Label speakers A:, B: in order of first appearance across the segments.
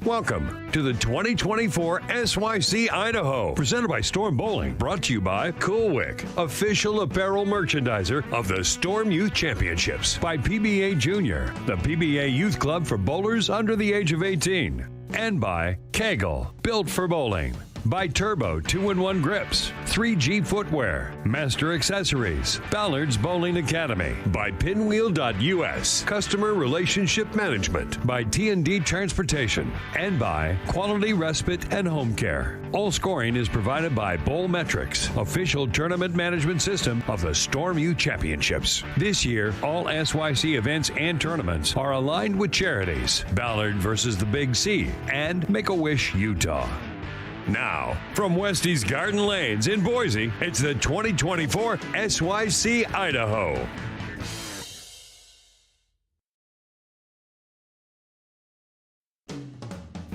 A: Welcome to the 2024 SYC Idaho, presented by Storm Bowling, brought to you by Cool Wick, official apparel merchandiser of the Storm Youth Championships, by PBA Junior, the PBA Youth Club for bowlers under the age of 18, and by Kegel, built for bowling. By Turbo 2-in-1 Grips, 3G Footwear, Master Accessories, Ballard's Bowling Academy, by Pinwheel.us, Customer Relationship Management, by T&D Transportation, and by Quality Respite and Home Care. All scoring is provided by Bowl Metrics, official tournament management system of the Storm Youth Championships. This year, all SYC events and tournaments are aligned with charities, Ballard versus the Big C, and Make-A-Wish Utah. Now, from Westie's Garden Lanes in Boise, it's the 2024 SYC Idaho.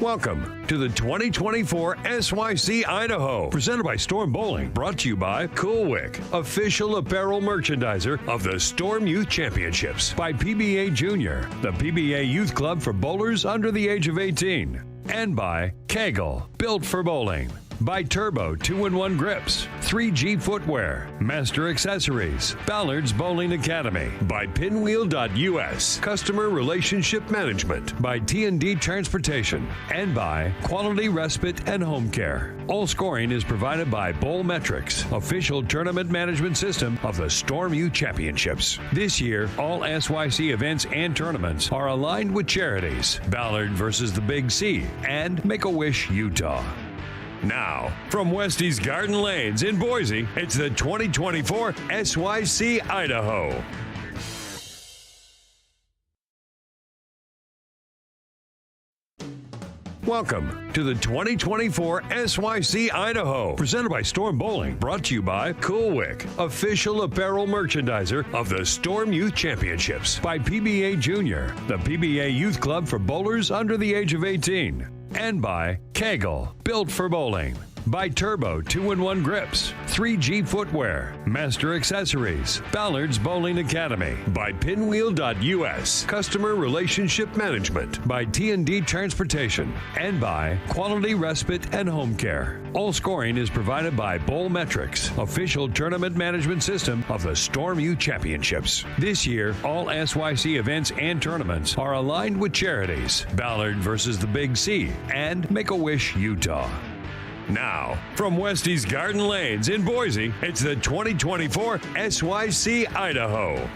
A: Welcome to the 2024 SYC Idaho, presented by Storm Bowling, brought to you by Cool Wick, official apparel merchandiser of the Storm Youth Championships, by PBA Junior, the PBA Youth Club for bowlers under the age of 18, and by Kegel, built for bowling. By Turbo 2-in-1 Grips, 3G Footwear, Master Accessories, Ballard's Bowling Academy, by Pinwheel.us, Customer Relationship Management, by T&D Transportation, and by Quality Respite and Home Care. All scoring is provided by Bowl Metrics, official tournament management system of the Storm Youth Championships. This year, all SYC events and tournaments are aligned with charities, Ballard versus the Big C, and Make-A-Wish Utah. Now, from Westie's Garden Lanes in Boise, it's the 2024 SYC Idaho. Welcome to the 2024 SYC Idaho, presented by Storm Bowling, brought to you by Cool Wick, official apparel merchandiser of the Storm Youth Championships, by PBA Junior, the PBA Youth Club for bowlers under the age of 18, and by Kegel, built for bowling. By Turbo 2-in-1 Grips, 3G Footwear, Master Accessories, Ballard's Bowling Academy, by Pinwheel.us, Customer Relationship Management, by T&D Transportation, and by Quality Respite and Home Care. All scoring is provided by Bowl Metrics, official tournament management system of the Storm Youth Championships. This year, all SYC events and tournaments are aligned with charities, Ballard versus the Big C, and Make-A-Wish Utah. Now, from Westie's Garden Lanes in Boise, it's the 2024 SYC Idaho.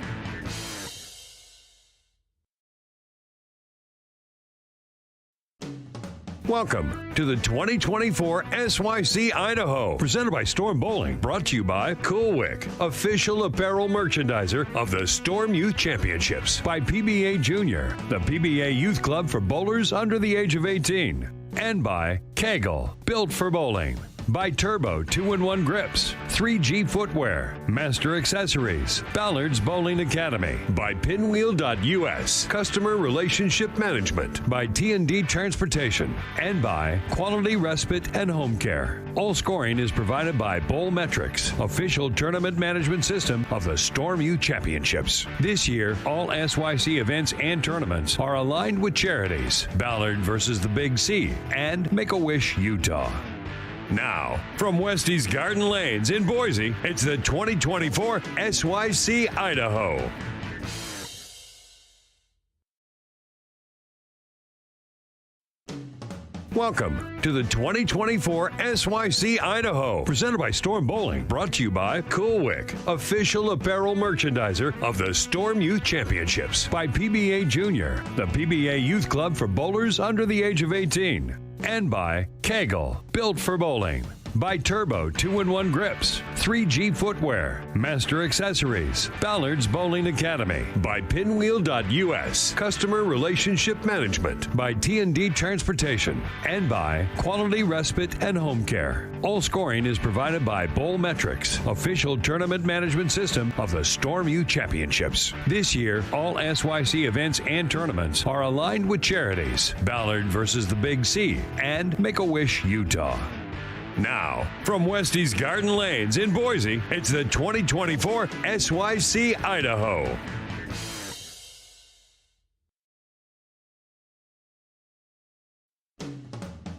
A: Welcome to the 2024 SYC Idaho, presented by Storm Bowling, brought to you by Cool Wick, official apparel merchandiser of the Storm Youth Championships, by PBA Junior, the PBA Youth Club for bowlers under the age of 18, and by Kegel, built for bowling. By Turbo 2-in-1 Grips, 3G Footwear, Master Accessories, Ballard's Bowling Academy, by Pinwheel.us, Customer Relationship Management, by T&D Transportation, and by Quality Respite and Home Care. All scoring is provided by Bowl Metrics, official tournament management system of the Storm Youth Championships. This year, all SYC events and tournaments are aligned with charities, Ballard versus the Big C, and Make-A-Wish Utah. Now, from Westie's Garden Lanes in Boise, it's the 2024 SYC Idaho. Welcome to the 2024 SYC Idaho, presented by Storm Bowling, brought to you by Cool Wick, official apparel merchandiser of the Storm Youth Championships, by PBA Junior, the PBA Youth Club for bowlers under the age of 18, and by Kegel, built for bowling. By Turbo 2-in-1 Grips, 3G Footwear, Master Accessories, Ballard's Bowling Academy, by Pinwheel.us, Customer Relationship Management, by T&D Transportation, and by Quality Respite and Home Care. All scoring is provided by Bowl Metrics, official tournament management system of the Storm Youth Championships. This year, all SYC events and tournaments are aligned with charities, Ballard versus the Big C, and Make-A-Wish Utah. Now, from Westie's Garden Lanes in Boise, it's the 2024 SYC Idaho.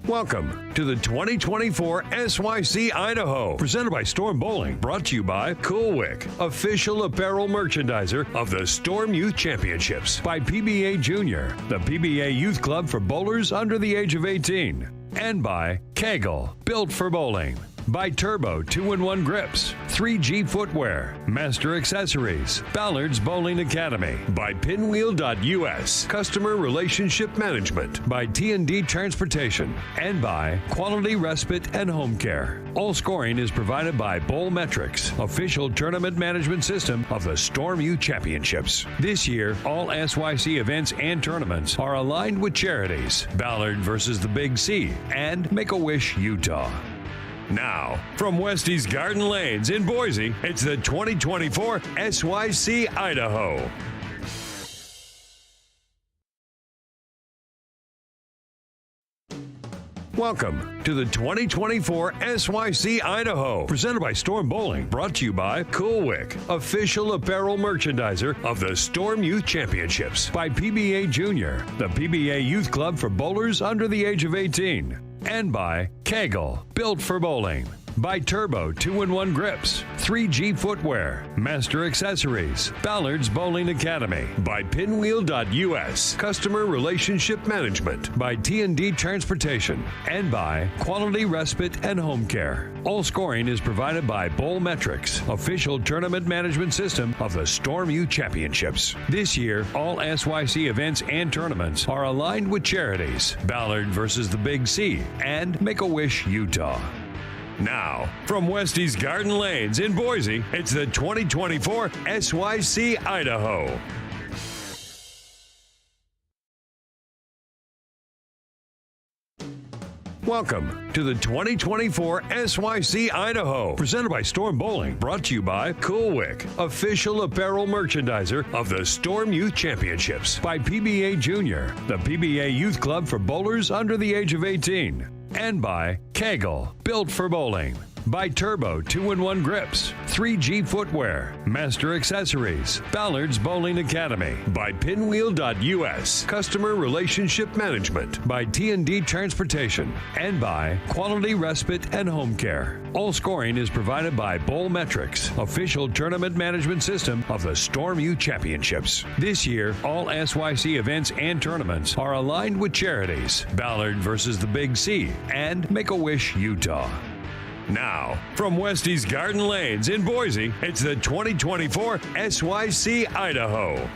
A: Welcome to the 2024 SYC Idaho, presented by Storm Bowling, brought to you by Cool Wick, official apparel merchandiser of the Storm Youth Championships, by PBA Junior, the PBA Youth Club for bowlers under the age of 18, and by Kegel, built for bowling. By Turbo 2-in-1 Grips, 3G Footwear, Master Accessories, Ballard's Bowling Academy, by Pinwheel.us, Customer Relationship Management, by T&D Transportation, and by Quality Respite and Home Care. All scoring is provided by Bowlmetrics, official tournament management system of the Storm Youth Championships. This year, all SYC events and tournaments are aligned with charities, Ballard versus the Big C, and Make-A-Wish Utah. Now, from Westie's Garden Lanes in Boise, it's the 2024 SYC Idaho. Welcome to the 2024 SYC Idaho, presented by Storm Bowling, brought to you by Cool Wick, official apparel merchandiser of the Storm Youth Championships, by PBA Junior, the PBA Youth Club for bowlers under the age of 18, and by Kegel, built for bowling. By Turbo 2-in-1 Grips, 3G Footwear, Master Accessories, Ballard's Bowling Academy, by Pinwheel.us, Customer Relationship Management, by T&D Transportation, and by Quality Respite and Home Care. All scoring is provided by Bowlmetrics, official tournament management system of the Storm Youth Championships. This year, all SYC events and tournaments are aligned with charities, Ballard versus the Big C, and Make-A-Wish Utah. Now, from Westie's Garden Lanes in Boise, it's the 2024 SYC Idaho. Welcome to the 2024 SYC Idaho, presented by Storm Bowling, brought to you by Cool Wick, official apparel merchandiser of the Storm Youth Championships, by PBA Junior, the PBA Youth Club for bowlers under the age of 18, and by Kegel, built for bowling. By Turbo 2-in-1 Grips, 3G Footwear, Master Accessories, Ballard's Bowling Academy, by Pinwheel.us, Customer Relationship Management, by T&D Transportation, and by Quality Respite and Home Care. All scoring is provided by Bowlmetrics, official tournament management system of the Storm Youth Championships. This year, all SYC events and tournaments are aligned with charities, Ballard versus the Big C, and Make-A-Wish Utah. Now, from Westie's Garden Lanes in Boise, it's the 2024 SYC Idaho.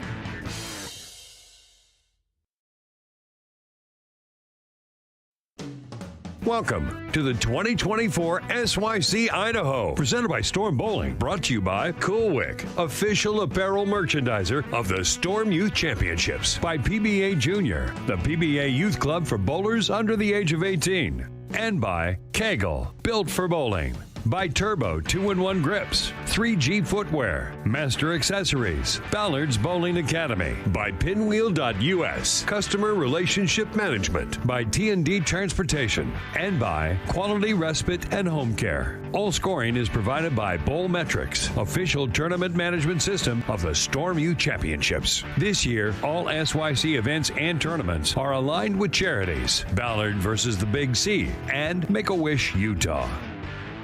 A: Welcome to the 2024 SYC Idaho, presented by Storm Bowling, brought to you by Cool Wick, official apparel merchandiser of the Storm Youth Championships, by PBA Junior, the PBA Youth Club for bowlers under the age of 18, and by Kegel, built for bowling. By Turbo 2-in-1 Grips, 3G Footwear, Master Accessories, Ballard's Bowling Academy, by Pinwheel.us, Customer Relationship Management, by T&D Transportation, and by Quality Respite and Home Care. All scoring is provided by Bowlmetrics, official tournament management system of the Storm Youth Championships. This year, all SYC events and tournaments are aligned with charities, Ballard versus the Big C, and Make-A-Wish Utah.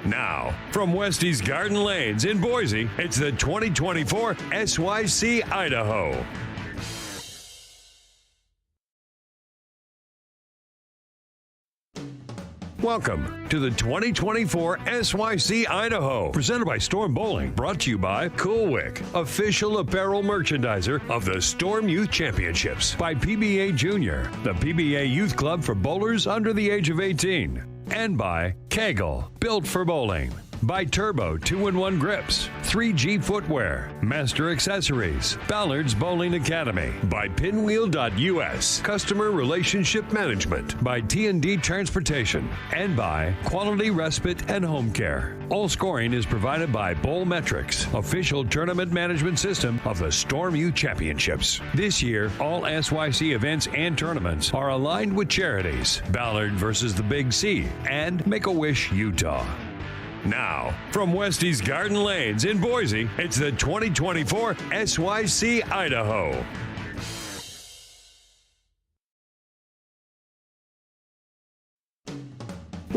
A: Now, from Westie's Garden Lanes in Boise, it's the 2024 SYC Idaho. Welcome to the 2024 SYC Idaho, presented by Storm Bowling, brought to you by Cool Wick, official apparel merchandiser of the Storm Youth Championships, by PBA Junior, the PBA Youth Club for bowlers under the age of 18, and by Kegel, built for bowling. By Turbo 2-in-1 Grips, 3G Footwear, Master Accessories, Ballard's Bowling Academy, by Pinwheel.us, Customer Relationship Management, by T&D Transportation, and by Quality Respite and Home Care. All scoring is provided by Bowlmetrics, official tournament management system of the Storm Youth Championships. This year, all SYC events and tournaments are aligned with charities, Ballard versus the Big C, and Make-A-Wish Utah. Now, from Westie's Garden Lanes in Boise, it's the 2024 SYC Idaho.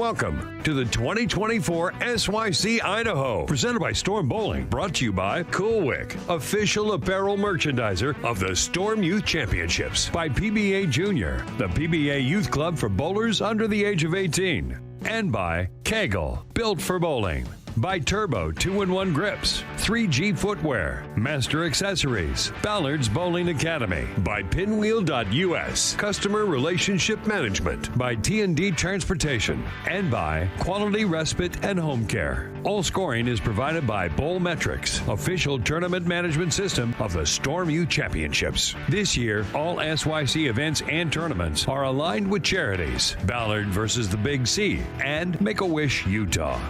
A: Welcome to the 2024 SYC Idaho, presented by Storm Bowling, brought to you by Cool Wick, official apparel merchandiser of the Storm Youth Championships, by PBA Junior, the PBA Youth Club for bowlers under the age of 18, and by Kegel, built for bowling. By Turbo 2-in-1 Grips, 3G Footwear, Master Accessories, Ballard's Bowling Academy, by Pinwheel.us, Customer Relationship Management, by T&D Transportation, and by Quality Respite and Home Care. All scoring is provided by Bowl Metrics, official tournament management system of the Storm Youth Championships. This year, all SYC events and tournaments are aligned with charities, Ballard versus the Big C, and Make-A-Wish Utah.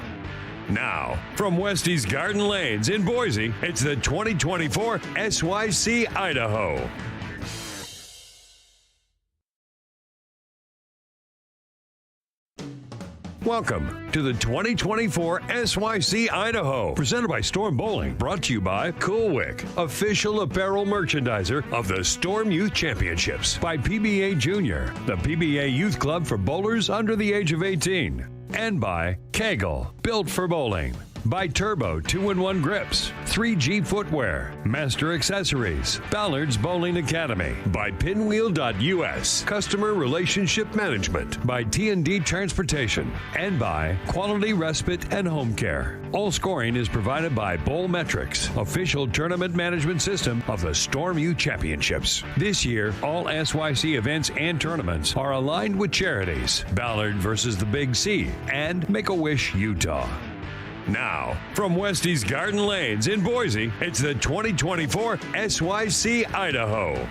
A: Now, from Westie's Garden Lanes in Boise, it's the 2024 SYC Idaho. Welcome to the 2024 SYC Idaho, presented by Storm Bowling, brought to you by Cool Wick, official apparel merchandiser of the Storm Youth Championships, by PBA Junior, the PBA Youth Club for bowlers under the age of 18, and by Kegel, built for bowling. By Turbo 2-in-1 Grips, 3G Footwear, Master Accessories, Ballard's Bowling Academy, by Pinwheel.us, Customer Relationship Management, by T&D Transportation, and by Quality Respite and Home Care. All scoring is provided by Bowl Metrics, official tournament management system of the Storm Youth Championships. This year, all SYC events and tournaments are aligned with charities, Ballard versus the Big C, and Make-A-Wish Utah. Now, from Westie's Garden Lanes in Boise, it's the 2024 SYC Idaho.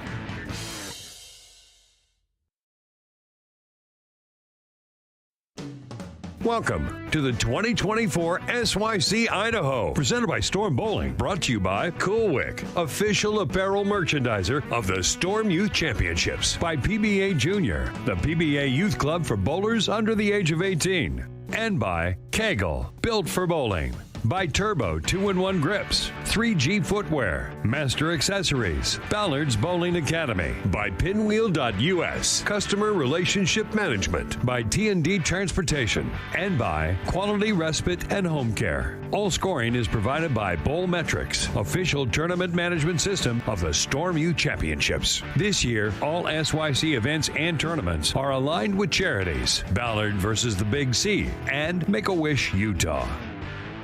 A: Welcome to the 2024 SYC Idaho, presented by Storm Bowling, brought to you by Cool Wick, official apparel merchandiser of the Storm Youth Championships, by PBA Junior, the PBA Youth Club for bowlers under the age of 18, and by Kegel, built for bowling. By Turbo 2-in-1 Grips, 3G Footwear, Master Accessories, Ballard's Bowling Academy, by Pinwheel.us, Customer Relationship Management, by T&D Transportation, and by Quality Respite and Home Care. All scoring is provided by Bowl Metrics, official tournament management system of the Storm Youth Championships. This year, all SYC events and tournaments are aligned with charities, Ballard versus the Big C, and Make-A-Wish Utah.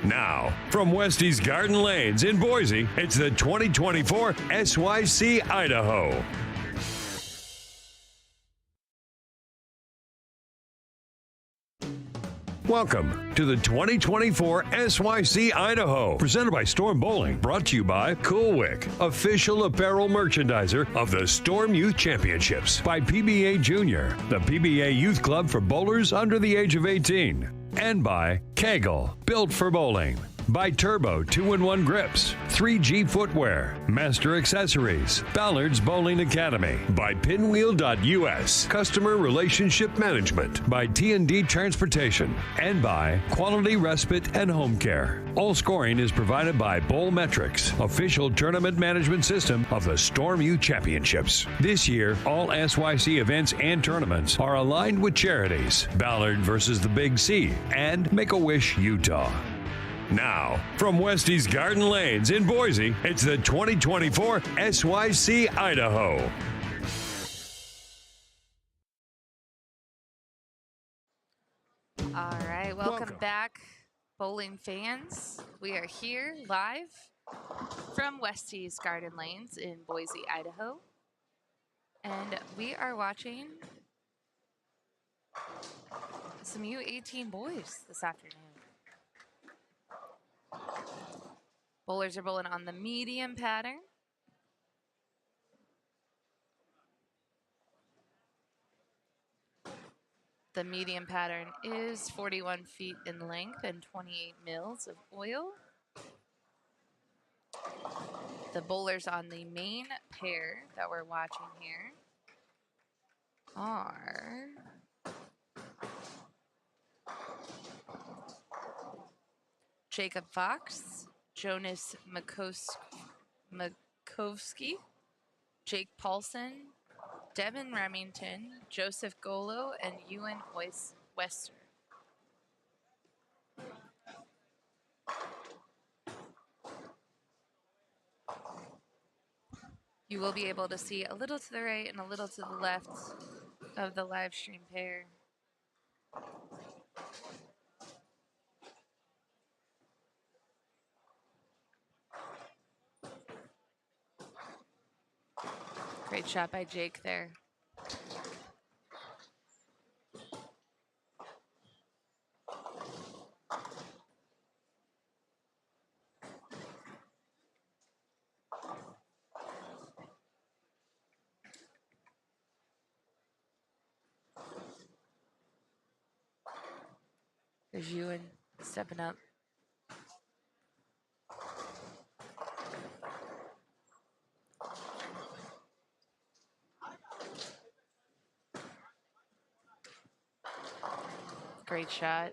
A: Now, from Westie's Garden Lanes in Boise, it's the 2024 SYC Idaho. Welcome to the 2024 SYC Idaho, presented by Storm Bowling, brought to you by Cool Wick, official apparel merchandiser of the Storm Youth Championships, by PBA Junior, the PBA Youth Club for bowlers under the age of 18, and by Kegel, built for bowling. By Turbo 2-in-1 Grips, 3G Footwear, Master Accessories, Ballard's Bowling Academy, by Pinwheel.us, Customer Relationship Management, by T&D Transportation, and by Quality Respite and Home Care. All scoring is provided by Bowl Metrics, official tournament management system of the Storm Youth Championships. This year, all SYC events and tournaments are aligned with charities, Ballard versus the Big C, and Make-A-Wish Utah. Now, from Westie's Garden Lanes in Boise, it's the 2024 SYC Idaho.
B: All right, welcome back, bowling fans. We are here live from Westie's Garden Lanes in Boise, Idaho. And we are watching some U18 boys this afternoon. Bowlers are bowling on the medium pattern. The medium pattern is 41 feet in length and 28 mils of oil. The bowlers on the main pair that we're watching here are Jacob Fox, Jonas Makovsky, Jake Paulson, Devin Remington, Joseph Golo, and Ewan Wester. You will be able to see a little to the right and a little to the left of the live stream pair. Great shot by Jake there. There's Ewan stepping up. Great shot.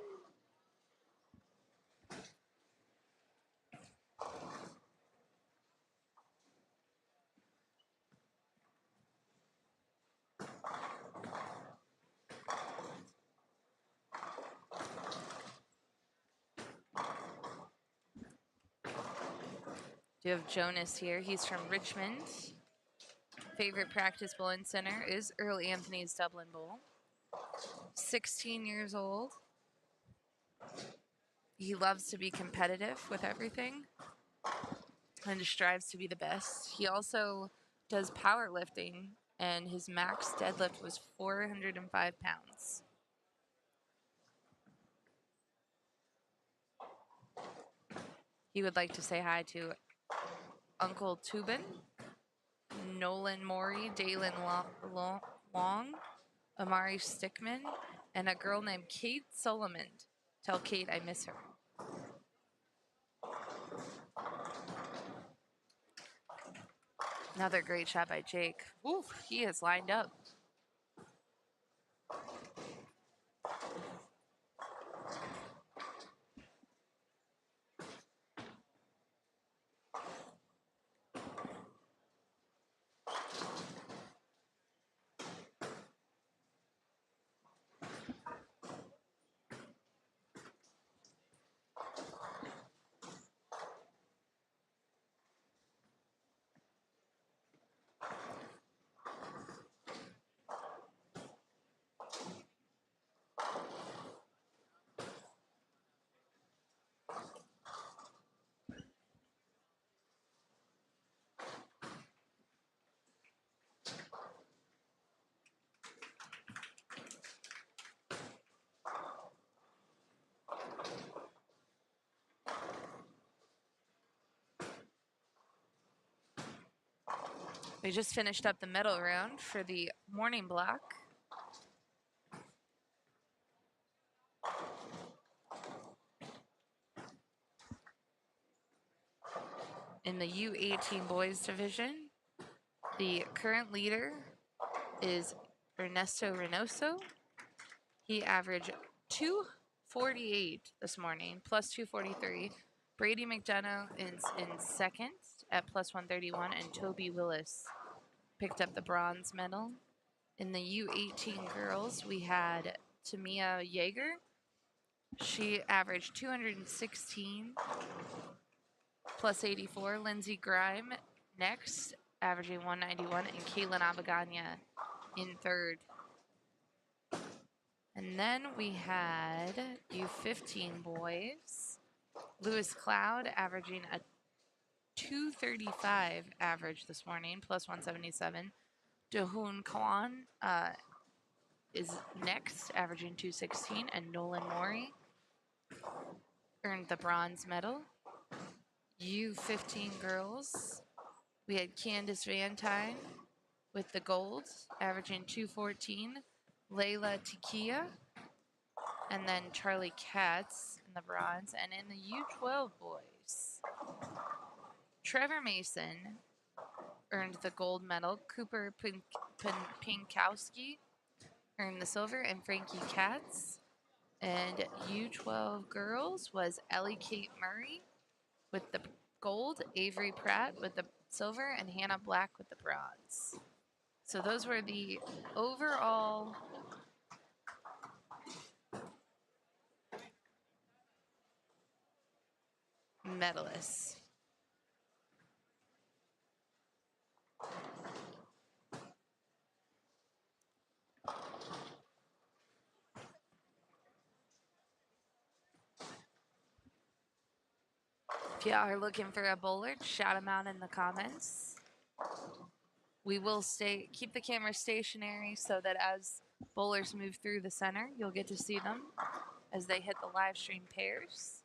B: You have Jonas here. He's from Richmond. Favorite practice bowling center is Earl Anthony's Dublin Bowl. 16 years old. He loves to be competitive with everything and strives to be the best. He also does powerlifting, and his max deadlift was 405 pounds. He would like to say hi to Uncle Tubin, Nolan Morey, Dalen Long, Amari Stickman, and a girl named Kate Solomon. Tell Kate I miss her. Another great shot by Jake. Ooh, he is lined up. We just finished up the medal round for the morning block. In the U18 boys division, the current leader is Ernesto Reynoso. He averaged 248 this morning, plus 243. Brady McDonough is in second at plus 131, and Toby Willis picked up the bronze medal. In the U18 girls, we had Tamia Yeager. She averaged 216, plus 84. Lindsey Grime next, averaging 191, and Caitlin Abaganya in third. And then we had U15 boys. Lewis Cloud averaging a 235 average this morning, plus 177. Dahoon Kwan is next, averaging 216, and Nolan Morey earned the bronze medal. U15 girls, we had Candace Van Tyne with the gold, averaging 214. Layla Tikia, and then Charlie Katz in the bronze. And in the U12 boys, Trevor Mason earned the gold medal. Cooper Pinkowski earned the silver, and Frankie Katz. And U12 girls was Ellie Kate Murray with the gold, Avery Pratt with the silver, and Hannah Black with the bronze. So those were the overall medalists. If you are looking for a bowler, shout them out in the comments. We will keep the camera stationary so that as bowlers move through the center, you'll get to see them as they hit the live stream pairs.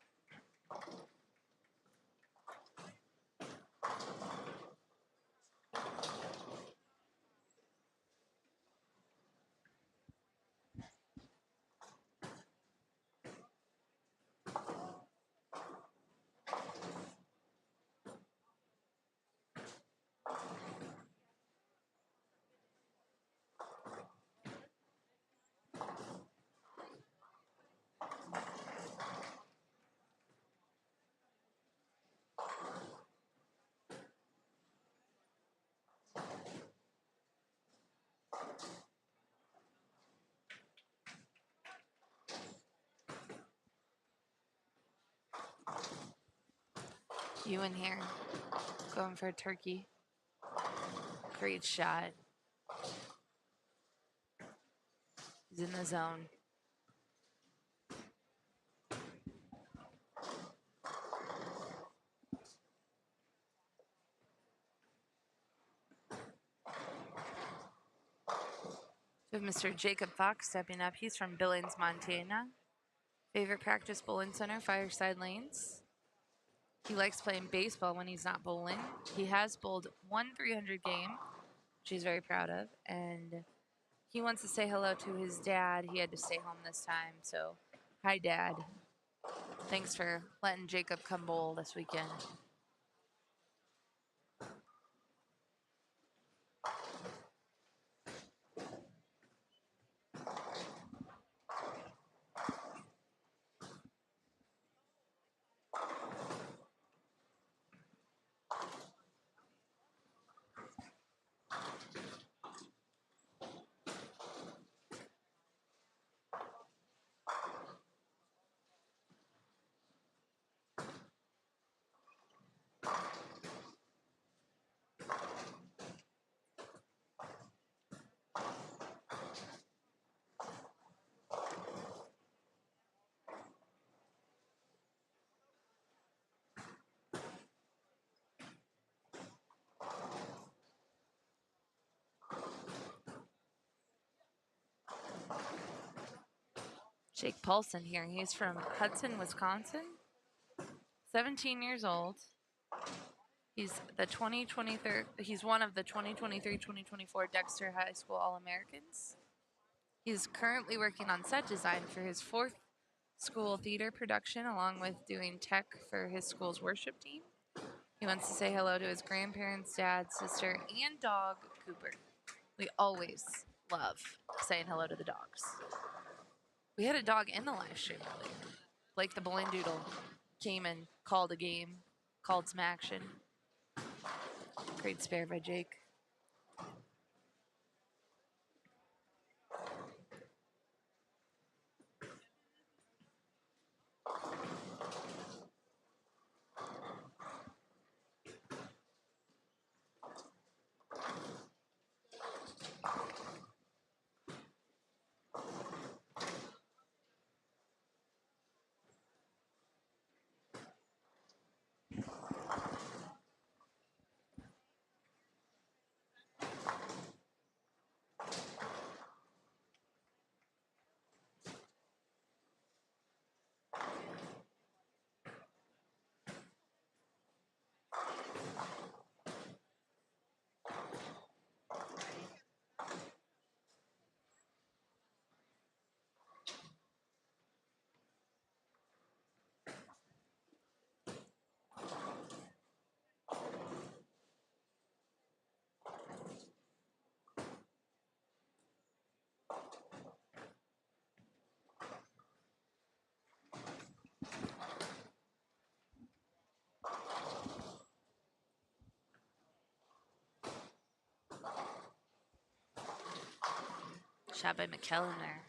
B: You in here, going for a turkey. Great shot. He's in the zone. We have Mr. Jacob Fox stepping up. He's from Billings, Montana. Favorite practice bowling center, Fireside Lanes. He likes playing baseball when he's not bowling. He has bowled one 300 game, which he's very proud of. And he wants to say hello to his dad. He had to stay home this time. So, hi, Dad. Thanks for letting Jacob come bowl this weekend. Jake Paulson here. He's from Hudson, Wisconsin. 17 years old. He's one of the 2023-2024 Dexter High School All-Americans. He's currently working on set design for his 4th school theater production, along with doing tech for his school's worship team. He wants to say hello to his grandparents, dad, sister, and dog, Cooper. We always love saying hello to the dogs. We had a dog in the live stream earlier. Blake the Bowling Doodle came and called a game, called some action. Great spare by Jake. Shot by McKellen there.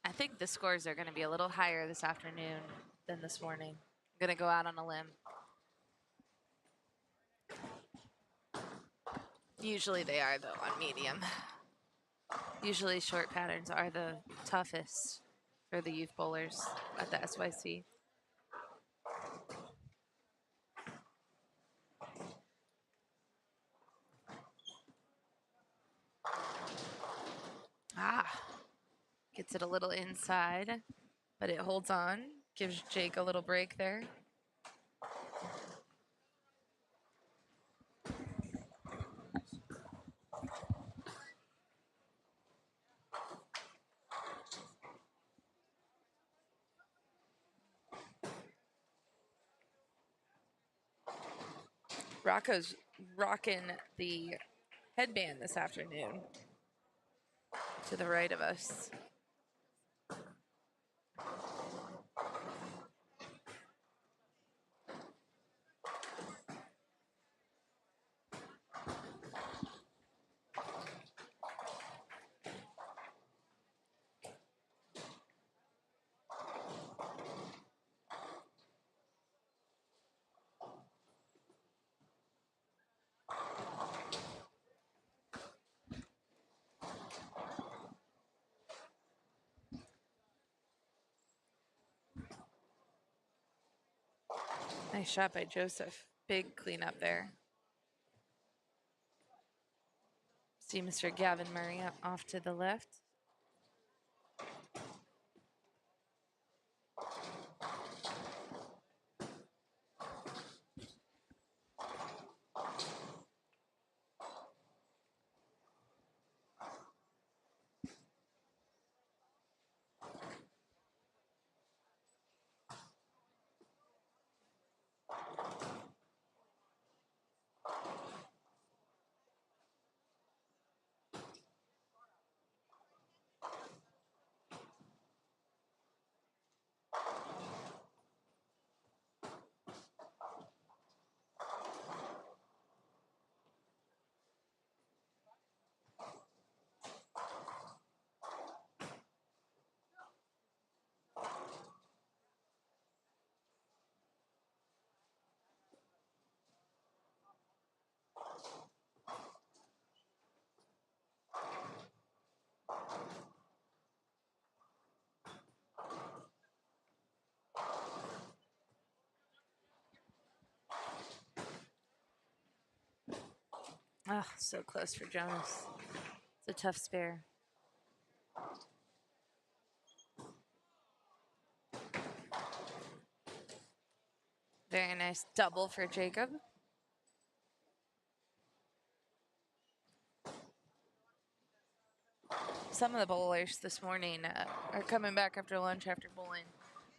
B: I think the scores are going to be a little higher this afternoon than this morning. I'm going to go out on a limb. Usually they are, though, on medium. Usually short patterns are the toughest for the youth bowlers at the SYC. Gets it a little inside, but it holds on. Gives Jake a little break there. Rocco's rocking the headband this afternoon to the right of us. Nice shot by Joseph. Big cleanup there. See Mr. Gavin Murray off to the left. Oh, so close for Jonas. It's a tough spare. Very nice double for Jacob. Some of the bowlers this morning are coming back after lunch after bowling.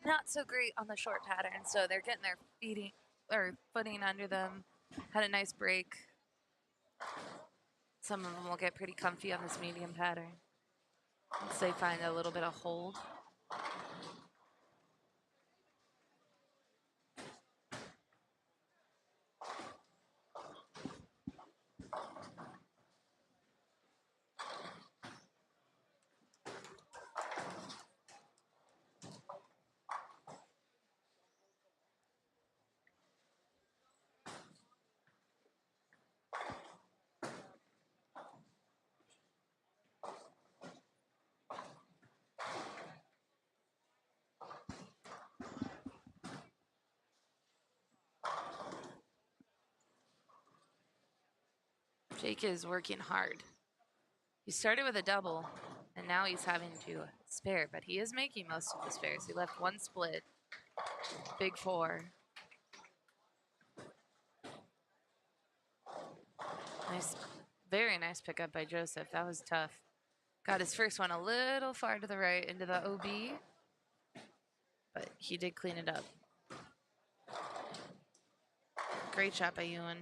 B: Not so great on the short pattern, so they're getting their footing under them. Had a nice break. Some of them will get pretty comfy on this medium pattern once they find a little bit of hold. Jake is working hard. He started with a double, and now he's having to spare, but he is making most of the spares. He left one split, big four. Nice, very nice pickup by Joseph. That was tough. Got his first one a little far to the right into the OB, but he did clean it up. Great shot by Ewan.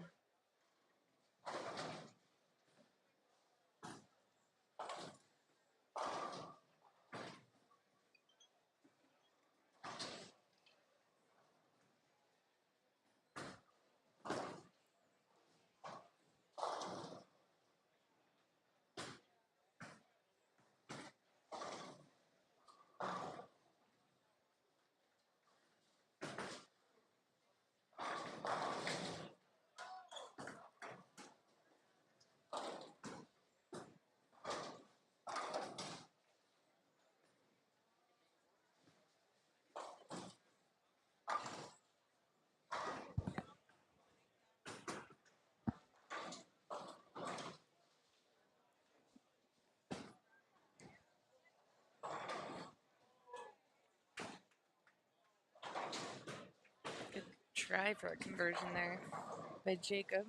B: try for a conversion there by Jacob.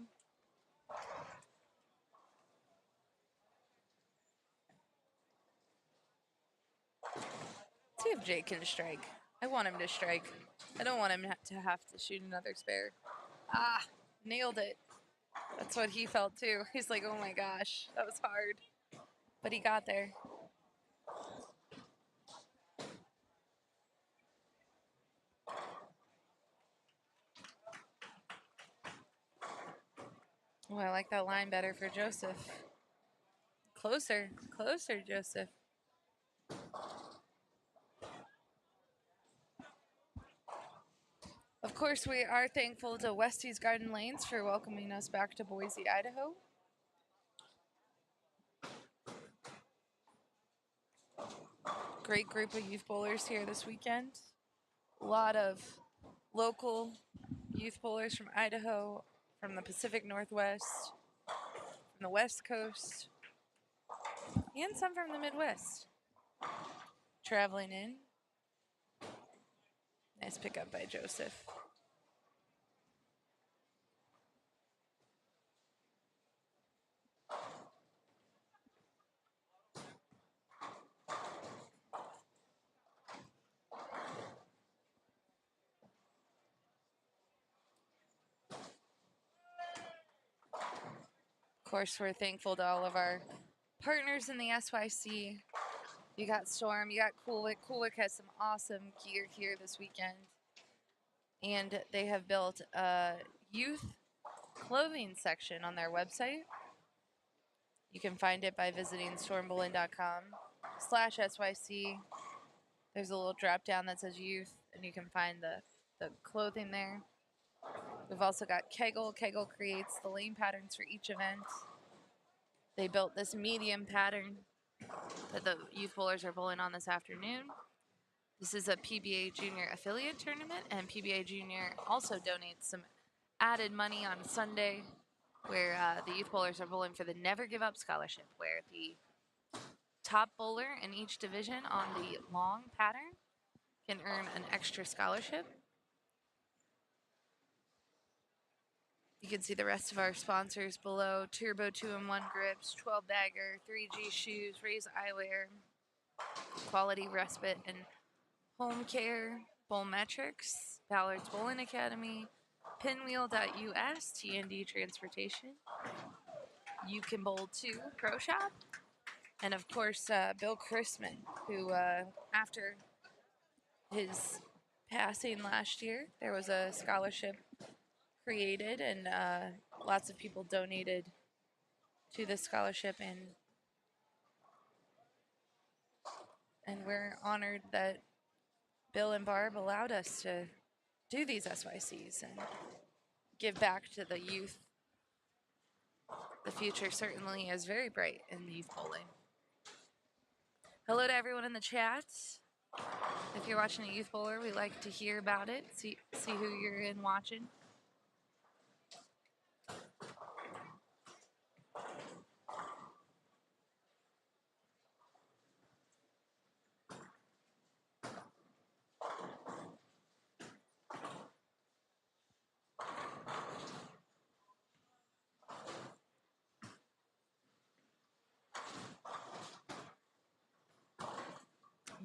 B: See if Jake can strike. I want him to strike. I don't want him to have to shoot another spare. Ah, nailed it. That's what he felt too. He's like, oh my gosh, that was hard. But he got there. Oh, I like that line better for Joseph. Closer, closer, Joseph. Of course, we are thankful to Westie's Garden Lanes for welcoming us back to Boise, Idaho. Great group of youth bowlers here this weekend. A lot of local youth bowlers from Idaho, from the Pacific Northwest, from the West Coast, and some from the Midwest traveling in. Nice pickup by Joseph. Of course, we're thankful to all of our partners in the SYC. You got Storm, you got Coolwick. Coolwick has some awesome gear here this weekend. And they have built a youth clothing section on their website. You can find it by visiting stormbowling.com/SYC. There's a little drop down that says youth, and you can find the clothing there. We've also got Kegel. Kegel creates the lane patterns for each event. They built this medium pattern that the youth bowlers are bowling on this afternoon. This is a PBA Junior affiliate tournament, and PBA Junior also donates some added money on Sunday where the youth bowlers are bowling for the Never Give Up Scholarship, where the top bowler in each division on the long pattern can earn an extra scholarship. You can see the rest of our sponsors below: Turbo 2-in-1 grips, 12 bagger, 3G shoes, Raise Eyewear, Quality Respite and Home Care, Bowlmetrics, Ballard's Bowling Academy, Pinwheel.us, TND Transportation, You Can Bowl 2 Pro Shop, and of course Bill Chrisman, who after his passing last year, there was a scholarship created, and lots of people donated to the scholarship, and we're honored that Bill and Barb allowed us to do these SYCs and give back to the youth. The future certainly is very bright in youth bowling. Hello to everyone in the chat. If you're watching a youth bowler, we like to hear about it, see who you're in watching.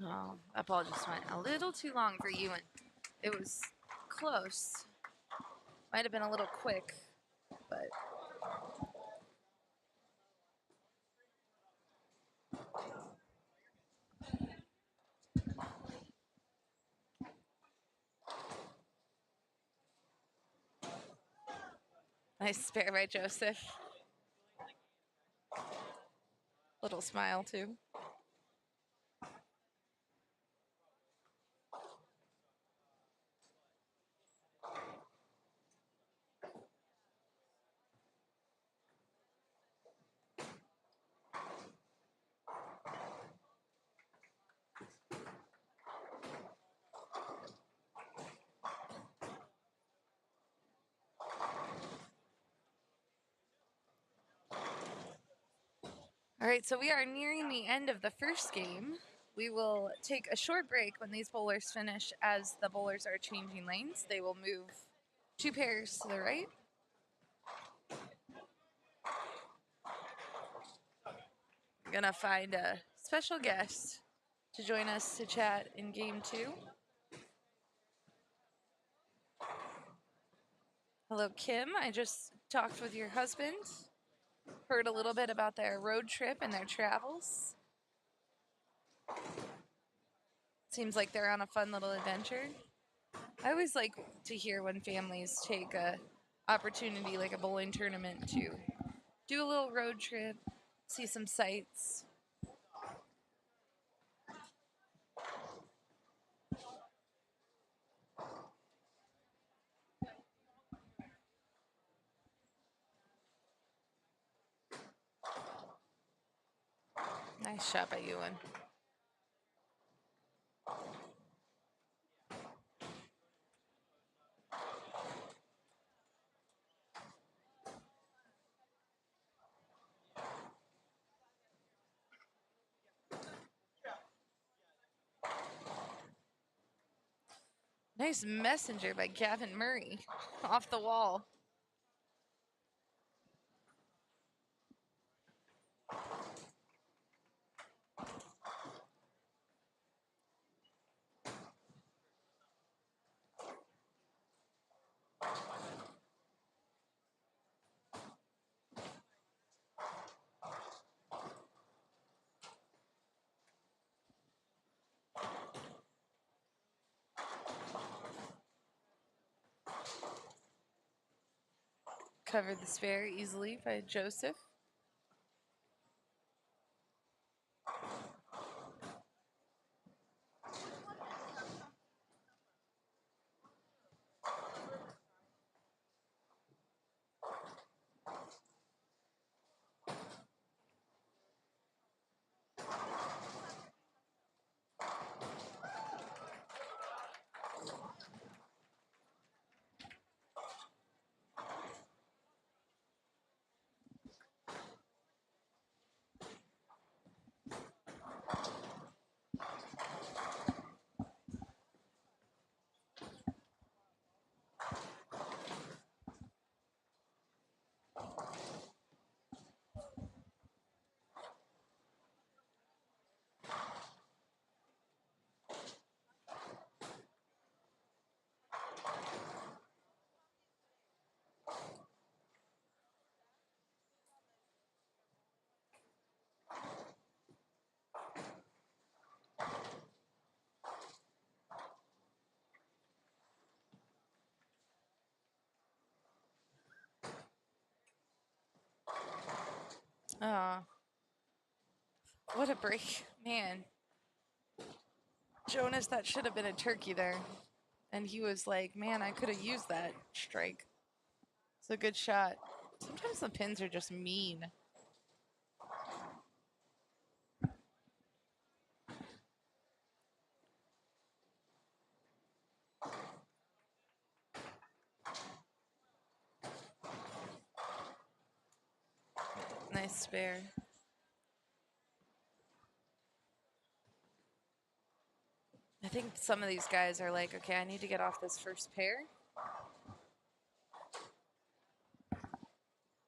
B: No, that ball just went a little too long for Ewan. It was close. Might have been a little quick, but nice spare by Joseph. Little smile too. All right, so we are nearing the end of the first game. We will take a short break when these bowlers finish. As the bowlers are changing lanes, they will move Two pairs to the right. Gonna find a special guest to join us to chat in game 2. Hello, Kim. I just talked with your husband. Heard a little bit about their road trip and their travels. Seems like they're on a fun little adventure. I always like to hear when families take a opportunity like a bowling tournament to do a little road trip, see some sights. Nice shot by Ewan. Nice messenger by Gavin Murray off the wall. Covered the spare easily by Joseph. Ah, what a break. Man. Jonas, that should have been a turkey there. And he was like, man, I could have used that strike. It's a good shot. Sometimes the pins are just mean. Nice spare. I think some of these guys are like, okay, I need to get off this first pair.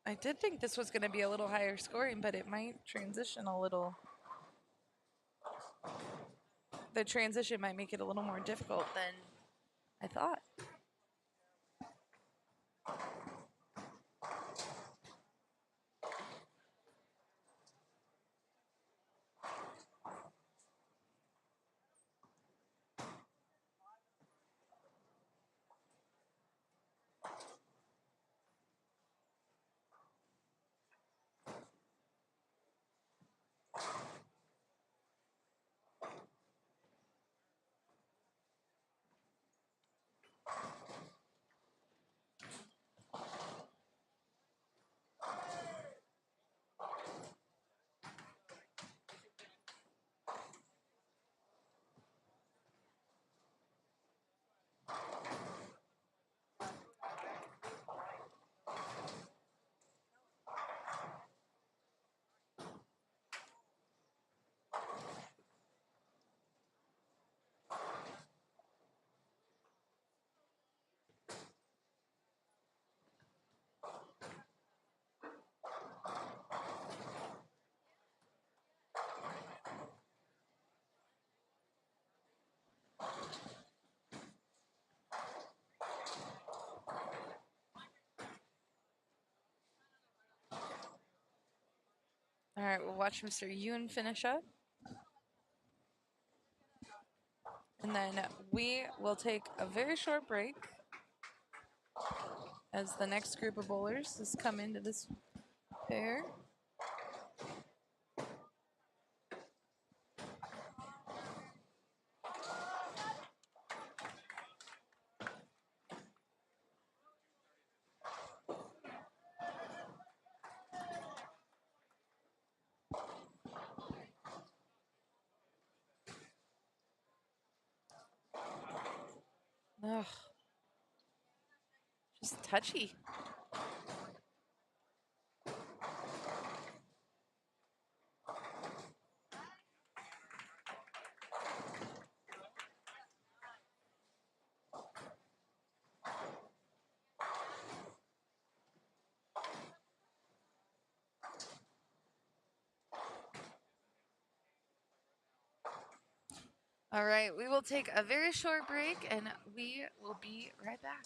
B: I did think this was going to be a little higher scoring, but it might transition a little. The transition might make it a little more difficult than I thought. All right, we'll watch Mr. Yoon finish up. And then we will take a very short break as the next group of bowlers has come into this pair. Ugh. Just touchy. All right, we will take a very short break and we will be right back.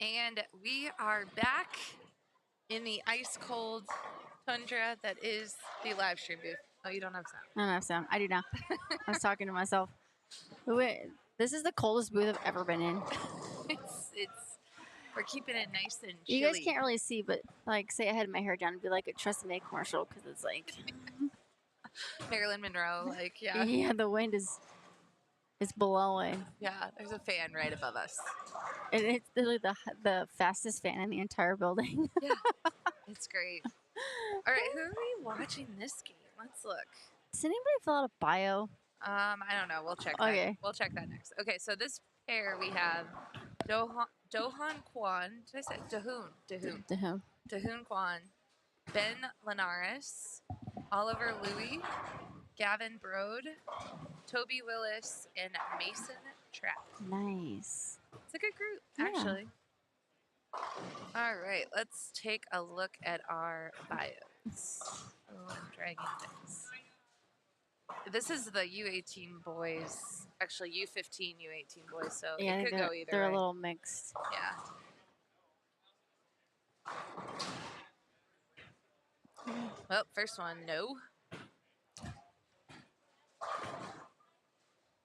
B: And we are back in the ice cold tundra that is the live stream booth. Oh, you don't have sound.
C: I don't have sound. I do now. I was talking to myself. Wait, this is the coldest booth I've ever been in.
B: it's we're keeping it nice and chilly.
C: You guys can't really see, but like, say I had my hair down, it'd be like a Tresemme commercial because it's like
B: Marilyn Monroe, like yeah.
C: yeah, the wind is blowing.
B: Yeah, there's a fan right above us.
C: And it's literally the fastest fan in the entire building.
B: Yeah, it's great. All right, who are we watching this game? Let's look.
C: Does anybody fill out a bio?
B: I don't know. We'll check that.
C: Okay.
B: We'll check that next. Okay, so this pair we have Dohan Kwan. Did I say Dahoon? Dahoon Kwan, Ben Linares, Oliver Louis, Gavin Brode, Toby Willis, and Mason Trapp.
C: Nice.
B: It's a good group,
C: Yeah.
B: actually. All right, let's take a look at our bios. Oh, I'm dragging things. This is the U18 boys, actually U15, U18 boys, so
C: Yeah,
B: it could go either
C: they're
B: way.
C: a little mixed.
B: Yeah. Well, first one, no.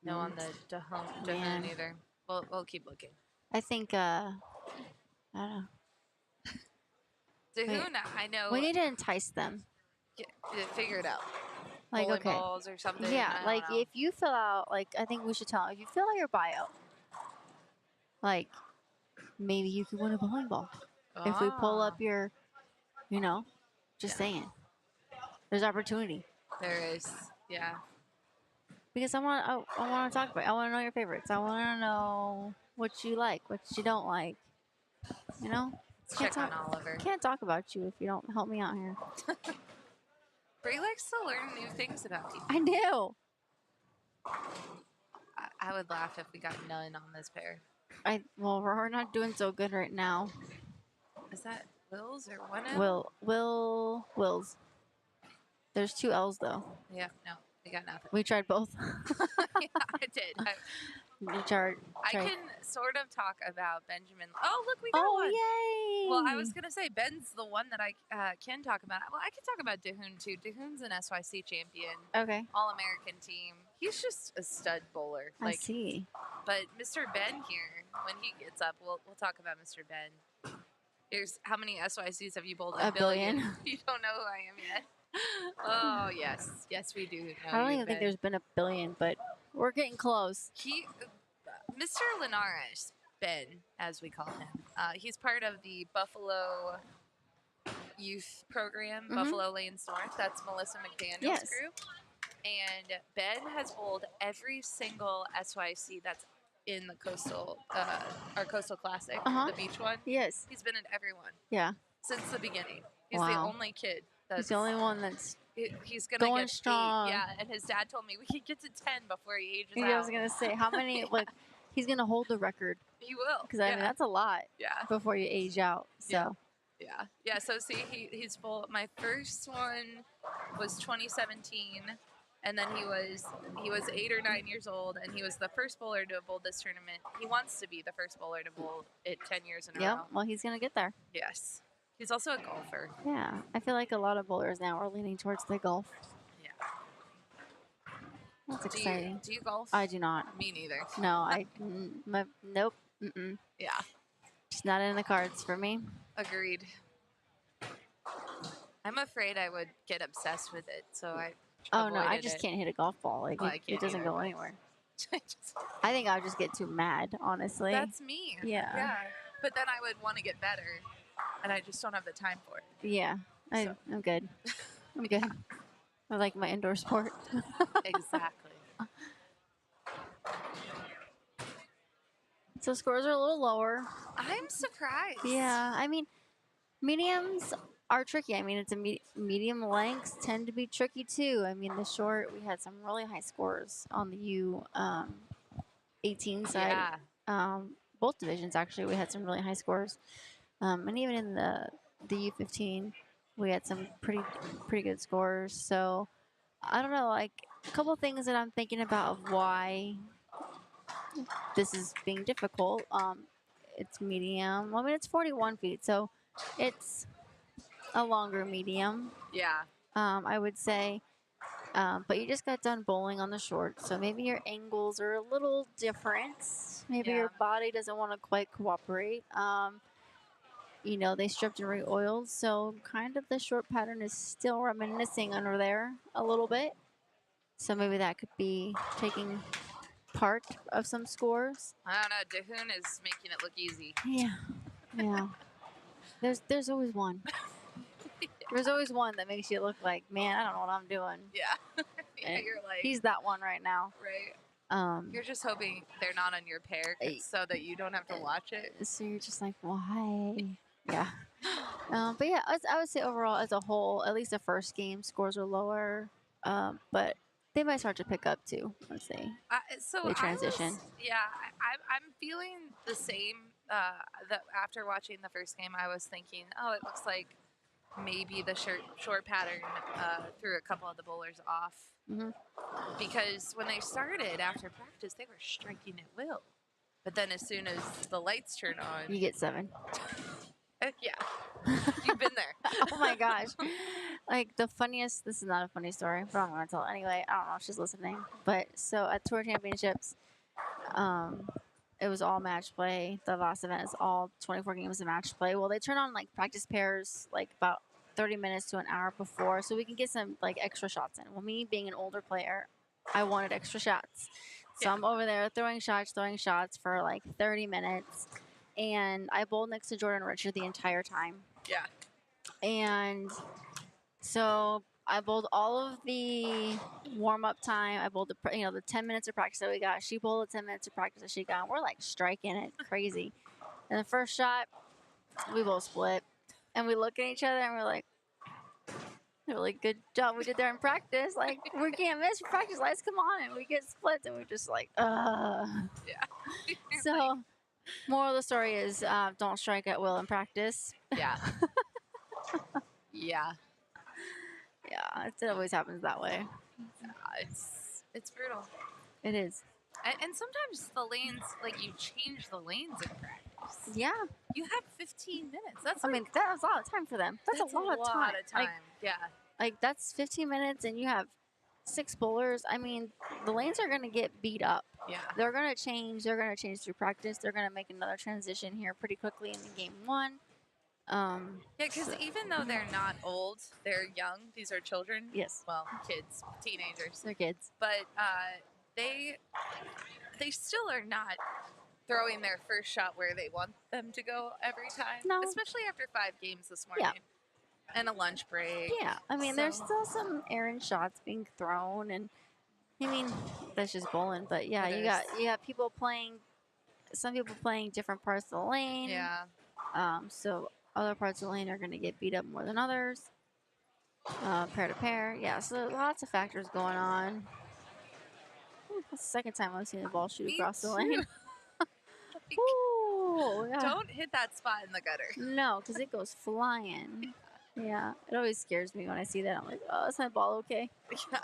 B: No on the Dahoon
C: Man.
B: either. We'll keep looking.
C: I think I don't know.
B: Dahoon, I know.
C: We need to entice them.
B: Figure it out.
C: Like,
B: Bowling
C: okay.
B: balls or something.
C: Yeah,
B: I
C: like
B: don't know.
C: if you fill out, like I think we should tell them, if you fill out your bio, like maybe you could win a bowling ball. If we pull up your, just saying, there's opportunity.
B: There is, yeah.
C: Because I want to talk about. I want to know your favorites. I want to know what you like, what you don't like.
B: Let's check on Oliver.
C: Can't talk about you if you don't help me out here.
B: Bree likes to learn new things about people.
C: I do.
B: I would laugh if we got none on this pair.
C: Well, we're not doing so good right now.
B: Is that Wills or one L?
C: Wills. There's 2 L's though.
B: Yeah, no, we got nothing.
C: We tried both.
B: Yeah, I did.
C: We tried.
B: I can sort of talk about Benjamin. Oh, look, we got
C: Oh,
B: one.
C: yay!
B: Well, I was going to say Ben's the one that I can talk about. Well, I can talk about Dahoon, too. Dahoon's an SYC champion.
C: Okay.
B: All-American team. He's just a stud bowler.
C: I see.
B: But Mr. Ben here, when he gets up, we'll talk about Mr. Ben. Here's how many SYCs have you bowled?
C: A billion.
B: You don't know who I am yet. Oh, yes. Yes, we do know
C: I don't
B: you,
C: even think
B: Ben.
C: there's been a billion, but we're getting close.
B: Mr. Linares, Ben, as we call him, he's part of the Buffalo youth program, Buffalo Lanes North. That's Melissa McDaniel's group. And Ben has bowled every single SYC that's in the our Coastal Classic, the beach one.
C: Yes.
B: He's been in every one.
C: Yeah.
B: Since the beginning. He's the only kid.
C: He's the only one that's
B: he's gonna
C: going
B: get
C: strong.
B: 8. Yeah, and his dad told me we could get to 10 before he ages out.
C: I was gonna say how many. Like, he's gonna hold the record.
B: He will.
C: Because I mean that's a lot.
B: Yeah.
C: Before you age out. So.
B: Yeah. So see, he's full. My first one was 2017, and then he was 8 or 9 years old, and he was the first bowler to have bowled this tournament. He wants to be the first bowler to bowl it 10 years in a row.
C: Yeah. Well, he's gonna get there.
B: Yes. He's also a golfer.
C: Yeah. I feel like a lot of bowlers now are leaning towards the golf.
B: Yeah.
C: That's exciting.
B: Do you golf?
C: I do not.
B: Me neither.
C: No, nope.
B: Yeah.
C: Just not in the cards for me.
B: Agreed. I'm afraid I would get obsessed with it, so I.
C: Oh no, I just can't hit a golf ball. Like it doesn't
B: either.
C: go anywhere. I think I would just get too mad, honestly.
B: That's me.
C: Yeah.
B: Yeah. But then I would want to get better, and I just don't have the time for it.
C: Yeah. I'm good. I'm good. I like my indoor sport.
B: Exactly.
C: So scores are a little lower.
B: I'm surprised.
C: Yeah. I mean, mediums are tricky. I mean, it's a medium lengths tend to be tricky too. I mean, the short, we had some really high scores on the U18 side.
B: Yeah.
C: Both divisions, actually, we had some really high scores. And even in the U15, we had some pretty good scores. So, I don't know, like, a couple things that I'm thinking about of why this is being difficult it's medium. I mean, it's 41 feet, so it's a longer medium.
B: Yeah.
C: I would say. But you just got done bowling on the short, so maybe your angles are a little different. Maybe
B: Yeah.
C: your body doesn't want to quite cooperate. You know, they stripped and re-oiled, so kind of the short pattern is still reminiscing under there a little bit. So maybe that could be taking part of some scores.
B: I don't know. Dahoon is making it look easy.
C: Yeah, yeah. There's always one. There's always one that makes you look like, man, I don't know what I'm doing.
B: Yeah. Yeah,
C: And
B: you're like,
C: he's that one right now.
B: right. You're just hoping they're not on your pair so that you don't have to watch it.
C: So you're just like, why? Yeah. But yeah, I would say overall as a whole, at least the first game scores are lower. But they might start to pick up too. Let's say
B: So
C: they transition.
B: I'm feeling the same. That after watching the first game, I was thinking, oh, it looks like maybe the short pattern threw a couple of the bowlers off.
C: Mhm.
B: Because when they started after practice, they were striking at will. But then as soon as the lights turn on,
C: You get 7.
B: yeah, you've been there.
C: Oh my gosh. Like the funniest, this is not a funny story, but I'm going to tell it anyway. I don't know if she's listening. But so at Tour Championships, it was all match play. The last event is all 24 games of match play. Well, they turn on like practice pairs like about 30 minutes to an hour before so we can get some like extra shots in. Well, me being an older player, I wanted extra shots. So
B: Yeah.
C: I'm over there throwing shots for like 30 minutes. And I bowled next to Jordan Richard the entire time.
B: Yeah.
C: And so I bowled all of the warm-up time. I bowled the 10 minutes of practice that we got. She bowled the 10 minutes of practice that she got. And we're like striking it crazy. And the first shot, we both split. And we look at each other and we're like, really good job we did there in practice. Like, we can't miss practice. Lights come on. And we get splits. And we're just like,
B: Yeah.
C: So, moral of the story is don't strike at will in practice.
B: Yeah. Yeah.
C: Yeah, it always happens that way.
B: It's brutal.
C: It is.
B: And sometimes the lanes, like you change the lanes in practice.
C: Yeah.
B: You have 15 minutes. That's
C: I mean, that's a lot of time for them. That's a lot of time.
B: Yeah.
C: Like, that's 15 minutes and you have 6 bowlers. I mean, the lanes are going to get beat up.
B: Yeah.
C: They're going to change. They're going to change through practice. They're going to make another transition here pretty quickly in game 1.
B: Yeah, because even though they're not old, they're young. These are children.
C: Yes.
B: Well, kids, teenagers.
C: They're kids.
B: But they still are not throwing their first shot where they want them to go every time.
C: No.
B: Especially after 5 games this morning.
C: Yeah.
B: And a lunch break.
C: Yeah. I mean, there's still some errant shots being thrown. And, I mean, that's just bowling. But, yeah, you got people playing, some people playing different parts of the lane.
B: Yeah.
C: So other parts of the lane are going to get beat up more than others. Pair to pair. Yeah, so lots of factors going on. That's the second time I've seen the ball shoot across the lane. Ooh, yeah.
B: Don't hit that spot in the gutter.
C: No, because it goes flying. Yeah, it always scares me when I see that. I'm like, oh, is my ball okay?
B: Yeah.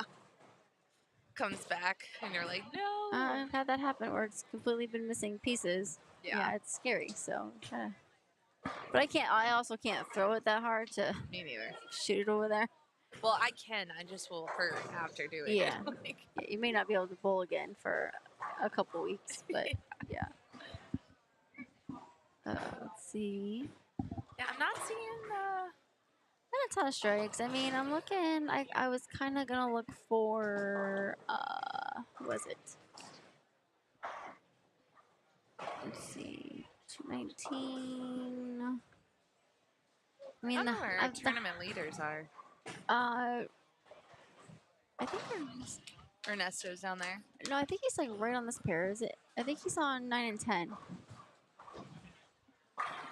B: Comes back and you're like, no.
C: I've had that happen where it's completely been missing pieces.
B: Yeah.
C: It's scary. So, but I also can't throw it that hard to
B: Me neither.
C: shoot it over there.
B: Well, I can. I just will hurt after doing
C: Yeah.
B: it. Like,
C: Yeah, you may not be able to bowl again for a couple weeks, but yeah. Let's see.
B: yeah, I'm not seeing
C: Not a ton of strikes. I mean, I'm looking. I was kind of gonna look for. Who was it? Let's see. 219. I mean,
B: I don't know where our tournament leaders are.
C: I think
B: Ernesto's down there.
C: no, I think he's like right on this pair. Is it? I think he's on 9 and 10.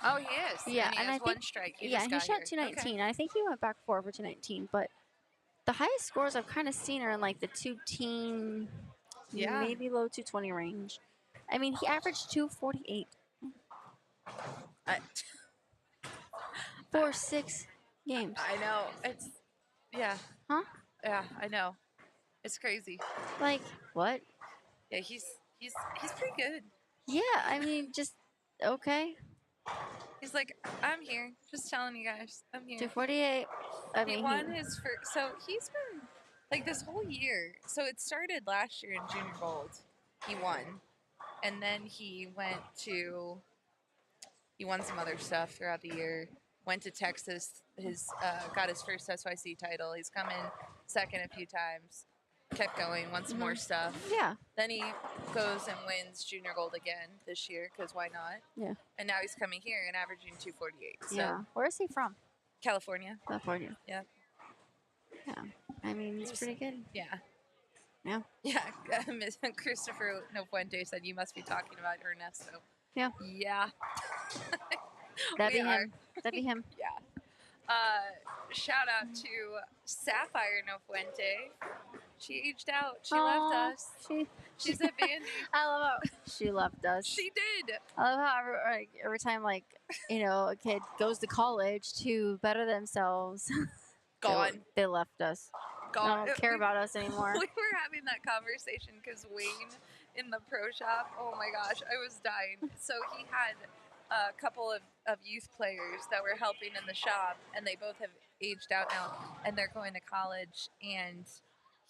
B: Oh, he is.
C: Yeah,
B: and he
C: and
B: has
C: I
B: one
C: think
B: strike. He
C: yeah,
B: just
C: he
B: got
C: shot
B: here.
C: 219. I think he went back 4 for 219. But the highest scores I've kind of seen are in like the 2-teen,
B: Yeah.
C: maybe low 220 range. I mean, he averaged 248
B: Okay.
C: for 6 games.
B: I know. It's yeah.
C: Huh?
B: Yeah, I know. It's crazy.
C: Like what?
B: Yeah, he's pretty good.
C: Yeah, I mean, just Okay.
B: He's like, I'm here. Just telling you guys, I'm here.
C: 248. I
B: He
C: mean,
B: won his first. So he's been like this whole year. So it started last year in Junior Gold. He won, and then he won some other stuff throughout the year. Went to Texas. Got his first SYC title. He's come in second a few times. Kept going. Won some more stuff.
C: Yeah.
B: Then he goes and wins Junior Gold again this year because why not?
C: Yeah.
B: And now he's coming here and averaging 248. So
C: Yeah. Where is he from?
B: California.
C: California.
B: Yep.
C: Yeah. I mean, it's pretty good.
B: Yeah.
C: Yeah.
B: Yeah. Christopher Nofuente said you must be talking about Ernesto.
C: Yeah.
B: Yeah.
C: That'd
B: We
C: be
B: are.
C: him. That'd be him.
B: Yeah. Shout out to Sapphire Nofuente. She aged out. She left
C: Aw,
B: us.
C: She's
B: a bandy.
C: I love how she left us.
B: She did.
C: I love how every time, a kid goes to college to better themselves,
B: Gone.
C: they left us.
B: Gone.
C: They don't care about us anymore.
B: We were having that conversation because Wayne in the pro shop, oh my gosh, I was dying. So he had a couple of youth players that were helping in the shop, and they both have aged out now, and they're going to college. And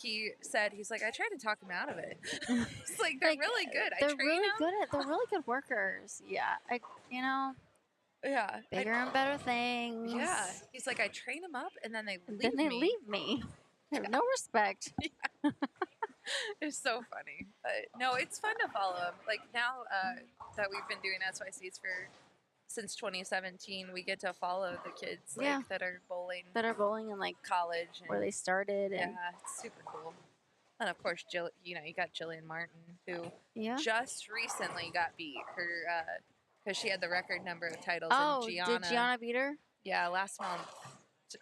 B: he said, he's like, I tried to talk him out of it. It's like, they're really good.
C: They're really good workers. Yeah.
B: Yeah.
C: Bigger and better things.
B: Yeah. He's like, I train them up, and then they leave
C: Then they leave me. They have no respect.
B: Yeah. It's so funny. But no, it's fun to follow him. Like now that we've been doing SYCs since 2017, we get to follow the kids that are bowling.
C: That are bowling in
B: college. And,
C: where they started. And
B: yeah, it's super cool. And of course, Jill, you got Jillian Martin, who just recently got beat. Her because she had the record number of titles.
C: Oh,
B: and Gianna,
C: did Gianna beat her?
B: Yeah, last month.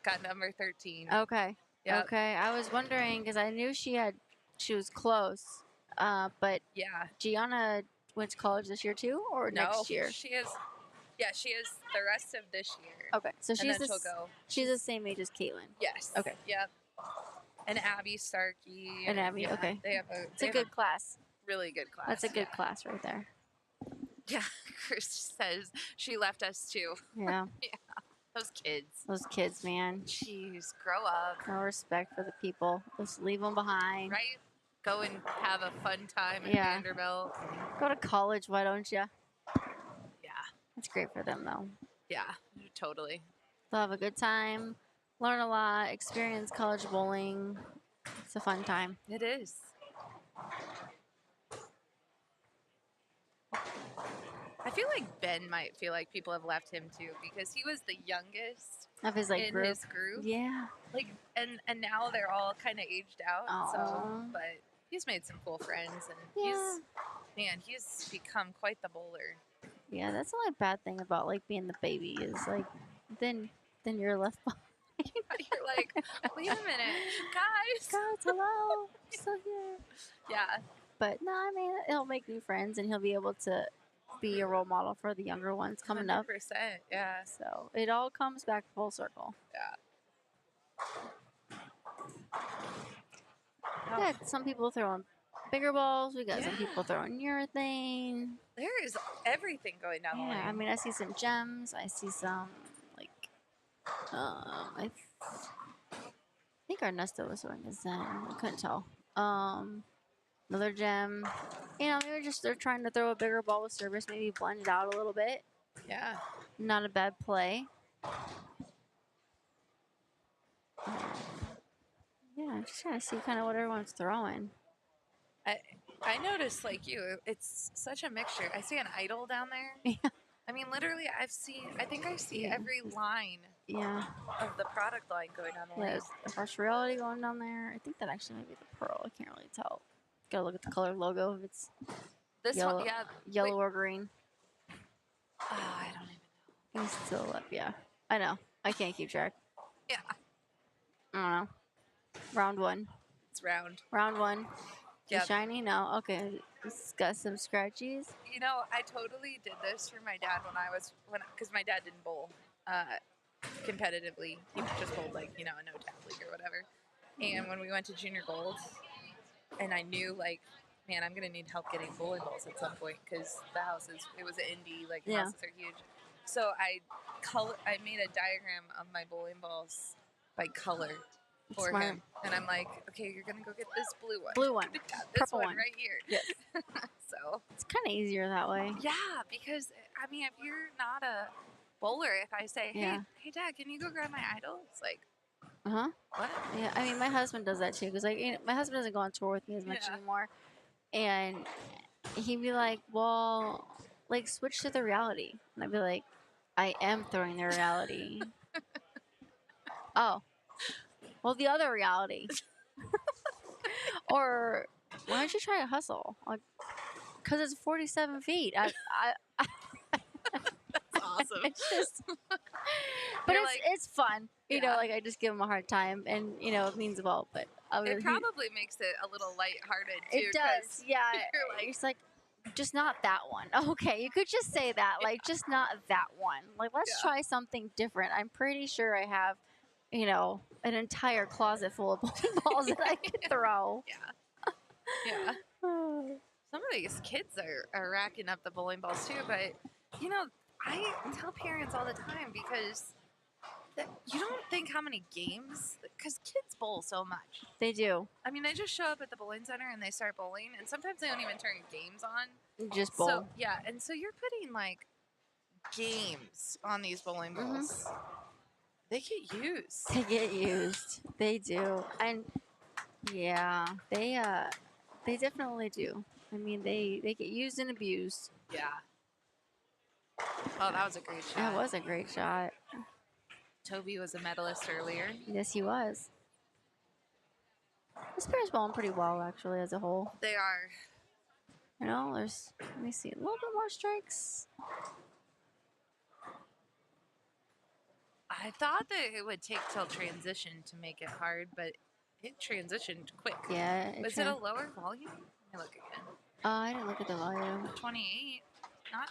B: Got number 13.
C: Okay.
B: Yep.
C: Okay. I was wondering because I knew she was close. But
B: yeah,
C: Gianna went to college this year too, or next year?
B: She is. Yeah, she is the rest of this year.
C: Okay, so she'll
B: go.
C: She's the same age as Caitlin.
B: Yes.
C: Okay.
B: Yep. And Abby Starkey.
C: And Abby. Okay.
B: They have
C: It's a good class.
B: Really good class.
C: That's a good class right there.
B: Yeah, Chris says she left us too.
C: Yeah.
B: Yeah. Those kids.
C: Those kids, man.
B: Jeez, grow up.
C: No respect for the people. Just leave them behind.
B: Right? Go and have a fun time at Vanderbilt.
C: Go to college, why don't you?
B: Yeah.
C: It's great for them, though.
B: Yeah, totally.
C: They'll have a good time, learn a lot, experience college bowling. It's a fun time.
B: It is. I feel like Ben might feel like people have left him too because he was the youngest
C: of his
B: in his group.
C: Yeah.
B: And now they're all kind of aged out.
C: Aww.
B: So, but he's made some cool friends and he's become quite the bowler.
C: Yeah, that's the only bad thing about being the baby is then you're left behind.
B: You're like, wait a minute, guys,
C: hello, I'm still here.
B: Yeah.
C: But no, I mean he'll make new friends and he'll be able to be a role model for the younger ones coming
B: 100%,
C: up.
B: Yeah.
C: So it all comes back full circle.
B: Yeah.
C: We got some people throwing bigger balls. We got some people throwing urethane.
B: There is everything going down the lane.
C: I mean, I see some gems. I see some I think Ernesto was throwing a Zen. I couldn't tell. Another gem. They're trying to throw a bigger ball with service, maybe blend it out a little bit.
B: Yeah.
C: Not a bad play. Yeah, I'm just trying to see kind of what everyone's throwing.
B: I noticed, like you, it's such a mixture. I see an idol down there.
C: Yeah.
B: I mean, literally, I think I see every line of the product line going down the lane.
C: There's the Harsh Reality going down there. I think that actually might be the Pearl. I can't really tell. Gotta look at the color logo if it's
B: this
C: yellow,
B: one, yeah,
C: yellow or green.
B: I don't even know.
C: He's still up, yeah. I know. I can't keep track.
B: Yeah.
C: I don't know. Round one.
B: It's round.
C: Round one.
B: Yeah.
C: Shiny? No. Okay. It's got some scratchies.
B: I totally did this for my dad because my dad didn't bowl competitively. He just bowled a no-tap league or whatever. And when we went to Junior Gold, and I knew man, I'm gonna need help getting bowling balls at some point because it was an indie, like
C: Yeah.
B: houses are huge. So I made a diagram of my bowling balls by color for
C: Smart.
B: him, and I'm like, okay, you're gonna go get this blue one, yeah, this
C: Purple
B: one
C: one.
B: right here.
C: Yes.
B: So
C: It's kind of easier that way.
B: yeah, because I mean, if you're not a bowler, if I say,
C: Yeah.
B: hey, Dad, can you go grab my idol? It's like,
C: Uh-huh.
B: what?
C: Yeah, I mean, my husband does that too because, like, my husband doesn't go on tour with me as much
B: Yeah.
C: anymore, and he'd be like, "Well, like, switch to the reality," and I'd be like, "I am throwing the reality." Oh, well, the other reality, or why don't you try a hustle? Like, because it's 47 feet.
B: That's awesome.
C: It's just, but
B: You're
C: it's fun. You know,
B: Yeah.
C: like I just give him a hard time, and it means well. But
B: It probably makes it a little lighthearted too.
C: it does, yeah.
B: You're like,
C: It's like, just not that one. Okay, you could just say that, like, just not that one. Like, let's
B: Yeah.
C: try something different. I'm pretty sure I have, an entire closet full of bowling balls that I could throw.
B: yeah. Some of these kids are racking up the bowling balls too, but I tell parents all the time because you don't think how many games, because kids bowl so much.
C: They do.
B: I mean, they just show up at the bowling center and they start bowling, and sometimes they don't even turn games on.
C: Just bowl.
B: So yeah, and so you're putting like games on these bowling balls. They get used.
C: They get used. They do. And yeah, they definitely do. I mean, they get used and abused.
B: Yeah. Oh, that was a great shot.
C: That was a great shot.
B: Toby was a medalist earlier.
C: Yes, he was. This pair's bowling pretty well, actually, as a whole.
B: They are.
C: Let me see, a little bit more strikes.
B: I thought that it would take till transition to make it hard, but it transitioned quick.
C: Yeah.
B: Was it a lower volume? Let me look again.
C: I didn't look at the volume.
B: 28. Not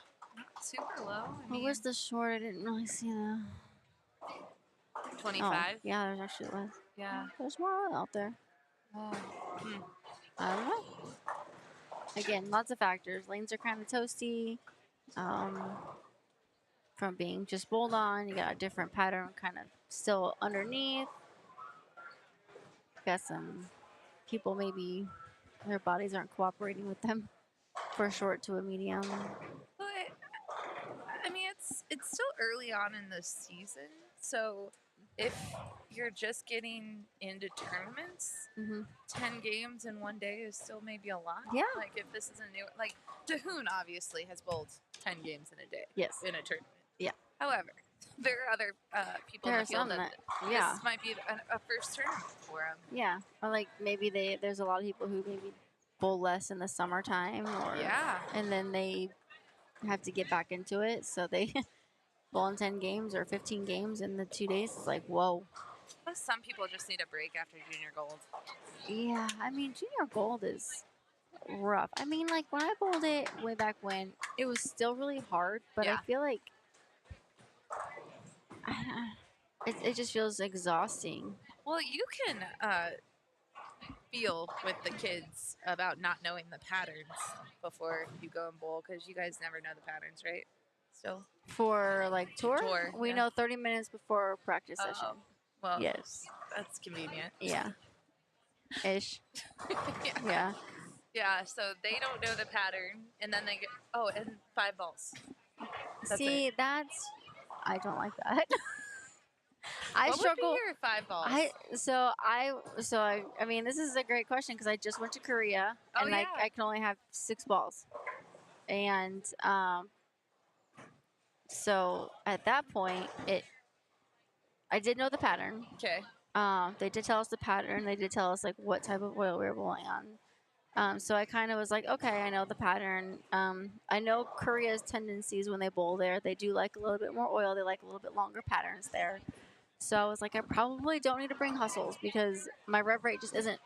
B: super low.
C: What was the short? I didn't really see that.
B: 25?
C: Oh, yeah, there's actually less.
B: Yeah.
C: There's more oil out there. I don't know. Again, lots of factors. Lanes are kind of toasty. From being just bowled on, you got a different pattern kind of still underneath. Got some people, maybe their bodies aren't cooperating with them for a short to a medium.
B: But, I mean, it's still early on in the season, so if you're just getting into tournaments, 10 games in one day is still maybe a lot.
C: Yeah.
B: Like, if this is a new... Like, Dahoon obviously has bowled 10 games in a day.
C: Yes.
B: In a tournament.
C: Yeah.
B: However, there are other people
C: There
B: in
C: are
B: the field
C: some
B: that
C: yeah.
B: this might be a first tournament for them.
C: Yeah. Or, like, maybe there's a lot of people who maybe bowl less in the summertime. Or,
B: Yeah.
C: And then they have to get back into it, so they... bowl in 10 games or 15 games in the 2 days. It's like, whoa.
B: Plus, some people just need a break after junior gold.
C: Yeah, I mean, junior gold is rough. I mean, like, when I bowled it way back when, it was still really hard, but I feel like it just feels exhausting.
B: Well, you can feel with the kids about not knowing the patterns before you go and bowl, because you guys never know the patterns, right? Still.
C: For, like, tour? We
B: yeah.
C: know 30 minutes before practice session.
B: Well,
C: yes.
B: That's convenient.
C: Yeah. Ish.
B: Yeah.
C: Yeah.
B: Yeah, so they don't know the pattern, and then they get, and 5 balls.
C: See, I don't like that.
B: What struggle. Would be your 5 balls?
C: I mean, this is a great question because I just went to Korea and I can only have 6 balls, and so at that point, I did know the pattern.
B: Okay.
C: They did tell us the pattern. They did tell us like what type of oil we were bowling on. So I kind of was like, okay, I know the pattern. I know Korea's tendencies when they bowl there. They do like a little bit more oil. They like a little bit longer patterns there. So I was like, I probably don't need to bring hustles because my rev rate just isn't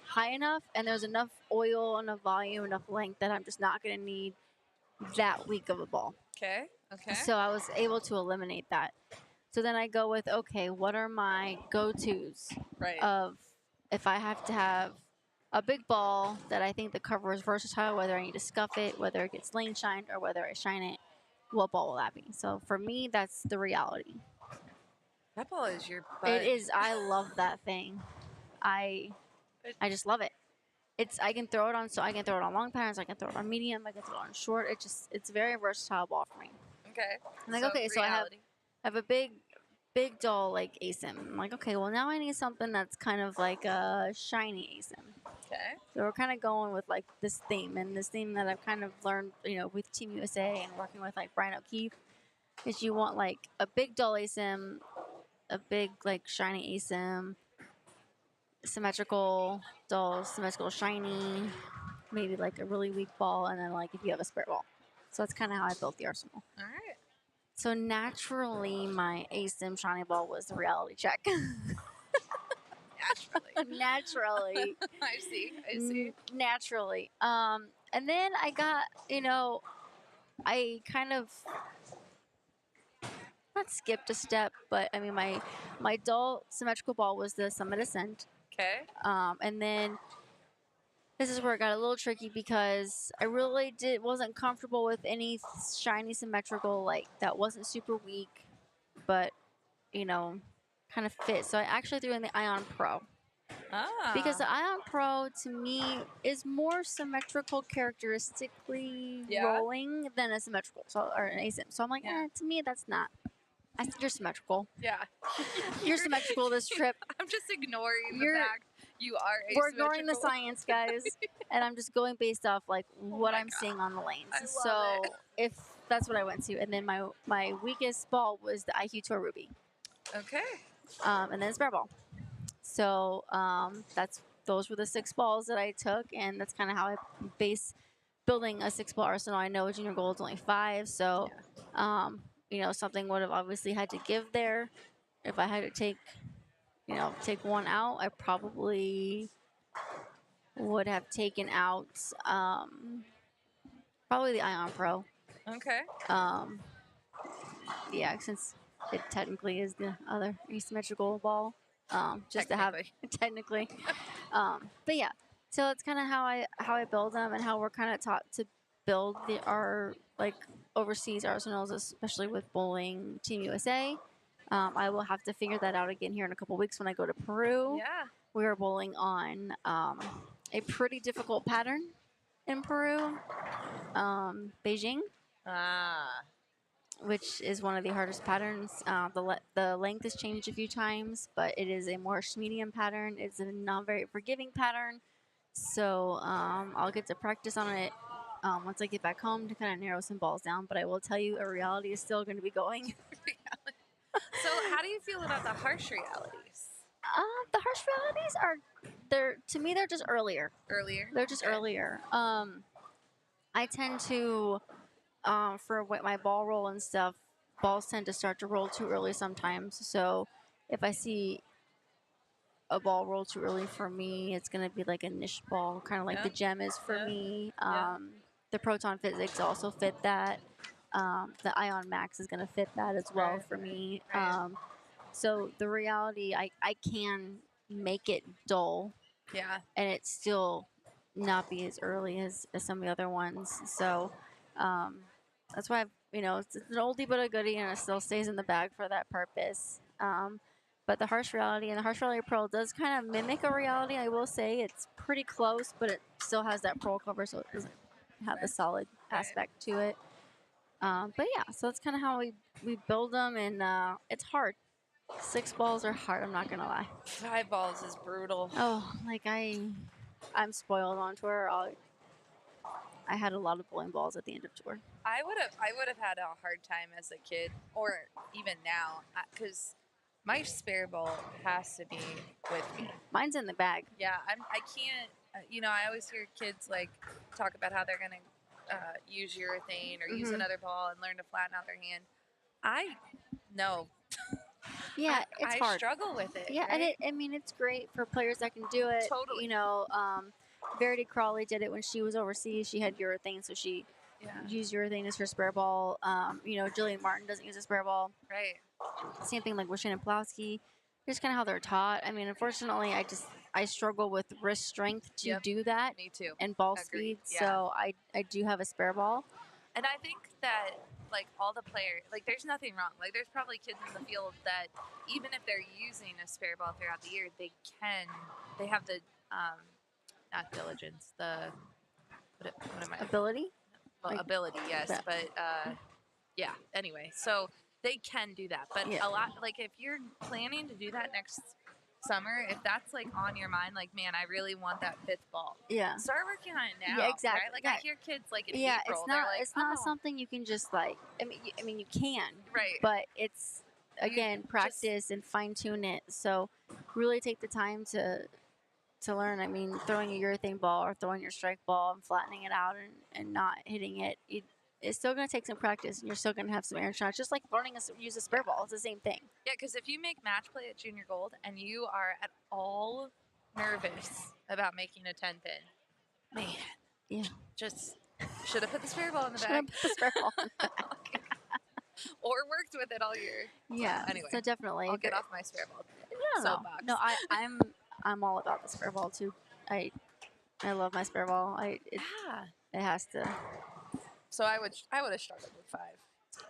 C: high enough, and there's enough oil, enough volume, enough length that I'm just not going to need that weak of a ball.
B: Okay.
C: So I was able to eliminate that. So then I go with, okay, what are my go-tos
B: right.
C: of if I have to have a big ball that I think the cover is versatile, whether I need to scuff it, whether it gets lane shined, or whether I shine it. What ball will that be? So for me, that's the reality.
B: That ball is your butt.
C: It is. I love that thing. I just love it. I can throw it on. So I can throw it on long patterns. I can throw it on medium. I can throw it on short. It's a very versatile ball for me.
B: Okay.
C: I'm like, okay, so I have a big dull like ASIM. I'm like, okay, well now I need something that's kind of like a shiny ASIM.
B: Okay.
C: So we're kind of going with like this theme, and this theme that I've kind of learned, with Team USA and working with like Brian O'Keefe, is you want like a big dull ASIM, a big like shiny ASIM, symmetrical dull, symmetrical shiny, maybe like a really weak ball, and then like if you have a spare ball. So that's kind of how I built the arsenal.
B: All right.
C: So naturally, my ASIM shiny ball was the reality check. Naturally.
B: I see.
C: Naturally. And then I got, I kind of not skipped a step, but I mean my dull symmetrical ball was the Summit Ascent.
B: Okay.
C: And then this is where it got a little tricky because I really wasn't comfortable with any shiny symmetrical that wasn't super weak, but kind of fit. So I actually threw in the Ion Pro. Because the Ion Pro to me is more symmetrical characteristically rolling than a symmetrical or an ASIM. So I'm like, to me that's not. I said you're symmetrical.
B: Yeah.
C: You're symmetrical this trip.
B: I'm just ignoring the fact you are asymmetrical.
C: We're ignoring the science, guys. And I'm just going based off what I'm seeing on the lanes.
B: I love it.
C: If that's what I went to. And then my weakest ball was the IQ Tour Ruby.
B: Okay.
C: And then spare ball. So those were the 6 balls that I took, and that's kind of how I base building a 6-ball arsenal. I know a junior goal is only 5, so something would have obviously had to give there. If I had to take one out, I probably would have taken out probably the Ion Pro.
B: Okay.
C: Yeah, since it technically is the other asymmetrical ball. Just to have technically, but yeah. So that's kind of how I build them and how we're kind of taught to build our overseas arsenals, especially with bowling Team USA. I will have to figure that out again here in a couple weeks when I go to Peru.
B: Yeah.
C: We are bowling on a pretty difficult pattern in Peru, Beijing. Which is one of the hardest patterns. The length has changed a few times, but it is a more medium pattern. It's a not very forgiving pattern. So I'll get to practice on it once I get back home to kind of narrow some balls down. But I will tell you, a reality is still going to be going.
B: So how do you feel about the harsh realities?
C: The harsh realities to me, they're just earlier. They're just earlier. I tend to... for my ball roll and stuff, balls tend to start to roll too early sometimes. So if I see a ball roll too early for me, it's going to be like a niche ball, kind of like the gem is for me. The proton physics also fit that. The Ion Max is going to fit that as well for me. So the reality, I can make it dull.
B: Yeah.
C: And it still not be as early as some of the other ones. So... that's why it's an oldie but a goodie, and it still stays in the bag for that purpose. But the Harsh Reality and the Harsh Reality Pearl does kind of mimic a reality. I will say it's pretty close, but it still has that pearl cover, so it doesn't have the solid aspect to it. But yeah, so that's kind of how we build them, and it's hard. 6 balls are hard. I'm not gonna lie.
B: 5 balls is brutal.
C: Oh, I'm spoiled on tour. I had a lot of bowling balls at the end of tour.
B: I would have had a hard time as a kid, or even now, because my spare ball has to be with me.
C: Mine's in the bag.
B: Yeah, I can't. I always hear kids talk about how they're gonna use urethane or use another ball and learn to flatten out their hand. No.
C: Yeah, it's hard.
B: I struggle with it.
C: Yeah,
B: right?
C: and it's great for players that can do it.
B: Totally.
C: Verity Crawley did it when she was overseas. She had urethane, so she used urethane as her spare ball. Jillian Martin doesn't use a spare ball.
B: Right.
C: Same thing with Shannon Pulowski. just kind of how they're taught. I mean, unfortunately, I struggle with wrist strength to
B: Yep.
C: do that
B: Me too.
C: and ball
B: Agreed,
C: speed.
B: yeah.
C: So I do have a spare ball.
B: And I think that like all the players, like there's nothing wrong. Like there's probably kids in the field that even if they're using a spare ball throughout the year, they have the not diligence, the what am I?
C: Ability.
B: Well,
C: like,
B: ability, yes,
C: that.
B: but yeah. Anyway, so they can do that, but
C: Yeah.
B: a lot like if you're planning to do that next summer, if that's like on your mind, like man, I really want that 5th ball.
C: Yeah.
B: Start working on it now.
C: Yeah, exactly.
B: Right? Like
C: Yeah.
B: I hear kids like in
C: Yeah,
B: April,
C: it's
B: they're
C: not.
B: like,
C: It's not
B: "Oh."
C: something you can just like. I mean, you can.
B: Right.
C: But it's again
B: just-
C: practice and fine tune it. So really take the time to learn. I mean, throwing a urethane ball or throwing your strike ball and flattening it out and not hitting it. It's still going to take some practice, and you're still going to have some error shots. Just like learning to use a spare ball, it's the same thing.
B: Yeah, because if you make match play at junior gold and you are at all nervous about making a 10 pin, man,
C: Yeah.
B: just should have put the spare ball in the
C: Should have
B: bag
C: put the spare ball in the bag.
B: or worked with it all year.
C: Yeah.
B: Anyway,
C: so definitely.
B: I'll get off my spare ball.
C: No.
B: Soapbox.
C: No, I'm all about the spare ball too. I love my spare ball.
B: Yeah.
C: It has to.
B: So I would have started with 5.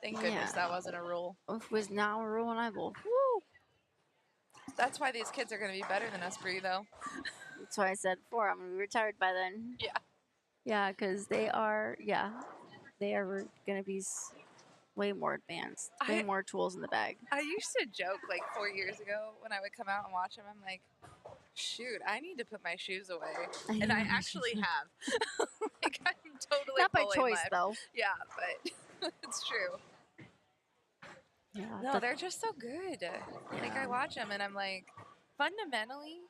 B: Thank goodness
C: Yeah.
B: that wasn't a rule.
C: It was now a rule and I will.
B: Woo! That's why these kids are going to be better than us, Bree, though.
C: That's why I said before I'm gonna be retired by then.
B: Yeah.
C: Yeah, because they are. Yeah, they are gonna be way more advanced. Way more tools in the bag.
B: I used to joke like 4 years ago when I would come out and watch them. I'm like, shoot, I need to put my shoes away, and I actually have. Like I'm totally
C: not by
B: pulling
C: choice
B: left.
C: though.
B: Yeah, but it's true.
C: Yeah,
B: No, they're just so good. Like I watch them and I'm like, fundamentally,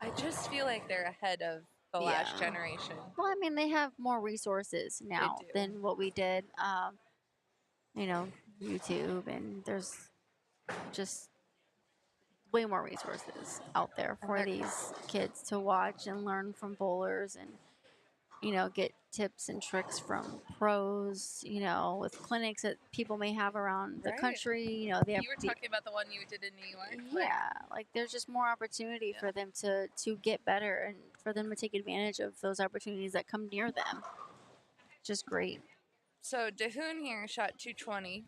B: I just feel like they're ahead of the last generation.
C: Well, I mean, they have more resources now
B: do.
C: than what we did. You know, YouTube, and there's just way more resources out there for these kids to watch and learn from bowlers and, you know, get tips and tricks from pros, you know, with clinics that people may have around the country. You know, they have.
B: You were talking about the one you did in New York.
C: Yeah, like there's just more opportunity for them to get better and for them to take advantage of those opportunities that come near them. Just great.
B: So Dahoon here shot 220.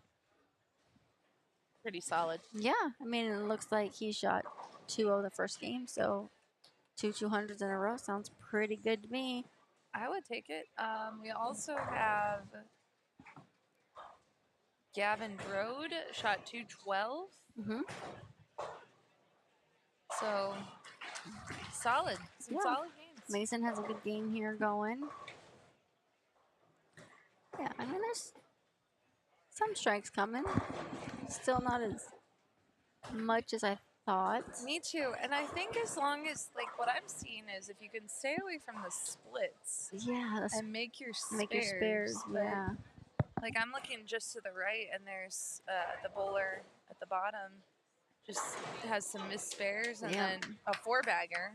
B: Pretty solid.
C: Yeah, I mean, it looks like he shot 2-0 the first game, so 2 200s in a row sounds pretty good to me.
B: I would take it. We also have Gavin Brode shot 212.
C: Mm-hmm.
B: So solid. Some solid games.
C: Mason has a good game here going. Yeah, I mean, there's some strikes coming. Still not as much as I thought.
B: Me too. And I think as long as, like, what I'm seeing is if you can stay away from the splits.
C: Yeah.
B: And make your spares.
C: Make your spares, yeah.
B: Like, I'm looking just to the right, and there's the bowler at the bottom. Just has some missed spares and then a 4-bagger.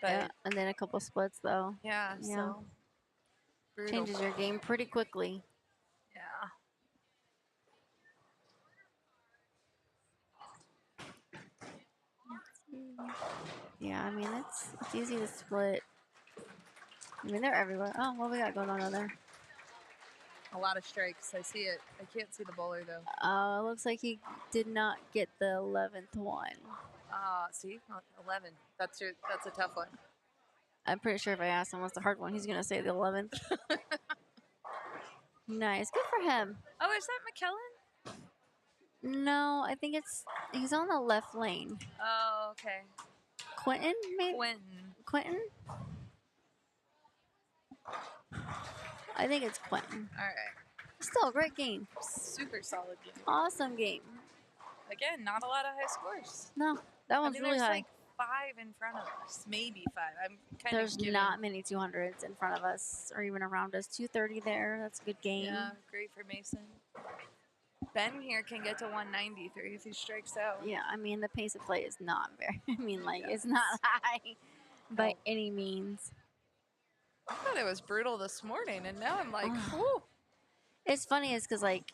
B: But
C: yeah, and then a couple splits, though.
B: Yeah, so. Brutal.
C: Changes your game pretty quickly.
B: Yeah.
C: Yeah, I mean, it's easy to split. I mean, they're everywhere. Oh, what we got going on over there?
B: A lot of strikes. I see it. I can't see the bowler, though.
C: It looks like he did not get the 11th one.
B: See? 11. That's a tough one.
C: I'm pretty sure if I asked him what's the hard one, he's going to say the 11th. Nice. Good for him.
B: Oh, is that McKellen?
C: No, I think he's on the left lane.
B: Oh, okay.
C: Quentin, maybe? Quentin? I think it's Quentin.
B: All right.
C: Still a great game.
B: Super solid game.
C: Awesome game.
B: Again, not a lot of high scores.
C: No, that one's really high.
B: Like 5 in front of us, maybe 5. I'm kind
C: There's
B: of giving...
C: not many 200s in front of us or even around us. 230 there. That's a good game.
B: Yeah, great for Mason. Ben here can get to 193 if he strikes out.
C: Yeah, I mean, the pace of play is not very, it's not high by any means.
B: I thought it was brutal this morning, and now I'm like, whoo.
C: It's funny is because, like,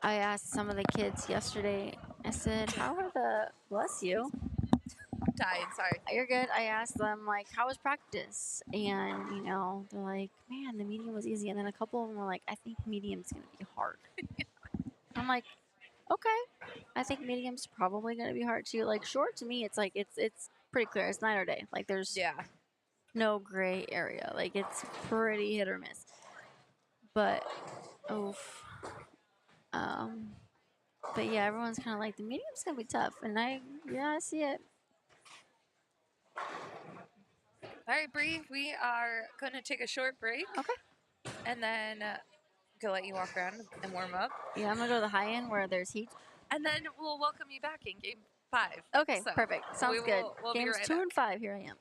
C: I asked some of the kids yesterday, I said, how are the, bless you.
B: Dying, sorry.
C: You're good. I asked them, like, how was practice? And, you know, they're like, man, the medium was easy. And then a couple of them were like, I think medium's going to be hard. I'm like, okay. I think medium's probably going to be hard too. Like, short to me, it's like, it's pretty clear. It's night or day. Like, there's no gray area. Like, it's pretty hit or miss. But, oof. But yeah, everyone's kind of like, the medium's going to be tough. And I see it.
B: All right, Bree, we are going to take a short break.
C: Okay.
B: And then go let you walk around and warm up.
C: Yeah, I'm going to go to the high end where there's heat.
B: And then we'll welcome you back in game 5.
C: Okay, so perfect. Sounds good.
B: We'll
C: Games
B: right
C: 2
B: back.
C: and 5, here I am.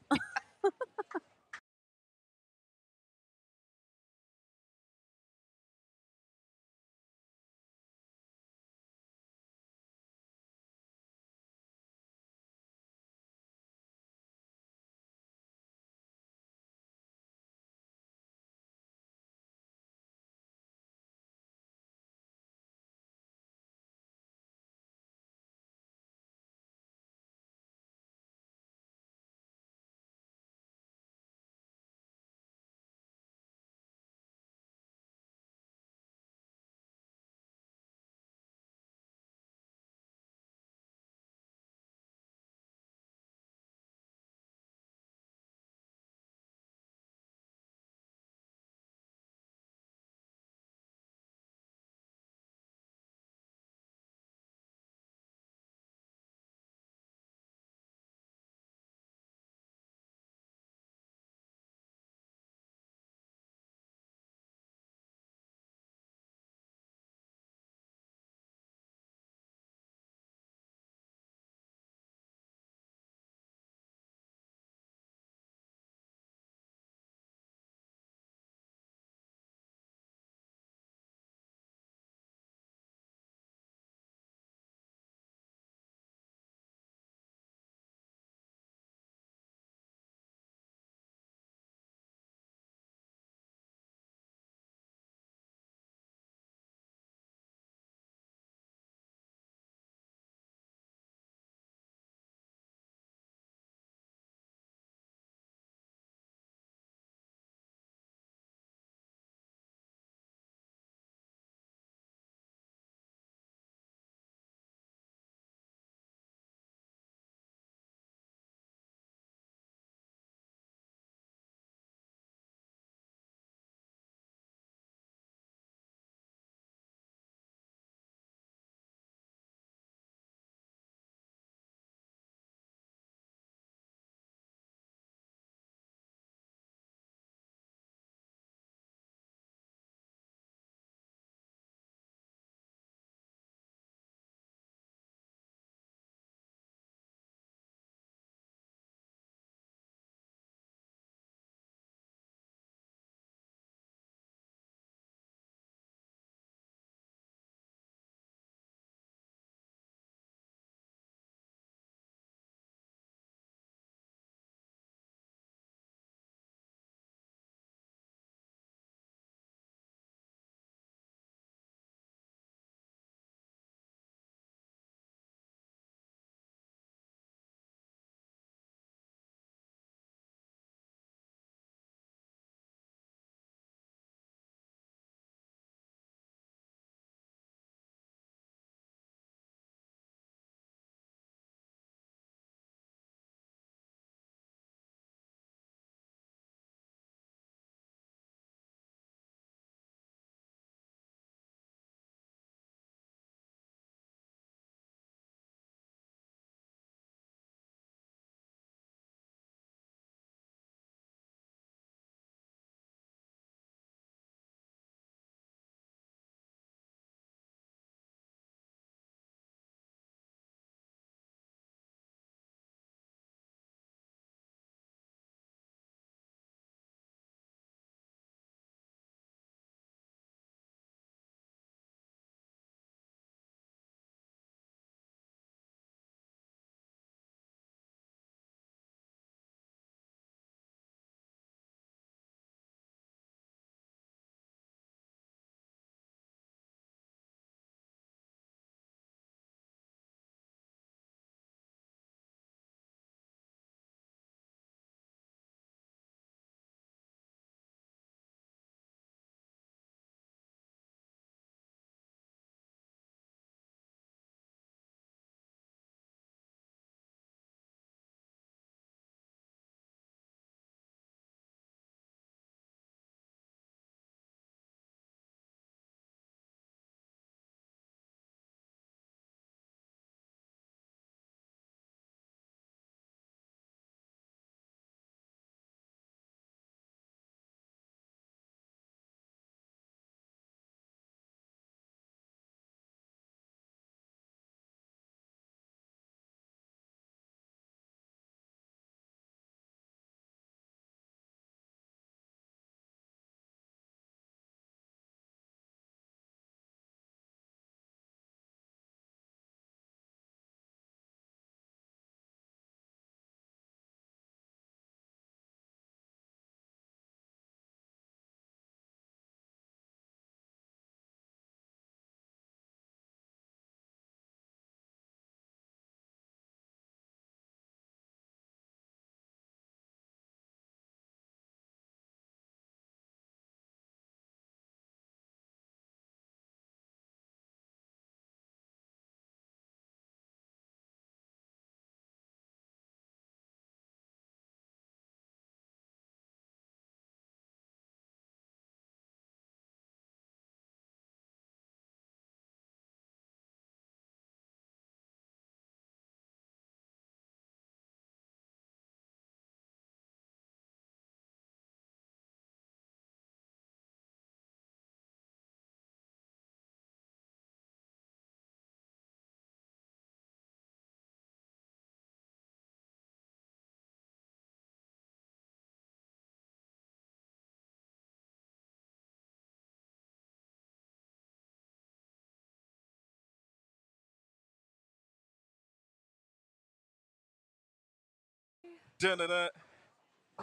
D: Dun-dun-dun.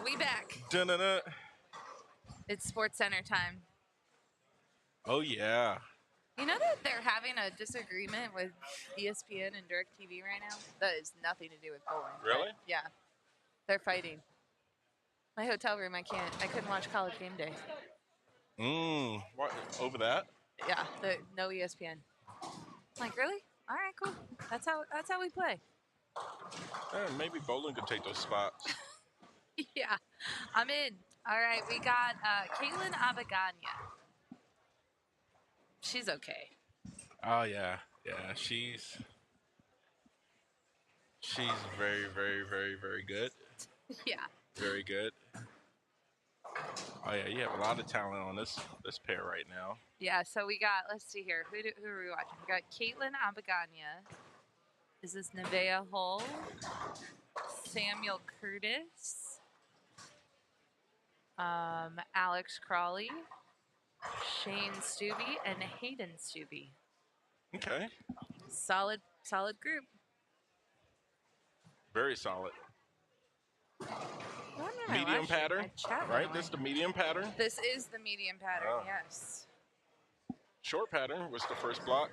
B: We back.
D: Dun-dun-dun.
B: It's Sports Center time.
D: Oh, yeah.
B: You know that they're having a disagreement with ESPN and DirecTV right now? That is nothing to do with bowling. but
D: Really?
B: Yeah. They're fighting. My hotel room, I couldn't watch College Game Day.
D: What? Over that?
B: Yeah, no ESPN. I'm like, really? All right, cool. That's how we play.
D: Maybe bowling could take those spots.
B: Yeah, I'm in. All right, we got Caitlin Abagania. She's okay.
D: Oh, yeah. Yeah, she's very, very, very, very good.
B: Yeah.
D: Very good. Oh, yeah, you have a lot of talent on this pair right now.
B: Yeah, so we got, let's see here. Who are we watching? We got Caitlin Abagania. Is this Nevaeh Hull? Samuel Curtis. Alex Crawley. Shane Stubbe and Hayden Stubbe.
D: Okay.
B: Solid group.
D: Very solid.
B: Why did I
D: Medium
B: watch
D: pattern,
B: my chat
D: right?
B: now?
D: This is the medium pattern.
B: This is the medium pattern,
D: Oh.
B: yes.
D: Short pattern was the first block.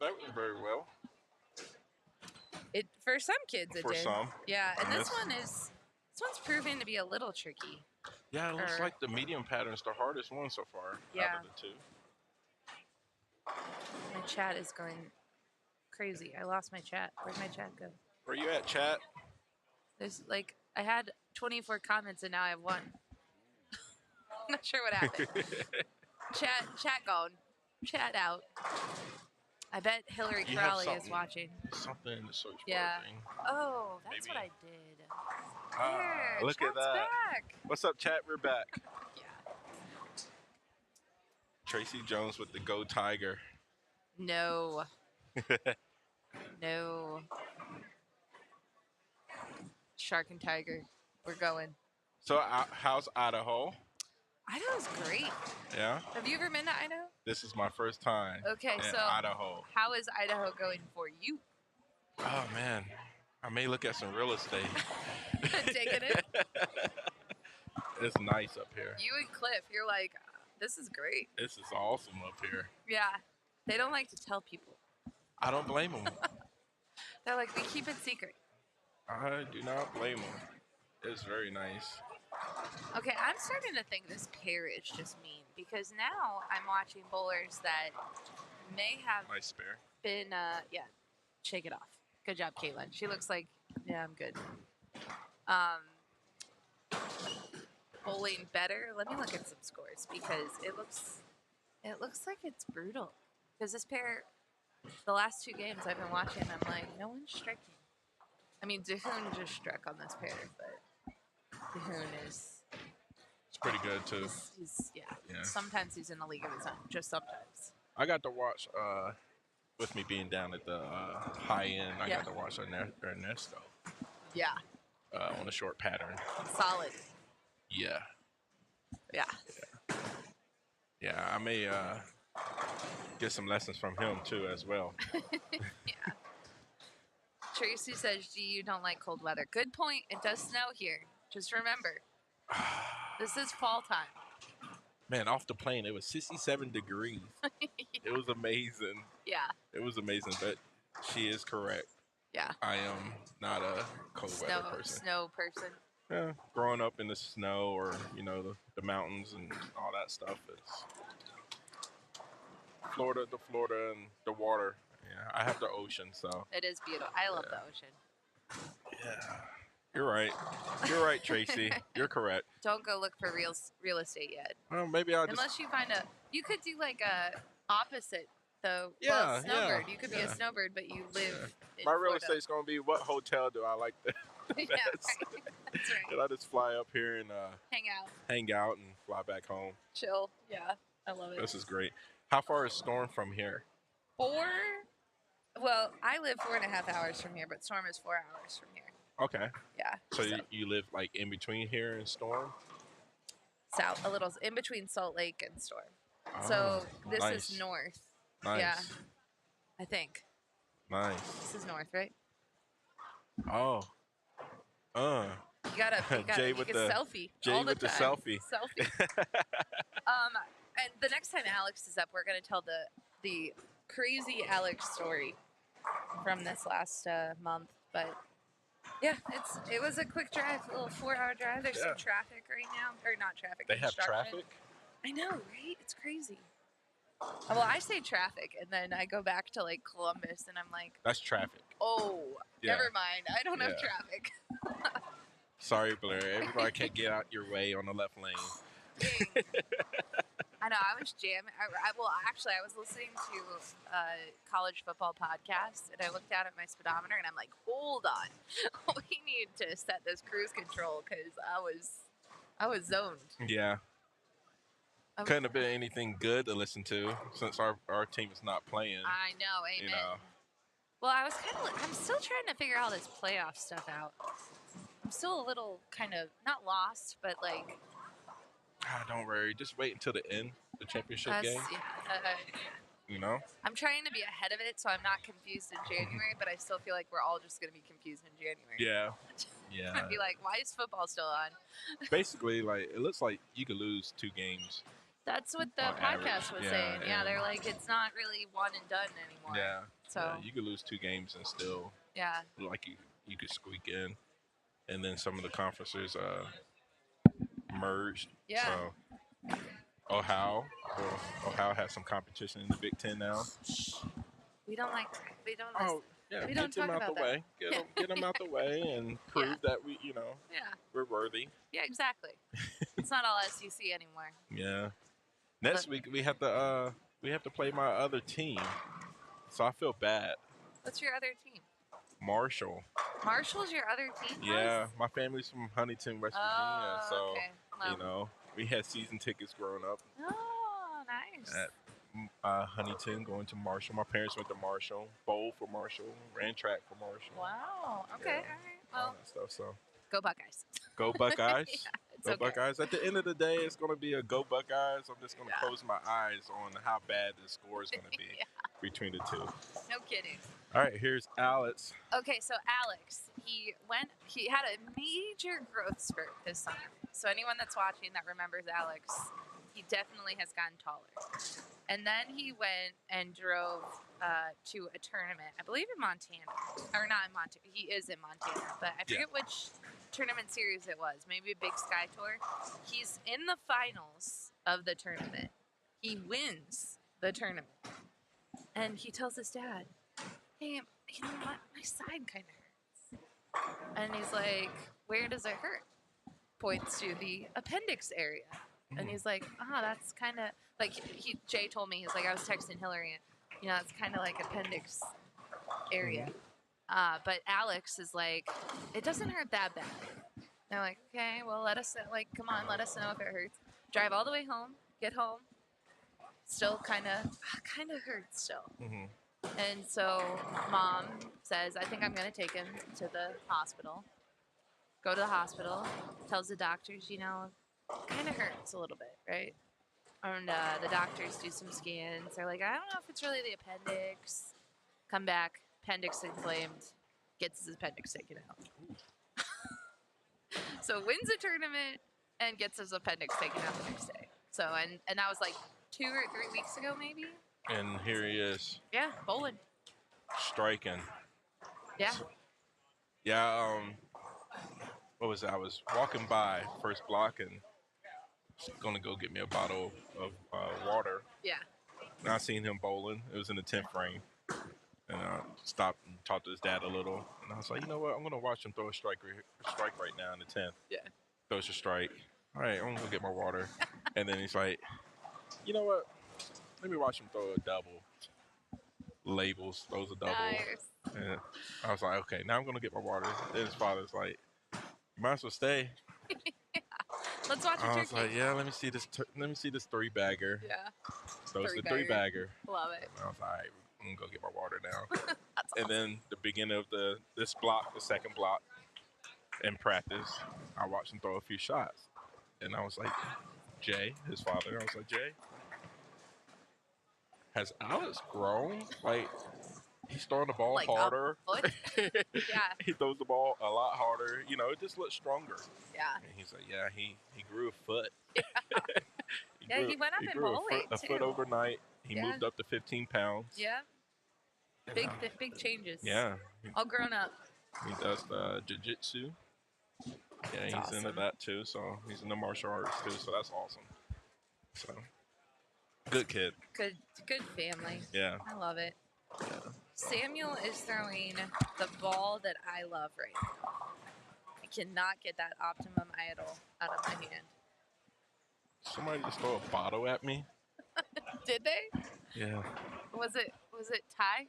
D: That went very well.
B: It for some kids it
D: For
B: did.
D: some.
B: Yeah, and
D: And
B: this one's proving to be a little tricky.
D: Yeah, it looks
B: Or-
D: like the medium pattern's the hardest one so far
B: Yeah.
D: out of the two.
B: My chat is going crazy. I lost my chat. Where'd my chat go?
D: Where you at, chat?
B: There's like I had 24 comments and now I have one. I'm not sure what happened. Chat gone. Chat out. I bet Hillary
D: You have
B: Crowley is
D: something.
B: watching.
D: Something in the search
B: Yeah.
D: bar thing.
B: Oh, that's
D: Maybe.
B: what I did.
D: Ah,
B: There,
D: look at
B: chat's
D: that.
B: back.
D: What's up, chat? We're back.
B: Yeah.
D: Tracy Jones with the Go Tiger.
B: No. No. Shark and Tiger. We're going.
D: So, how's Idaho?
B: Idaho's great.
D: Yeah,
B: Have you ever been to Idaho?
D: this is my first time.
B: Okay,
D: in
B: so
D: Idaho.
B: how is Idaho going for you?
D: Oh man, I may look at some real estate.
B: Taking it?
D: It's nice up here.
B: You and Cliff, you're like, this is great.
D: This is awesome up here.
B: Yeah. They don't like to tell people.
D: I don't blame them.
B: They're like, we keep it secret.
D: I do not blame them. It's very nice.
B: Okay, I'm starting to think this pair is just mean because now I'm watching bowlers that may have
D: Nice spare.
B: been, shake it off. Good job, Caitlin. She looks like, yeah, I'm good. Bowling better. Let me look at some scores because it looks like it's brutal. Because this pair, the last two games I've been watching, I'm like, no one's striking. I mean, Dahoon just struck on this pair, but Dahoon is.
D: It's pretty good too.
B: Yeah.
D: Yeah.
B: Sometimes he's in a league of his own. Just sometimes.
D: I got to watch, with me being down at the high end, I
B: Yeah.
D: got to watch Ernesto
B: Yeah.
D: on a short pattern.
B: Solid.
D: Yeah.
B: Yeah.
D: Yeah, I may get some lessons from him too as well.
B: Yeah. Tracy says, you don't like cold weather. Good point. It does snow here. Just remember, this is fall time.
D: Man, off the plane, it was 67 degrees. It was amazing.
B: Yeah.
D: It was amazing, but she is correct.
B: Yeah.
D: I am not a cold weather person.
B: Snow person.
D: Yeah, growing up in the snow or, you know, the mountains and all that stuff. It's Florida and the water. Yeah, I have the ocean, so.
B: It is beautiful. I love the ocean.
D: Yeah. You're right. You're right, Tracy. You're correct.
B: Don't go look for real estate yet.
D: Well, maybe I'll just.
B: Unless you find you could do like a opposite though.
D: Yeah,
B: well, snowbird.
D: yeah,
B: You could be
D: yeah.
B: a snowbird, but you live in
D: My real
B: Florida.
D: estate's going to be what hotel do I like the
B: Yeah,
D: best?
B: right. That's right.
D: And I just fly up here and
B: Hang out,
D: and fly back home.
B: chill. Yeah, I love it.
D: This is great. How far is Storm from here?
B: Well, I live 4.5 hours from here, but Storm is 4 hours from here.
D: Okay.
B: Yeah.
D: So you live like in between here and Storm?
B: South, a little in between Salt Lake and Storm.
D: Oh,
B: So this
D: nice.
B: is north.
D: Nice.
B: Yeah. I think
D: Nice.
B: this is north, right?
D: Oh.
B: You gotta
D: Jay
B: make
D: with
B: a
D: the
B: selfie
D: Jay
B: all the
D: with the
B: time.
D: selfie.
B: Selfie. And the next time Alex is up, we're gonna tell the crazy Alex story from this last month. But yeah, it was a quick drive, a little 4-hour drive. There's some traffic right now, or not traffic.
D: They have
B: construction.
D: traffic?
B: I know, right? It's crazy. Well, I say traffic, and then I go back to like Columbus, and I'm like,
D: That's traffic.
B: oh,
D: Yeah.
B: never mind. I don't have
D: Yeah.
B: traffic.
D: Sorry, Blair. Everybody can't get out your way on the left lane.
B: Dang. I know, I was jamming. Well, actually, I was listening to a college football podcast, and I looked down at my speedometer, and I'm like, hold on. We need to set this cruise control, because I was zoned.
D: Yeah. Couldn't have been anything good to listen to since our team is not playing.
B: I know, amen.
D: You know.
B: Well, I'm still trying to figure all this playoff stuff out. I'm still a little kind of, not lost, but like...
D: Don't worry. Just wait until the end, the championship game.
B: Yeah,
D: You know?
B: I'm trying to be ahead of it so I'm not confused in January, but I still feel like we're all just going to be confused in January.
D: Yeah. Yeah.
B: I'd be like, why is football still on?
D: Basically, like, it looks like you could lose 2 games.
B: That's what the
D: On
B: podcast
D: average.
B: was saying. Yeah, they're like, it's not really one and done anymore.
D: Yeah.
B: So
D: Yeah, you could lose 2 games and still look like you could squeak in. And then some of the conferences merged.
B: Yeah.
D: So Ohio has some competition in the Big Ten now.
B: We don't
D: Oh, yeah.
B: we
D: Get
B: don't
D: them
B: talk
D: out
B: about
D: the
B: that.
D: way. Get them out the way and prove that we're worthy.
B: Yeah, exactly. It's not all SEC anymore.
D: Yeah. Next week we have to play my other team, so I feel bad.
B: What's your other team?
D: Marshall.
B: Marshall's your other team?
D: Yeah, my family's from Huntington, West Virginia, so
B: okay. Well,
D: we had season tickets growing up
B: Oh, nice.
D: at Huntington, going to Marshall. My parents went to Marshall, bowled for Marshall, ran track for Marshall.
B: Wow. Okay.
D: Yeah.
B: All right.
D: All
B: Well,
D: that stuff. So
B: go Buckeyes.
D: go Buckeyes.
B: It's
D: Go
B: okay.
D: Buckeyes. At the end of the day, it's going to be a go Buckeyes. I'm just going to close my eyes on how bad the score is going to be between the two.
B: No kidding.
D: All right, here's Alex.
B: Okay, so Alex, he had a major growth spurt this summer. So anyone that's watching that remembers Alex, he definitely has gotten taller. And then he went and drove to a tournament, I believe in Montana, or not in Montana. He is in Montana, but I forget which tournament series it was. Maybe a Big Sky Tour. He's in the finals of the tournament. He wins the tournament, and he tells his dad, "Hey, you know what? My side kind of hurts." And he's like, "Where does it hurt?" Points to the appendix area. And he's like, that's kind of like Jay told me, he's like, I was texting Hillary, and it's kind of like appendix area. But Alex is like, it doesn't hurt that bad. And they're like, okay, well, come on, let us know if it hurts. Drive all the way home, get home. Still kind of hurts still.
D: Mm-hmm.
B: And so mom says, I think I'm going to take him to the hospital. Go to the hospital, tells the doctors, kind of hurts a little bit, right? And the doctors do some scans. They're like, I don't know if it's really the appendix. Come back, appendix inflamed, gets his appendix taken out. So wins a tournament and gets his appendix taken out the next day. So, and that was like 2 or 3 weeks ago, maybe?
D: And here he is.
B: Yeah, bowling.
D: Striking.
B: Yeah.
D: Yeah, what was it? I was walking by first block and going to go get me a bottle of water.
B: Yeah.
D: And I seen him bowling. It was in the 10th frame. And I stopped and talked to his dad a little. And I was like, you know what? I'm going to watch him throw a strike right now in the 10th.
B: Yeah.
D: Throws a strike. All right, I'm going to go get my water. And then he's like, you know what? Let me watch him throw a double. Labels, throws a double.
B: Nice.
D: And I was like, okay, now I'm going to get my water. Then his father's like, you might as well stay.
B: Let's watch a
D: I
B: turkey.
D: was like, yeah, let me see this 3-bagger.
B: Yeah.
D: Throws the 3-bagger.
B: Love it.
D: And I was like, all right, I'm going to go get my water now.
B: That's
D: And
B: awesome.
D: then the beginning of this block, the second block, in practice, I watched him throw a few shots. And I was like, Jay, his father, I was like, Jay, has Alex grown? Like, He's throwing the ball
B: like
D: harder.
B: a foot. Yeah.
D: He throws the ball a lot harder. You know, it just looks stronger.
B: Yeah.
D: And he's like, yeah, he grew a foot.
B: Yeah. He went up in bowling
D: a foot overnight. He moved up to 15 pounds.
B: Yeah. Big changes.
D: Yeah.
B: All grown up.
D: He does the jiu-jitsu. Yeah,
B: That's
D: he's
B: awesome.
D: into that too. So he's into martial arts too. So that's awesome. So good kid.
B: Good family.
D: Yeah.
B: I love it.
D: Yeah.
B: Samuel is throwing the ball that I love right now. I cannot get that optimum idol out of my hand.
D: Somebody just throw a bottle at me.
B: Did they?
D: Yeah.
B: Was it Ty?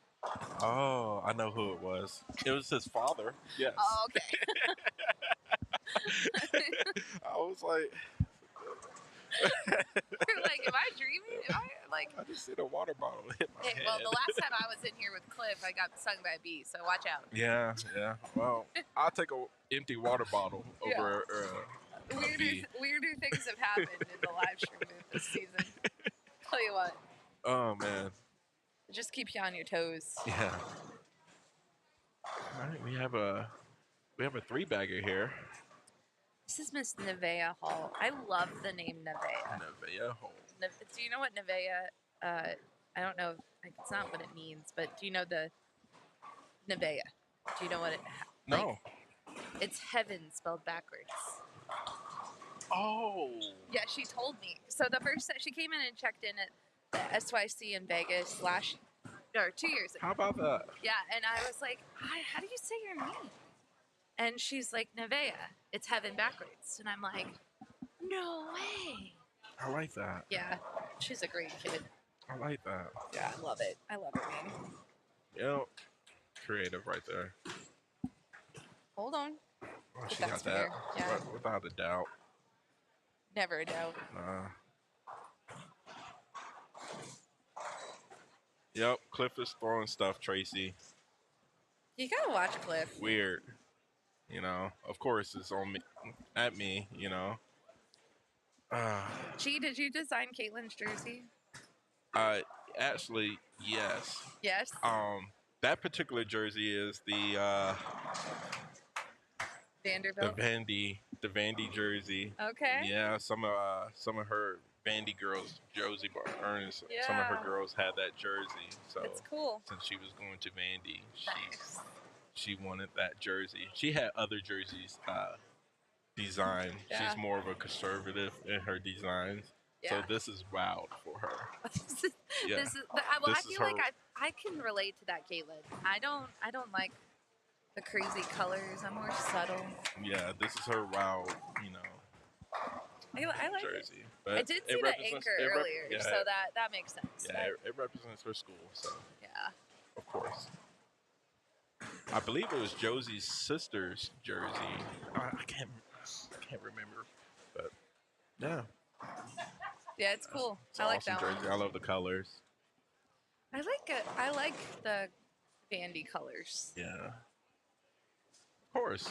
D: Oh, I know who it was. It was his father. Yes.
B: Oh, okay.
D: I was like,
B: You're like, am I dreaming?
D: I just see the water bottle hit my head.
B: Well, the last time I was in here with Cliff, I got stung by a bee, so watch out.
D: Yeah. Well, I'll take a empty water bottle over a bee.
B: Weirder things have happened in the live stream booth this season. Tell you what.
D: Oh man.
B: Just keep you on your toes.
D: Yeah. All right, we have a 3-bagger here.
B: This is Miss Nevaeh Hall. I love the name Nevaeh.
D: Nevaeh Hall.
B: Do you know what Nevaeh? I don't know. It's not what it means, but do you know the Nevaeh? Do you know what it?
D: No.
B: It's heaven spelled backwards.
D: Oh.
B: Yeah, she told me. So the first she came in and checked in at the SYC in Vegas 2 years ago.
D: How about that?
B: Yeah, and I was like, how do you say your name? And she's like, Nevaeh. It's heaven backwards. And I'm like, no way.
D: I like that.
B: Yeah, she's a great kid.
D: I like that.
B: Yeah, I love it. I love her name.
D: Yep. Creative right there.
B: Hold on.
D: Oh, she
B: That's
D: got that.
B: fair. Yeah.
D: Without a doubt.
B: Never a doubt.
D: Yep, Cliff is throwing stuff, Tracy.
B: You gotta watch Cliff.
D: Weird. You know, of course it's on me, at me, you know.
B: Gee, did you design Caitlin's jersey?
D: Actually, yes.
B: Yes.
D: That particular jersey is the
B: Vanderbilt.
D: the Vandy jersey.
B: Okay.
D: Yeah, some of her Vandy girls, Josie Ernest, some of her girls had that jersey. So
B: it's cool.
D: Since she was going to Vandy,
B: Nice.
D: she wanted that jersey. She had other jerseys designed.
B: Yeah.
D: She's more of a conservative in her designs.
B: Yeah.
D: So this is wild for her. Yeah.
B: I feel like I can relate to that, Caitlin. I don't like the crazy colors. I'm more subtle.
D: Yeah, this is her wild, you know.
B: I like
D: jersey.
B: it.
D: But
B: I did see the anchor earlier, so that makes sense.
D: Yeah, it represents her school, so
B: yeah,
D: of course. I believe it was Josie's sister's jersey. I can't remember, but yeah.
B: Yeah, it's cool.
D: It's
B: I like
D: awesome
B: that
D: jersey.
B: one.
D: I love the colors.
B: I like the Vandy colors.
D: Yeah. Of course.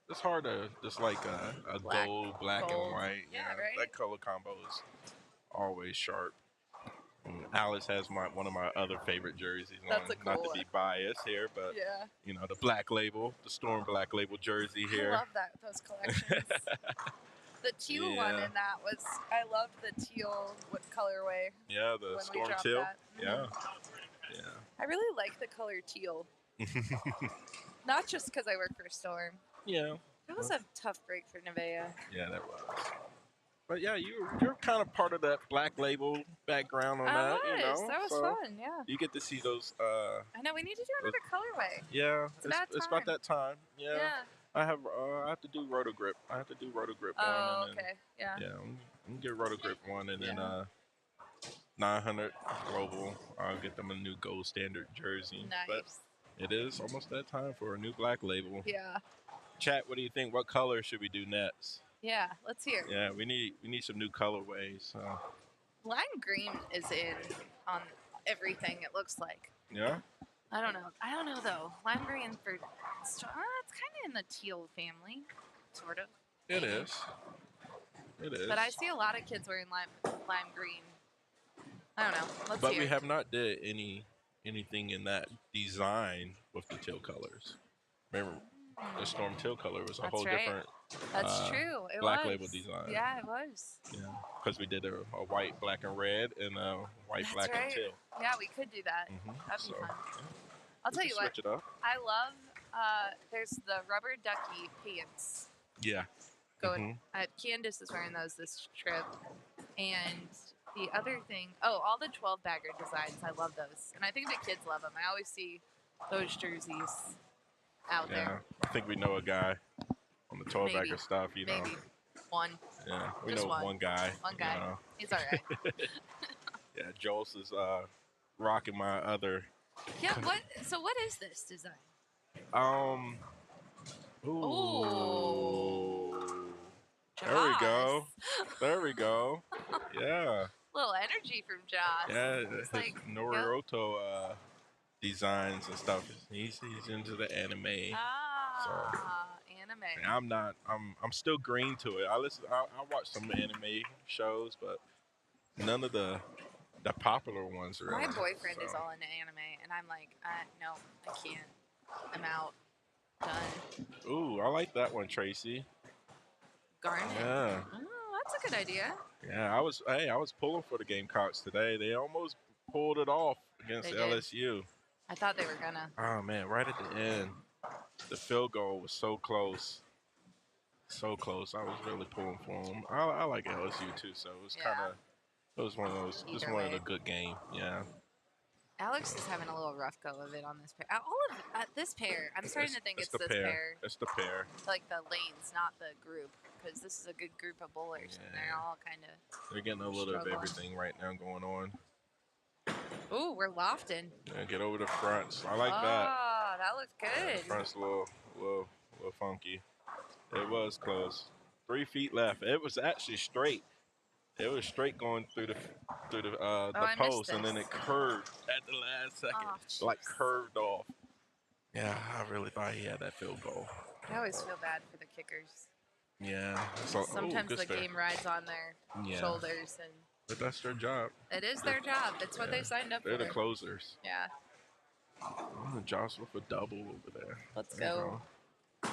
D: It's hard to just like a gold, black, and white.
B: Yeah,
D: you know,
B: right?
D: That color combo is always sharp. And Alice has one of my other favorite jerseys.
B: That's a cool
D: Not to be biased here, but
B: Yeah.
D: you know, the black label, the Storm black label jersey here.
B: I love those collections. The teal one in that was, I loved the teal colorway.
D: Yeah, the
B: when
D: Storm
B: we dropped
D: teal.
B: that.
D: Yeah.
B: Yeah. I really like the color teal. Not just because I work for Storm.
D: Yeah.
B: That was a tough break for Nevaeh.
D: Yeah, that was. But yeah, you're kind of part of that black label background on that. You know?
B: That was fun, yeah.
D: You get to see those.
B: I know, we need to do another colorway.
D: Yeah,
B: It's
D: about that time. Yeah.
B: Yeah.
D: I have to do rotogrip. I have to do rotogrip one.
B: Oh,
D: and
B: okay. Yeah.
D: Yeah, I'm gonna get rotogrip one, and then 900 global. I'll get them a new gold standard jersey.
B: Nice.
D: But it is almost that time for a new black label.
B: Yeah.
D: Chat, what do you think? What color should we do next?
B: Yeah, let's hear.
D: Yeah, we need some new colorways.
B: Lime green is in on everything, it looks like.
D: Yeah.
B: I don't know though. Lime green it's kind of in the teal family, sort of.
D: It is. It is.
B: But I see a lot of kids wearing lime green. I don't know. Let's
D: But
B: hear.
D: we have not did any anything in that design with the teal colors. Remember, the Storm teal color was a
B: That's
D: whole
B: right.
D: different
B: That's true. It
D: black
B: was.
D: label design.
B: Yeah, it was.
D: Yeah, because we did a white, black, and red, and a white,
B: That's
D: black,
B: right.
D: and teal.
B: Yeah, we could do that. That'd be
D: So,
B: fun.
D: yeah,
B: I'll
D: we
B: tell
D: can
B: you what.
D: switch it up.
B: I love. There's the rubber ducky pants.
D: Yeah.
B: Going. Candace is wearing those this trip, and the other thing. Oh, all the 12 bagger designs. I love those, and I think the kids love them. I always see those jerseys out
D: Yeah,
B: there.
D: I think we know a guy on the 12
B: Maybe.
D: bagger stuff. You know.
B: Maybe one.
D: Yeah, we
B: Just
D: know
B: one.
D: one guy.
B: One guy.
D: You know.
B: He's all right.
D: Yeah, Joel's is rocking my other.
B: Yeah. What? So what is this design?
D: Ooh. There we
B: Joss.
D: go. There we go. Yeah.
B: Little energy from Joss.
D: Yeah.
B: It's
D: His
B: like,
D: Norioto designs and stuff. He's into the anime.
B: anime.
D: And I'm not. I'm still green to it. I watch some anime shows, but none of the popular ones are.
B: My boyfriend is all into anime, and I'm like, no, I can't. I'm out. Done.
D: Ooh, I like that one, Tracy.
B: Garnet.
D: Yeah.
B: Oh, that's a good idea.
D: Yeah, I was pulling for the Gamecocks today. They almost pulled it off against
B: They did.
D: LSU.
B: I thought they were gonna.
D: Oh man, right at the end, the field goal was so close. So close. I was really pulling for them. I like LSU too, so it was it was one of those. Just
B: Either
D: wanted
B: way.
D: a good game. Yeah.
B: Alex is having a little rough go of it on this pair. All of this pair, I'm starting to think it's
D: the
B: this
D: pair.
B: pair.
D: It's the pair.
B: Like the lanes, not the group, because this is a good group of bowlers, and they're all kind of.
D: They're getting a little
B: struggling.
D: of everything right now going on.
B: Ooh, we're lofting.
D: Yeah, get over the fronts. I like that.
B: Oh, that looked good.
D: The front's a little funky. It was close. 3 feet left. It was actually straight. It was straight going through the
B: I missed
D: post, and then
B: this.
D: it curved at the last second,
B: Oh,
D: like
B: jeez.
D: curved off. Yeah, I really thought he had that field goal.
B: I always feel bad for the kickers.
D: Yeah. So,
B: Sometimes
D: good
B: the
D: start.
B: game rides on their shoulders, and
D: But that's their job.
B: it is their job. That's what they signed up
D: They're
B: for.
D: the closers.
B: Yeah.
D: Oh, Josh with a double over there.
B: Let's
D: There you
B: go.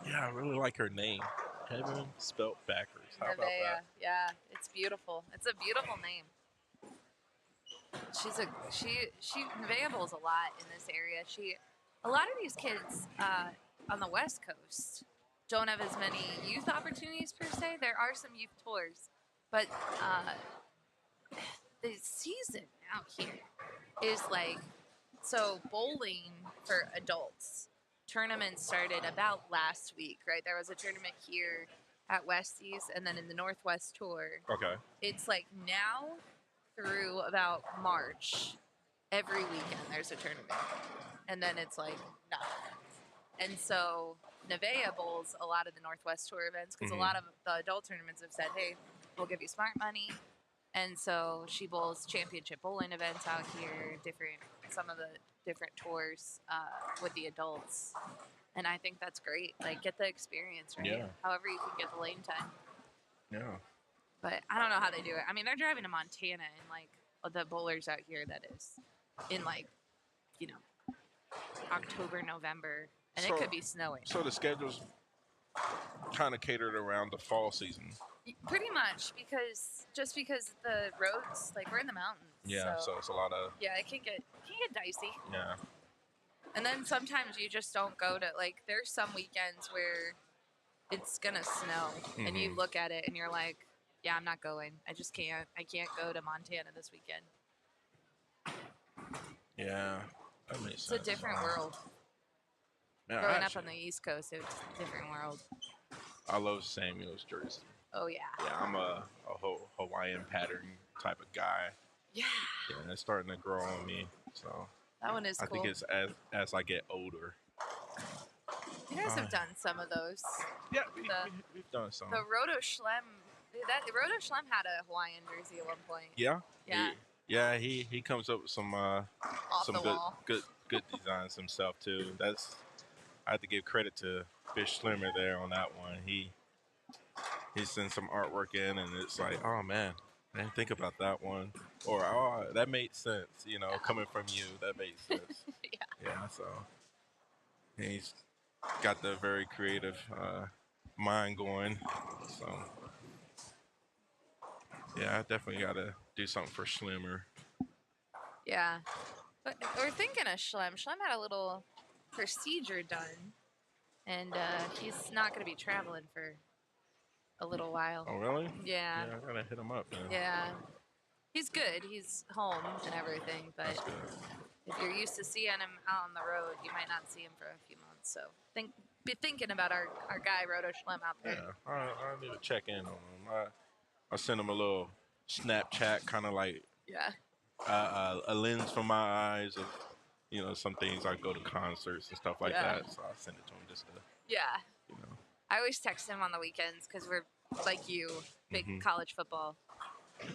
D: Yeah, I really like her name. Heaven spelt backwards. How about
B: Nevaeh.
D: that?
B: Yeah, it's beautiful. It's a beautiful name. She Nevaeh bowls a lot in this area. A lot of these kids on the West Coast don't have as many youth opportunities per se. There are some youth tours, but the season out here is like, so bowling for adults. Tournament started about last week, right? There was a tournament here at Westies, and then in the Northwest Tour.
D: Okay.
B: It's like now through about March, every weekend there's a tournament, and then it's like nothing. And so Nevaeh bowls a lot of the Northwest Tour events because a lot of the adult tournaments have said, hey, we'll give you smart money. And so she bowls championship bowling events out here, some of the different tours with the adults. And I think that's great. Like, get the experience, right?
D: Yeah.
B: However you can get the lane time.
D: Yeah.
B: But I don't know how they do it. I mean, they're driving to Montana, and like the bowlers out here, that is, in like, October, November, and it could be snowing.
D: So the schedule's kind of catered around the fall season.
B: Pretty much, because the roads, like, we're in the mountains.
D: Yeah. So it's a lot of.
B: Yeah, it can get dicey.
D: Yeah.
B: And then sometimes you just don't go to, like, there's some weekends where it's gonna snow, and you look at it and you're like, yeah, I'm not going. I just can't. I can't go to Montana this weekend.
D: Yeah. That makes
B: It's
D: sense.
B: a different world.
D: Man,
B: Growing up on the East Coast, it's a different world.
D: I love Samuel's jersey.
B: Oh, yeah.
D: Yeah, I'm a Hawaiian pattern type of guy.
B: Yeah.
D: Yeah, it's starting to grow on me. So
B: That one is
D: I
B: cool.
D: think it's as I get older.
B: You guys have done some of those.
D: Yeah, we've done some.
B: The Roto Schlem, Roto Schlem had a Hawaiian jersey at one point.
D: Yeah.
B: Yeah.
D: He comes up with some
B: Off
D: some
B: the wall.
D: good designs himself too. I have to give credit to Fish Slimmer there on that one. He sent some artwork in, and it's like, oh man, I didn't think about that one. Or that made sense. Coming from you, that made sense.
B: Yeah.
D: Yeah. So he's got the very creative mind going. So yeah, I definitely got to do something for Schlimmer.
B: Yeah. But we're thinking of Schlem. Schlem had a little procedure done, and he's not going to be traveling for a little while.
D: Oh really?
B: Yeah.
D: Yeah, I gotta hit him up then.
B: Yeah. He's good. He's home and everything, but
D: That's good.
B: if you're used to seeing him out on the road, you might not see him for a few months. So be thinking about our guy Roto Schlem out there.
D: Yeah, I need to check in on him. I sent him a little Snapchat, kind of like
B: Yeah.
D: a lens from my eyes of some things. I go to concerts and stuff like that, so I sent it to him just to
B: Yeah.
D: you know.
B: I always text him on the weekends because we're like you, big college football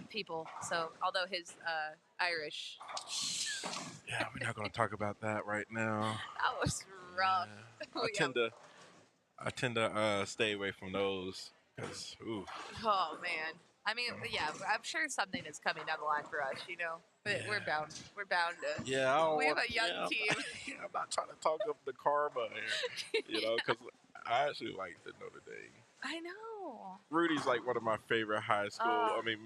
B: people. So although his Irish,
D: Yeah, we're not gonna talk about that right now.
B: that was rough.
D: Yeah. I tend to stay away from those because
B: Oh man. I mean, yeah, I'm sure something is coming down the line for us. But we're bound to.
D: yeah, I don't
B: We have
D: want-
B: a young
D: yeah,
B: team.
D: I'm not trying to talk up the karma here, because I actually like the Notre Dame.
B: I know.
D: Rudy's like one of my favorite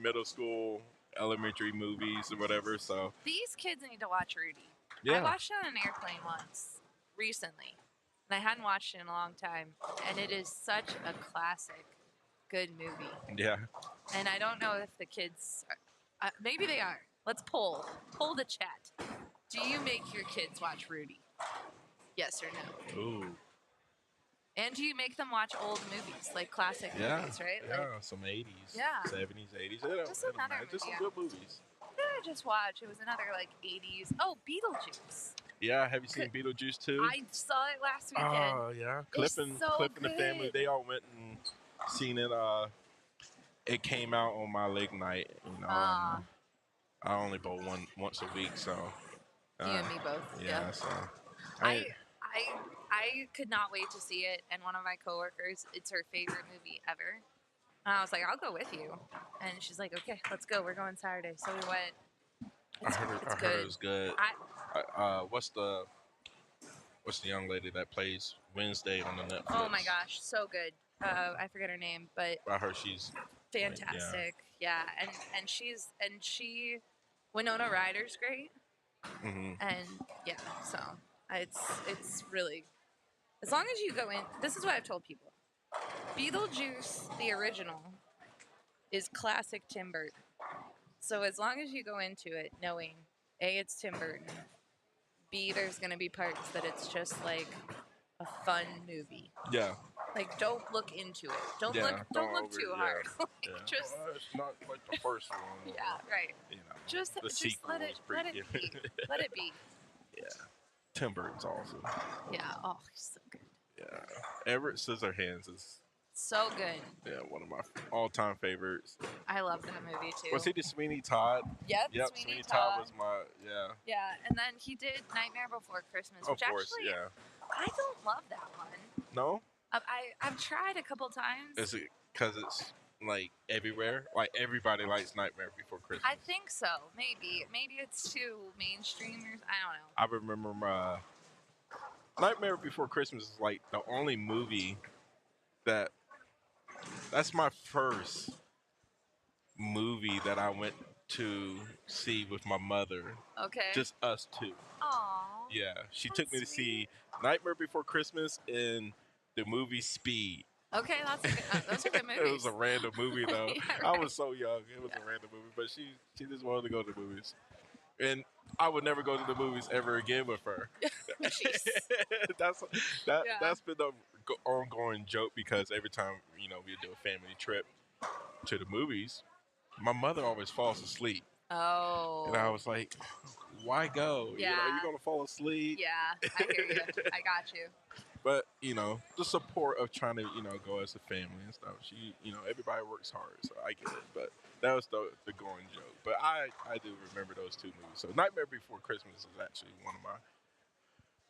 D: middle school, elementary movies or whatever. So
B: These kids need to watch Rudy.
D: yeah,
B: I watched it on an airplane once recently, and I hadn't watched it in a long time. And it is such a classic, good movie.
D: yeah.
B: And I don't know if the kids, maybe they are. Let's poll the chat. Do you make your kids watch Rudy? Yes or no?
D: Ooh,
B: And do you make them watch old movies, like classic movies, right?
D: yeah,
B: Like,
D: some 80s,
B: Yeah.
D: 70s, 80s.
B: Just another
D: just some
B: movie,
D: good movies.
B: what did I just watch? It was another like 80s. Oh, Beetlejuice.
D: Yeah, have you seen Beetlejuice too?
B: I saw it last weekend.
D: Oh yeah,
B: It's
D: Cliff and
B: so
D: the family,
B: good.
D: they all went and seen it. It came out on my late night.
B: Ah.
D: I only bowl once a week, so
B: You and me both.
D: yeah. So
B: I could not wait to see it, and one of my coworkers, it's her favorite movie ever. And I was like, I'll go with you. And she's like, okay, let's go. We're going Saturday. So we went.
D: I heard it was good. What's the young lady that plays Wednesday on the Netflix?
B: Oh my gosh, so good. I forget her name, but
D: I heard she's
B: fantastic. Yeah, and she Winona Ryder's great.
D: Mm-hmm.
B: And yeah, so it's really, as long as you go in, this is what I've told people. Beetlejuice, the original, is classic Tim Burton. So as long as you go into it knowing, A, it's Tim Burton, B, there's going to be parts that it's just like a fun movie.
D: Yeah.
B: Like, don't look into it. Don't
D: Yeah,
B: look too hard. Like,
D: Yeah.
B: just
D: Well, it's not like the first one.
B: yeah, right. Just
D: the
B: let
D: sequel
B: it
D: was pretty
B: be.
D: good.
B: Let it be.
D: Yeah. Tim Burton's awesome.
B: Yeah. Oh, he's so good.
D: Yeah. Everett Scissorhands is
B: So good.
D: one of my all-time favorites.
B: I love that movie too.
D: Was he the Sweeney Todd?
B: Yep.
D: Sweeney Todd was my
B: Yeah, and then he did Nightmare Before Christmas,
D: Of
B: which
D: course,
B: actually
D: yeah.
B: I don't love that one.
D: No?
B: I've tried a couple times.
D: Is it because it's like everywhere? Like everybody likes Nightmare Before Christmas.
B: I think so. Maybe it's too mainstream. I don't know.
D: I remember Nightmare Before Christmas is like the only movie that's my first movie that I went to see with my mother.
B: Okay.
D: Just us two.
B: Aww.
D: Yeah. She
B: That's
D: took me to see Nightmare Before Christmas and the movie Speed.
B: Okay, those are good movies.
D: It was a random movie though.
B: Yeah,
D: I
B: right.
D: was so young. It was a random movie, but she just wanted to go to the movies. And I would never go to the movies ever again with her.
B: Jeez.
D: That's been the ongoing joke because every time we do a family trip to the movies, my mother always falls asleep,
B: Oh.
D: and I was like, "Why go?
B: Yeah.
D: You're gonna fall asleep."
B: Yeah, I hear you. I got you.
D: But the support of trying to go as a family and stuff. Everybody works hard, so I get it. But that was the going joke. But I do remember those two movies. So Nightmare Before Christmas is actually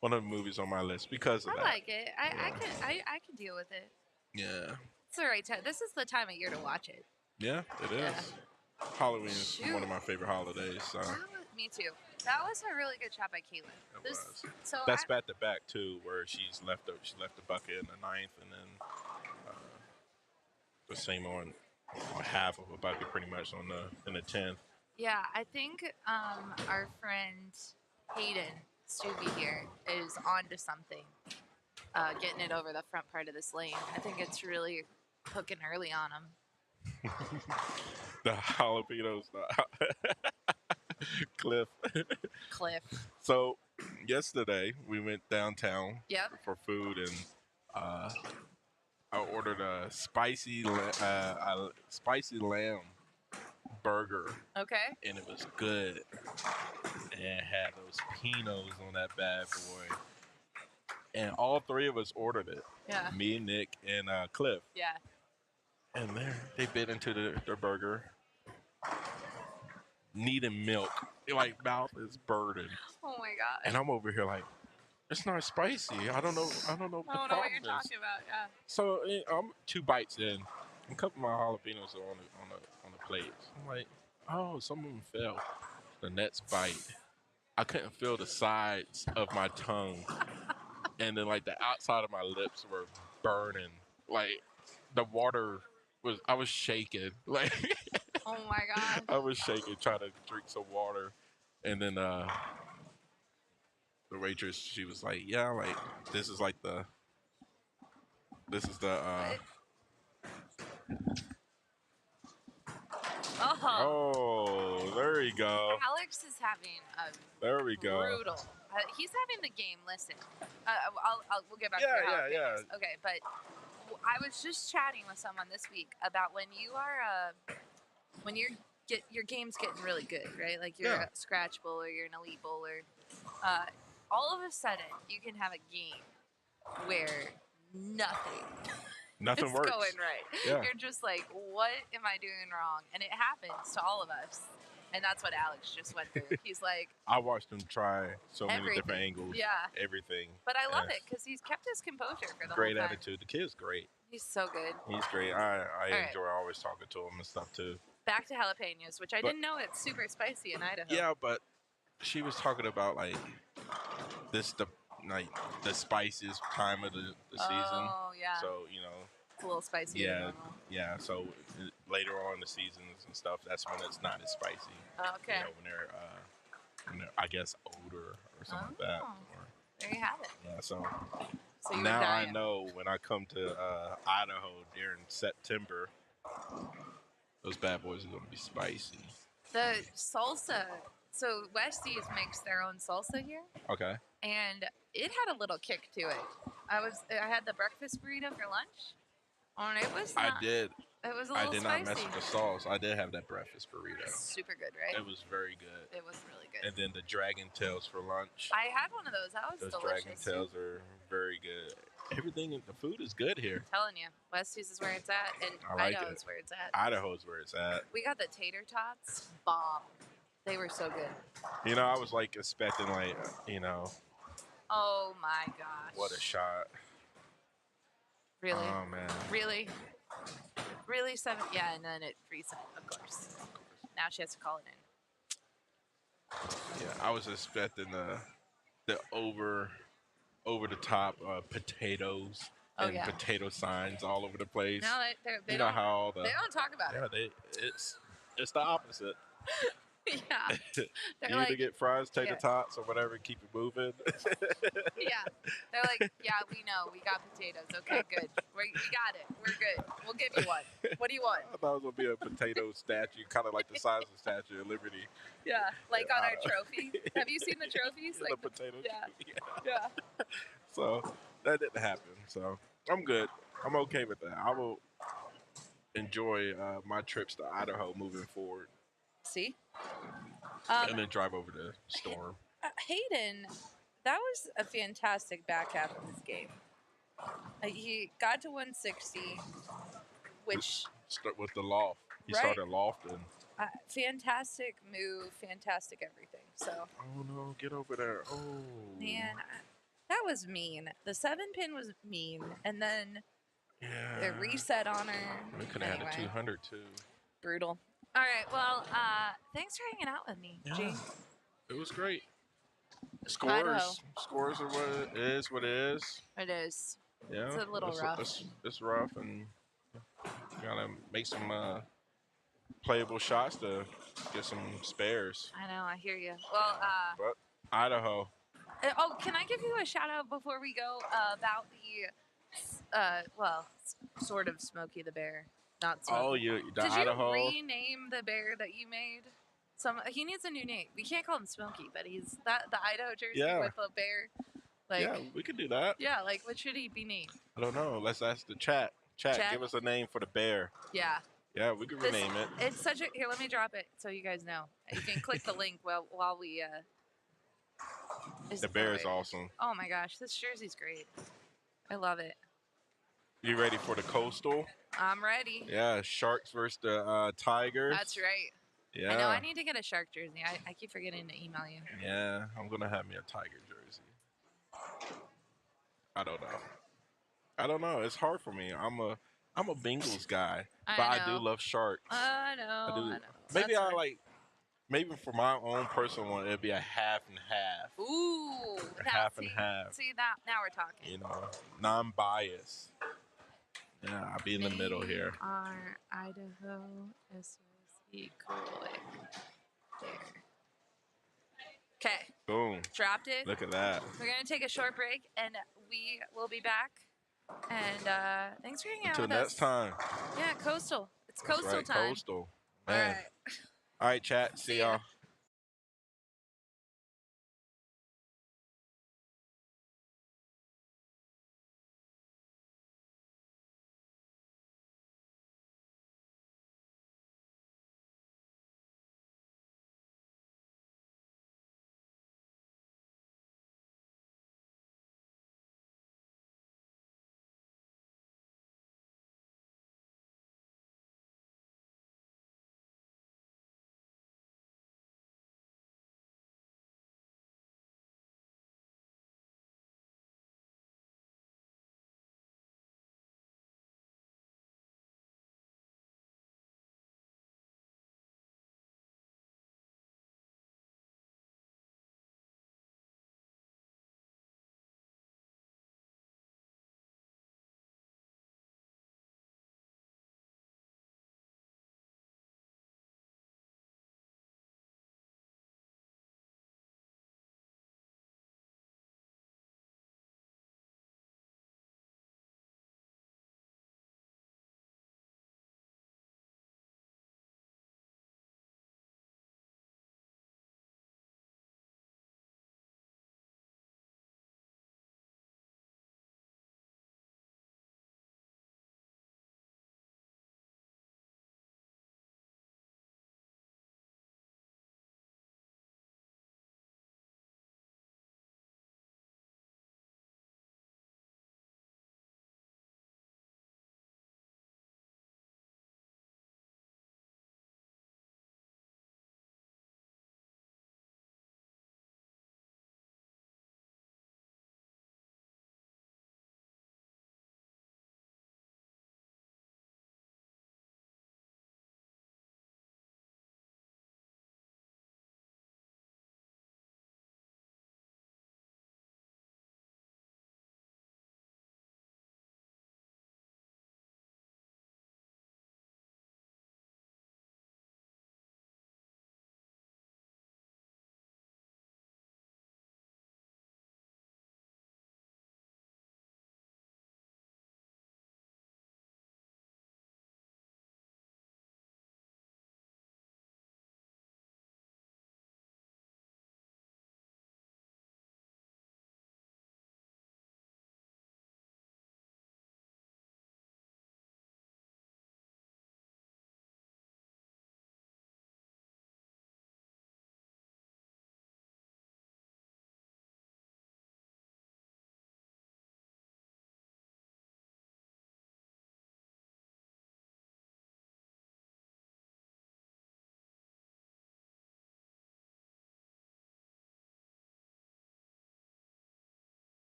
D: one of the movies on my list because of
B: I
D: that.
B: like it. I can deal with it.
D: Yeah.
B: It's the right time. This is the time of year to watch it.
D: Yeah, it is.
B: Yeah.
D: Halloween is one of my favorite holidays. So.
B: Me too. That was a really good shot by Caitlin.
D: It was.
B: So
D: that's back to back too, where she left the bucket in the 9th, and then the same on half of a bucket pretty much in the 10th.
B: Yeah, I think our friend Hayden Stuvie here is onto something. Getting it over the front part of this lane. I think it's really hooking early on him.
D: The jalapenos, Cliff. So yesterday we went downtown for food, and I ordered a spicy lamb burger.
B: Okay.
D: And it was good. And it had those pinos on that bad boy. And all three of us ordered it.
B: Yeah.
D: Me, Nick, and Cliff.
B: Yeah.
D: And they bit into their burger. Needing milk. Like, mouth is burning.
B: Oh my god.
D: And I'm over here like, it's not spicy. I don't know what the problem
B: what you're talking about. Yeah.
D: So I'm 2 bites in. A couple of my jalapenos are on the plate. I'm like, oh, some of them fell. The next bite, I couldn't feel the sides of my tongue, and then like the outside of my lips were burning. Like the water I was shaking. Like
B: oh my god.
D: I was shaking trying to drink some water, and then the waitress, she was like, yeah, like this is the oh, there you go.
B: Alex is having a
D: there we go.
B: brutal. He's having the game. Listen, we'll get back to your Okay, but I was just chatting with someone this week about when you are your game's getting really good, right? Like you're a scratch bowler, you're an elite bowler. All of a sudden, you can have a game where nothing
D: works.
B: Going right.
D: Yeah.
B: You're just like, what am I doing wrong? And it happens to all of us. And that's what Alex just went through. He's like,
D: I watched him try so many different angles.
B: Yeah.
D: Everything.
B: But I love it because he's kept his composure for the
D: great
B: whole time.
D: attitude. The kid's great.
B: He's so good.
D: He's great. I enjoy always talking to him and stuff too.
B: Back to jalapenos, which I didn't know it's super spicy in Idaho.
D: Yeah, but she was talking about like the spiciest time of the season.
B: Oh yeah.
D: So
B: it's a little spicy.
D: Yeah. So later on in the seasons and stuff, that's when it's not as spicy.
B: Okay.
D: When they're I guess older or something like that.
B: There you have it.
D: Yeah. So now I know when I come to Idaho during September, those bad boys are gonna be spicy.
B: The salsa. So Westies makes their own salsa here.
D: Okay.
B: And it had a little kick to it. I had the breakfast burrito for lunch, and it was.
D: I did.
B: It was a little spicy.
D: I did not mess with the sauce. I did have that breakfast burrito.
B: Super good, right?
D: It was very good.
B: It was really good.
D: And then the dragon tails for lunch.
B: I had one of those. That was
D: delicious.
B: delicious.
D: Dragon tails are very good. Everything in the food is good here.
B: I'm telling you, Westies is where it's at, and Idaho is where it's at.
D: Idaho is where it's at.
B: We got the tater tots, bomb. They were so good.
D: I was like expecting
B: Oh my gosh.
D: What a shot.
B: Really?
D: Oh man.
B: Really? Really? 7? Yeah, and then it reset, of course. Now she has to call it in.
D: Yeah, I was expecting the over the top potatoes and potato signs all over the place.
B: No, they
D: know how
B: they don't talk about it.
D: It's the opposite.
B: Yeah.
D: You either get fries, tater tots, or whatever, keep it moving.
B: Yeah. They're like, yeah, we know. We got potatoes. Okay, good. We got it. We're good. We'll give you one. What do you want?
D: I thought it was going to be a potato statue, kind of like the size of the Statue of Liberty.
B: Yeah, like on our trophy. Have you seen the trophies?
D: Like the potato
B: Yeah.
D: So that didn't happen. So I'm good. I'm okay with that. I will enjoy my trips to Idaho moving forward.
B: See?
D: And then drive over to Storm.
B: Hayden, that was a fantastic back half of his game. He got to 160, which...
D: With the loft. He started lofting.
B: Fantastic move, fantastic everything. So.
D: Oh, no. Get over there. Oh.
B: Man, that was mean. The 7-pin was mean. And then the reset on her.
D: We could have had a 200, too.
B: Brutal. All right. Well, thanks for hanging out with me, G.
D: It was great.
B: Idaho.
D: Scores are what it is. What it is.
B: It is.
D: Yeah,
B: It's a little rough.
D: It's rough, and gotta make some playable shots to get some spares.
B: I know. I hear you. Well,
D: But Idaho.
B: oh, can I give you a shout out before we go about the, well, sort of Smokey the Bear, not Smokey.
D: Oh, the
B: Did
D: Idaho.
B: you rename the bear that you made? He needs a new name. We can't call him Smokey, but he's the Idaho jersey with a bear. Like,
D: yeah, we could do that.
B: Yeah, like what should he be named?
D: I don't know. Let's ask the chat. Chat, give us a name for the bear.
B: Yeah.
D: Yeah, we could rename it.
B: It's such a here. Let me drop it so you guys know. You can click the link while we.
D: The bear is awesome.
B: Oh my gosh, this jersey's great. I love it.
D: You ready for the coastal?
B: I'm ready.
D: Yeah, Sharks versus the Tigers.
B: That's right.
D: Yeah.
B: I know. I need to get a Shark jersey. I keep forgetting to email you.
D: Yeah, I'm gonna have me a Tiger jersey. I don't know. It's hard for me. I'm a Bengals guy, but I do love Sharks.
B: I know.
D: Maybe maybe for my own personal one, it'd be a half and half.
B: Ooh,
D: half and half.
B: See that? Now we're talking.
D: You know, non-biased. Yeah, I'll be in the middle here.
B: Our Idaho SYC Coolick. There. Okay.
D: Boom.
B: Dropped it.
D: Look at that.
B: We're going to take a short break, and we will be back. And thanks for hanging out
D: Until
B: with us.
D: next time.
B: Yeah, Coastal. It's Coastal time.
D: Coastal. Man.
B: All right.
D: All right, chat. See y'all.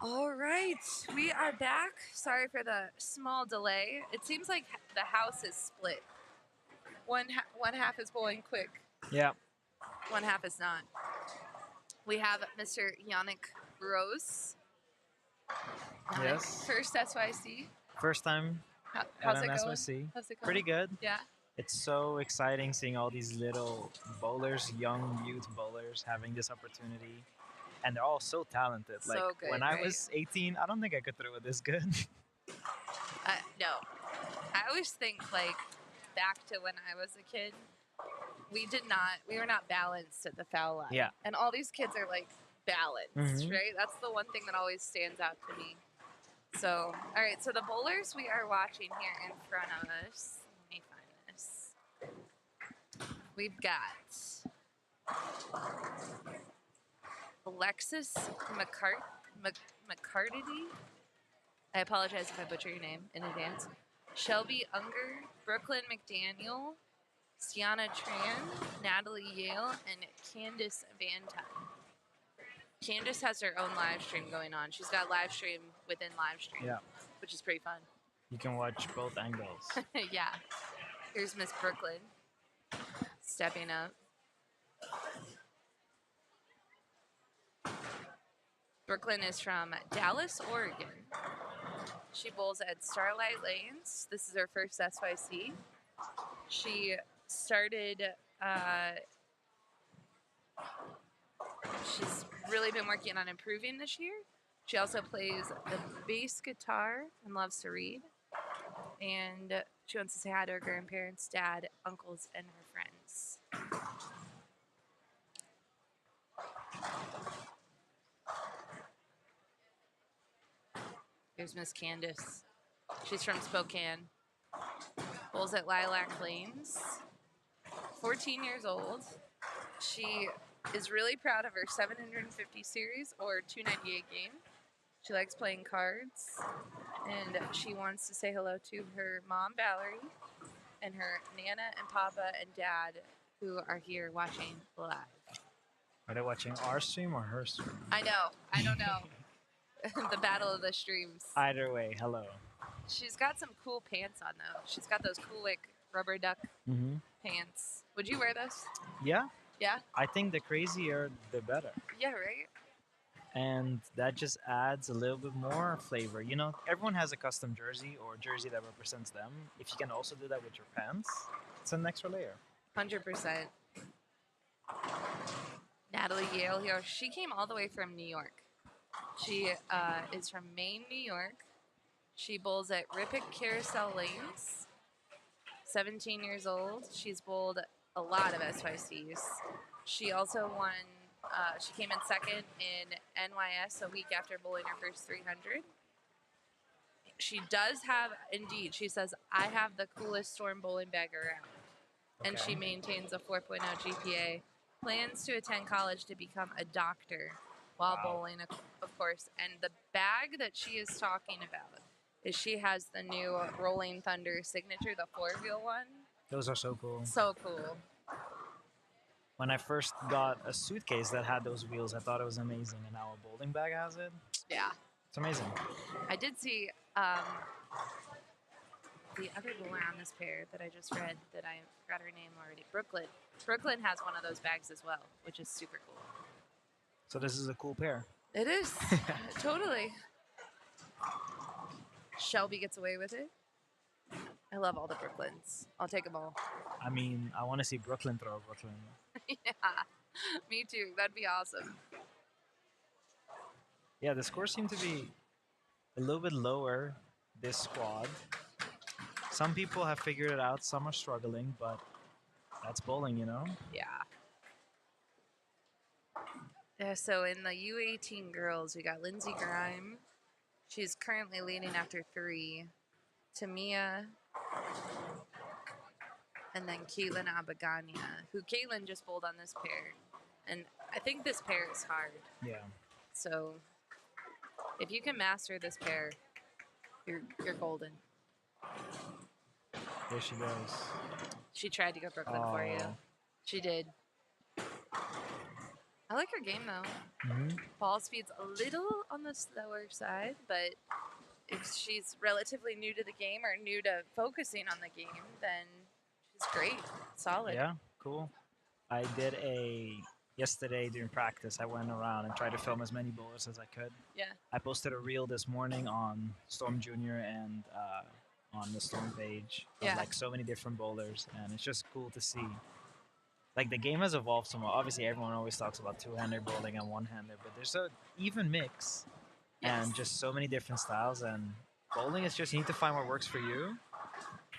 B: All right, we are back. Sorry for the small delay. It seems like the house is split. One half is bowling quick,
E: Yeah.
B: one half is not. We have Mr. Yannick Rose. Yannick,
E: Yes.
B: first SYC.
E: First time
B: How's
E: at
B: it
E: an
B: going?
E: SYC.
B: How's it going?
E: Pretty good.
B: Yeah.
E: It's so exciting seeing all these little bowlers, young youth bowlers, having this opportunity. And they're all so talented.
B: So
E: Like
B: good,
E: when I
B: right?
E: was 18, I don't think I could throw it this good.
B: No. I always think like back to when I was a kid, we were not balanced at the foul line.
E: Yeah.
B: And all these kids are like balanced,
E: Mhm.
B: right? That's the one thing that always stands out to me. So, all right, so the bowlers we are watching here in front of us. Let me find this. We've got Alexis McCartity. I apologize if I butcher your name in advance. Shelby Unger, Brooklyn McDaniel, Sienna Tran, Natalie Yale, and Candace Van Tine. Candace has her own live stream going on. She's got live stream within live stream,
E: Yeah.
B: which is pretty fun.
E: You can watch both angles.
B: Yeah. Here's Miss Brooklyn stepping up. Brooklyn is from Dallas, Oregon. She bowls at Starlight Lanes. This is her first SYC. She started, she's really been working on improving this year. She also plays the bass guitar and loves to read. And she wants to say hi to her grandparents, dad, uncles, and her friends. Here's Miss Candace. She's from Spokane. Bowls at Lilac Lanes. 14 years old. She is really proud of her 750 series or 298 game. She likes playing cards. And she wants to say hello to her mom, Valerie, and her Nana and Papa and Dad who are here watching live.
E: Are they watching our stream or her stream?
B: I know. I don't know. The battle of the streams.
E: Either way, hello.
B: She's got some cool pants on, though. She's got those cool, like, rubber duck
E: Mm-hmm.
B: pants. Would you wear those?
E: Yeah,
B: Yeah?
E: I think the crazier, the better.
B: Yeah, right?
E: And that just adds a little bit more flavor. You know, everyone has a custom jersey or jersey that represents them. If you can also do that with your pants, it's an extra layer.
B: 100%. Natalie Yale here. She came all the way from New York. She is from Maine, New York. She bowls at Rippick Carousel Lanes. 17 years old. She's bowled a lot of SYCs. She also won, she came in second in NYS a week after bowling her first 300. She does have, indeed, she says, I have the coolest storm bowling bag around. And
E: Okay.
B: she maintains a 4.0 GPA. Plans to attend college to become a doctor while
E: Wow.
B: bowling, of course. And the bag that she is talking about is she has the new Rolling Thunder signature, the 4-wheel one.
E: Those are so cool.
B: So cool.
E: When I first got a suitcase that had those wheels, I thought it was amazing, and now a bowling bag has it.
B: Yeah.
E: It's amazing.
B: I did see the other bowler on this pair that I just read that I forgot her name already. Brooklyn. Brooklyn has one of those bags as well, which is super cool.
E: So this is a cool pair.
B: It is. Totally. Shelby gets away with it. I love all the Brooklyns. I'll take them all.
E: I mean, I want to see Brooklyn throw Brooklyn.
B: Yeah, me too. That'd be awesome.
E: Yeah, the scores seem to be a little bit lower this squad. Some people have figured it out, some are struggling, but that's bowling, you know?
B: Yeah. Yeah, so in the U18 girls, we got Lindsay Grime. She's currently leading after 3. Tamia. And then Caitlin Abagania, who Caitlin just bowled on this pair. And I think this pair is hard.
E: Yeah.
B: So if you can master this pair, you're golden.
E: There she goes.
B: She tried to go Brooklyn for you.
E: Oh.
B: She did. I like her game though.
E: Hmm.
B: Ball speed's a little on the slower side, but if she's relatively new to the game or new to focusing on the game, then she's great, solid.
E: Yeah, cool. I did yesterday during practice. I went around and tried to film as many bowlers as I could.
B: Yeah.
E: I posted a reel this morning on Storm Junior and on the Storm page of
B: Yeah.
E: like so many different bowlers, and it's just cool to see. Like the game has evolved somewhat. Obviously, everyone always talks about two-hander bowling and one-hander, but there's a even mix, and just so many different styles. And bowling is just you need to find what works for you,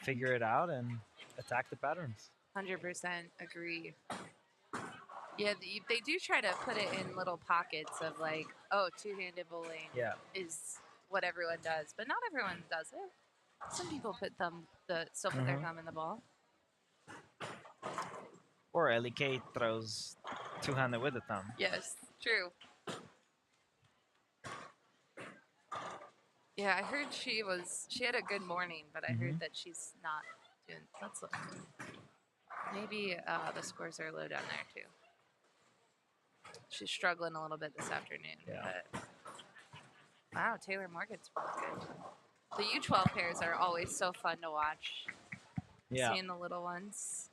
E: figure it out, and attack the patterns.
B: 100% agree. Yeah, they do try to put it in little pockets of like, oh, two-handed bowling
E: Yeah.
B: is what everyone does, but not everyone does it. Some people still put their thumb in the ball.
E: Or Ellie Kate throws two-handed with the thumb.
B: Yes, true. Yeah, I heard she had a good morning, but I heard that she's not doing. Let's look. Maybe the scores are low down there too. She's struggling a little bit this afternoon.
E: Yeah.
B: But wow, Taylor Morgan's really good. The U12 pairs are always so fun to watch.
E: Yeah.
B: Seeing the little ones.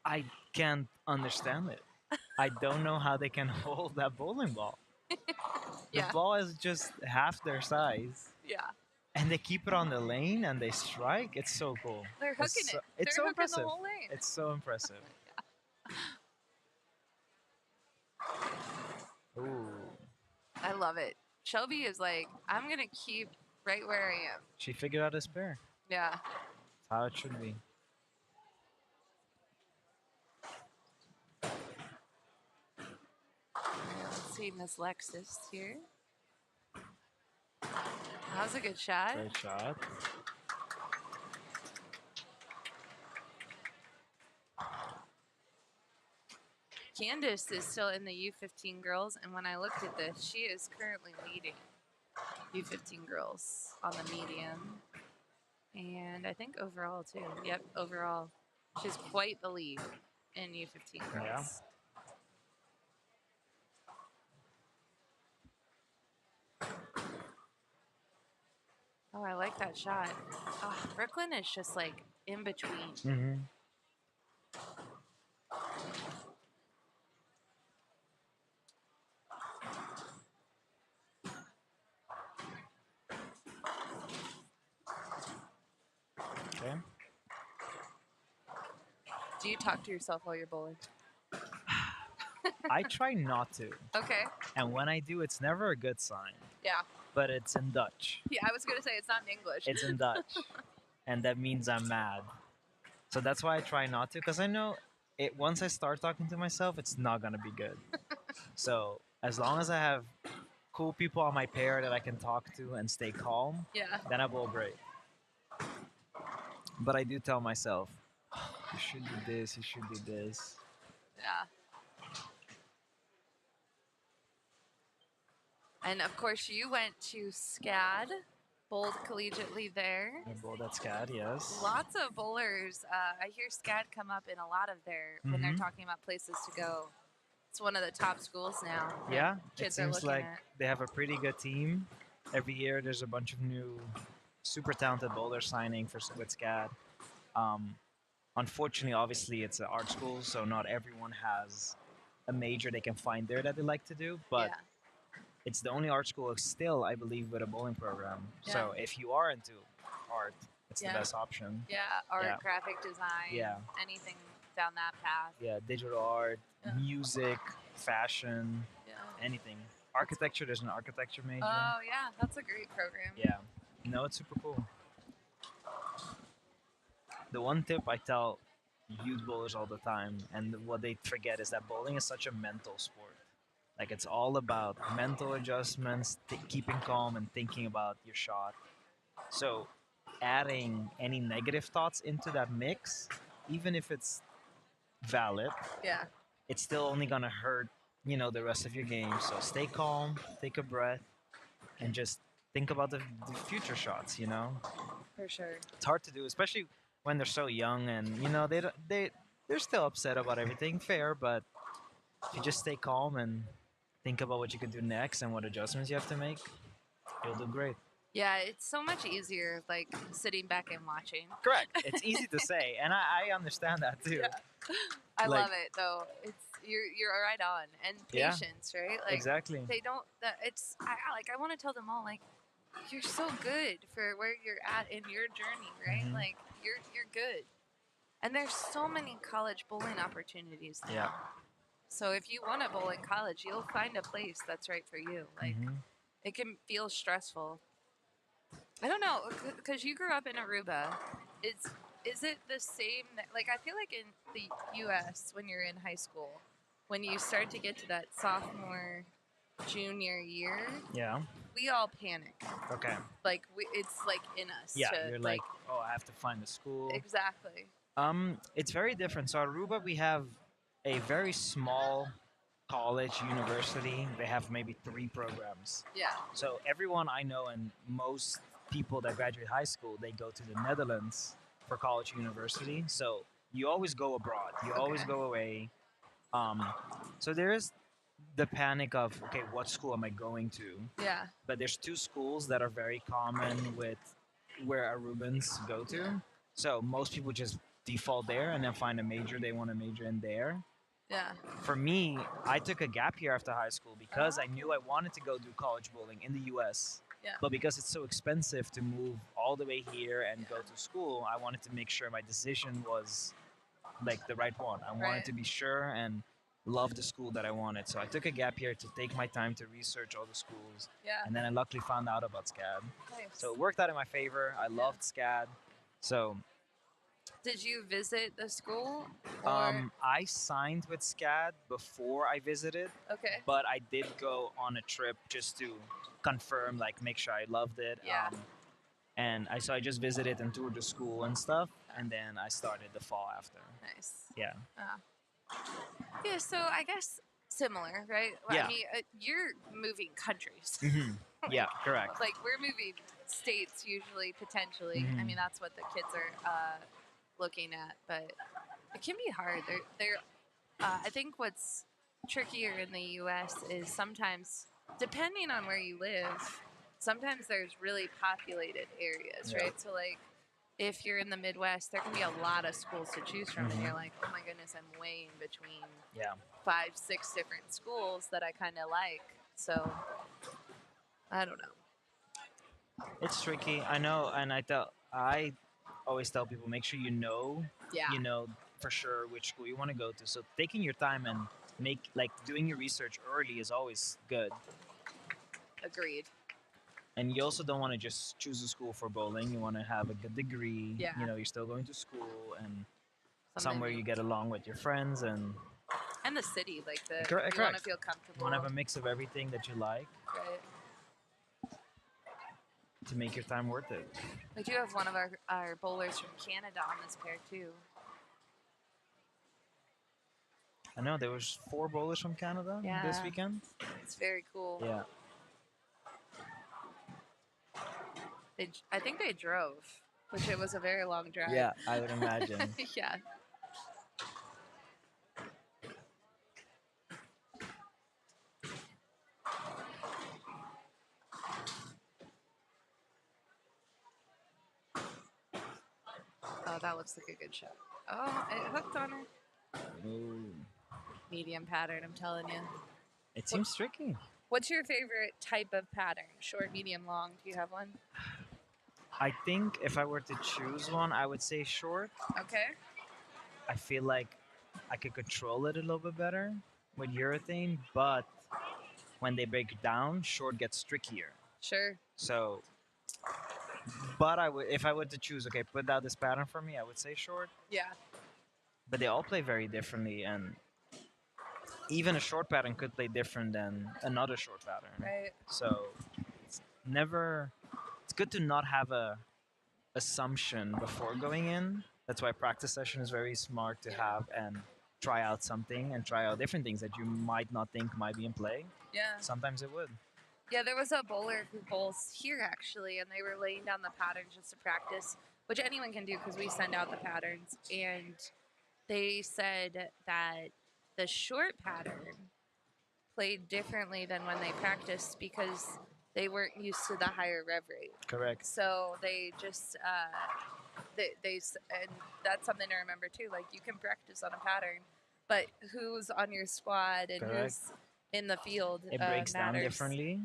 E: I can't understand it. I don't know how they can hold that bowling ball. The ball is just half their size.
B: Yeah.
E: And they keep it on the lane and they strike. It's so cool.
B: They're hooking it.
E: It's
B: They're
E: so
B: hooking
E: impressive.
B: the whole lane.
E: It's so impressive. Ooh.
B: I love it. Shelby is like, I'm going to keep right where I am.
E: She figured out a spare.
B: Yeah.
E: That's how it should be.
B: Let's see Miss Lexus here. That was a good shot.
E: Great shot.
B: Candace is still in the U15 girls, and when I looked at this, she is currently leading U15 girls on the medium. And I think overall, too. Yep, overall. She's quite the lead in U15 girls.
E: Yeah.
B: Oh, I like that shot. Oh, Brooklyn is just like in between.
E: Mm-hmm. Okay.
B: Do you talk to yourself while you're bowling?
E: I try not to.
B: Okay.
E: And when I do, it's never a good sign.
B: Yeah.
E: But it's in Dutch.
B: Yeah, I was going to say it's not in English.
E: It's in Dutch. And that means I'm mad. So that's why I try not to, because I know once I start talking to myself, it's not going to be good. So as long as I have cool people on my pair that I can talk to and stay calm, then I bowl great. But I do tell myself, you should do this, you should do this.
B: Yeah. And of course, you went to SCAD, bowled collegiately there.
E: I bowled at SCAD, yes.
B: Lots of bowlers. I hear SCAD come up in a lot of when they're talking about places to go. It's one of the top schools now.
E: Yeah,
B: kids
E: it
B: are
E: seems
B: looking
E: like
B: at.
E: they have a pretty good team. Every year there's a bunch of new super talented bowlers signing with SCAD. Unfortunately, obviously, it's an art school, so not everyone has a major they can find there that they like to do. But it's the only art school still, I believe, with a bowling program.
B: Yeah.
E: So if you are into art, it's the best option.
B: Yeah, art, graphic design, anything down that path.
E: Yeah, digital art, music, fashion, anything. Architecture, there's an architecture major.
B: Oh, yeah, that's a great program.
E: Yeah, no, it's super cool. The one tip I tell youth bowlers all the time, and what they forget, is that bowling is such a mental sport. Like, it's all about mental adjustments, keeping calm and thinking about your shot. So adding any negative thoughts into that mix, even if it's valid, it's still only gonna hurt, the rest of your game. So stay calm, take a breath, and just think about the future shots,
B: For sure.
E: It's hard to do, especially when they're so young and, they're still upset about everything. Fair, but if you just stay calm and think about what you could do next and what adjustments you have to make, you'll do great.
B: Yeah, it's so much easier, like sitting back and watching.
E: Correct. It's easy to say, and I understand that too.
B: Yeah. I
E: Like-
B: love it though. It's you're right on, and
E: Yeah.
B: patience, right? Like
E: Exactly.
B: they don't. It's I want to tell them all like you're so good for where you're at in your journey, right?
E: Mhm.
B: Like you're good, and there's so many college bowling opportunities now.
E: Yeah.
B: So if you want to bowl in college, you'll find a place that's right for you. Like
E: Mhm.
B: it can feel stressful. I don't know, because you grew up in Aruba. Is it the same? Like I feel like in the U.S. when you're in high school, when you start to get to that sophomore, junior year,
E: Yeah.
B: we all panic.
E: Okay.
B: Like it's like in us.
E: Yeah.
B: to,
E: You're like, oh, I have to find a school.
B: exactly.
E: It's very different. So Aruba, we have a very small college university. They have maybe 3 programs.
B: Yeah.
E: So everyone I know and most people that graduate high school, they go to the Netherlands for college university. So you always go abroad. You always
B: Okay.
E: go away. So there is the panic of, okay, what school am I going to?
B: Yeah.
E: But there's 2 schools that are very common with where Arubans go to. So most people just default there and then find a major they want to major in there.
B: Yeah.
E: For me, I took a gap year after high school because I knew I wanted to go do college bowling in the US.
B: Yeah.
E: But because it's so expensive to move all the way here and go to school, I wanted to make sure my decision was like the right one. I wanted
B: Right.
E: to be sure and love the school that I wanted. So I took a gap year to take my time to research all the schools.
B: Yeah.
E: And then I luckily found out about SCAD.
B: Nice.
E: So it worked out in my favor. I loved SCAD. So
B: Did you visit the school? Or
E: I signed with SCAD before I visited,
B: okay.
E: but I did go on a trip just to confirm, like make sure I loved it.
B: Yeah.
E: So I just visited and toured the school and stuff, and then I started the fall after.
B: Nice.
E: Yeah.
B: Yeah, so I guess similar, right?
E: Yeah.
B: I mean, you're moving countries.
E: Hmm. Yeah, correct.
B: Like we're moving states usually, potentially. I
E: Mhm.
B: mean, that's what the kids are looking at, but it can be hard. I think what's trickier in the U.S. is sometimes, depending on where you live, sometimes there's really populated areas,
E: Yeah.
B: right? So like, if you're in the Midwest, there can be a lot of schools to choose from, and you're like, oh my goodness, I'm way in between
E: Yeah.
B: 5, 6 different schools that I kind of like. So I don't know.
E: It's tricky. I know, and I always tell people make sure you know for sure which school you want to go to. So taking your time and doing your research early is always good.
B: Agreed.
E: And you also don't want to just choose a school for bowling. You want to have a good degree.
B: Yeah.
E: You're still going to school and
B: Something
E: somewhere you get along with your friends and
B: and the city, like you want to
E: Correct.
B: feel
E: you
B: comfortable.
E: want to have a mix of everything that you like
B: Right.
E: to make your time worth it.
B: We do have one of our bowlers from Canada on this pair too.
E: I know there was 4 bowlers from Canada this
B: Yeah.
E: weekend.
B: It's very cool.
E: Yeah.
B: I think they drove, which it was a very long drive.
E: Yeah, I would imagine.
B: Yeah. Oh, that looks like a good shot. Oh, it hooked on her.
E: Ooh.
B: Medium pattern, I'm telling you.
E: It seems tricky.
B: What's your favorite type of pattern? Short, medium, long? Do you have one?
E: I think if I were to choose one, I would say short.
B: Okay.
E: I feel like I could control it a little bit better with urethane, but when they break it down, short gets trickier.
B: Sure.
E: So, but if I were to choose, okay, put out this pattern for me, I would say short.
B: Yeah.
E: But they all play very differently, and even a short pattern could play different than another short pattern.
B: Right.
E: So, it's good to not have a assumption before going in. That's why practice session is very smart to have and try out something and try out different things that you might not think might be in play.
B: Yeah.
E: Sometimes it would.
B: Yeah, there was a bowler who bowls here actually, and they were laying down the patterns just to practice, which anyone can do because we send out the patterns. And they said that the short pattern played differently than when they practiced because they weren't used to the higher rev rate.
E: Correct.
B: So they just and that's something to remember too. Like you can practice on a pattern, but who's on your squad and
E: Correct.
B: who's in the field
E: It breaks down
B: matters.
E: differently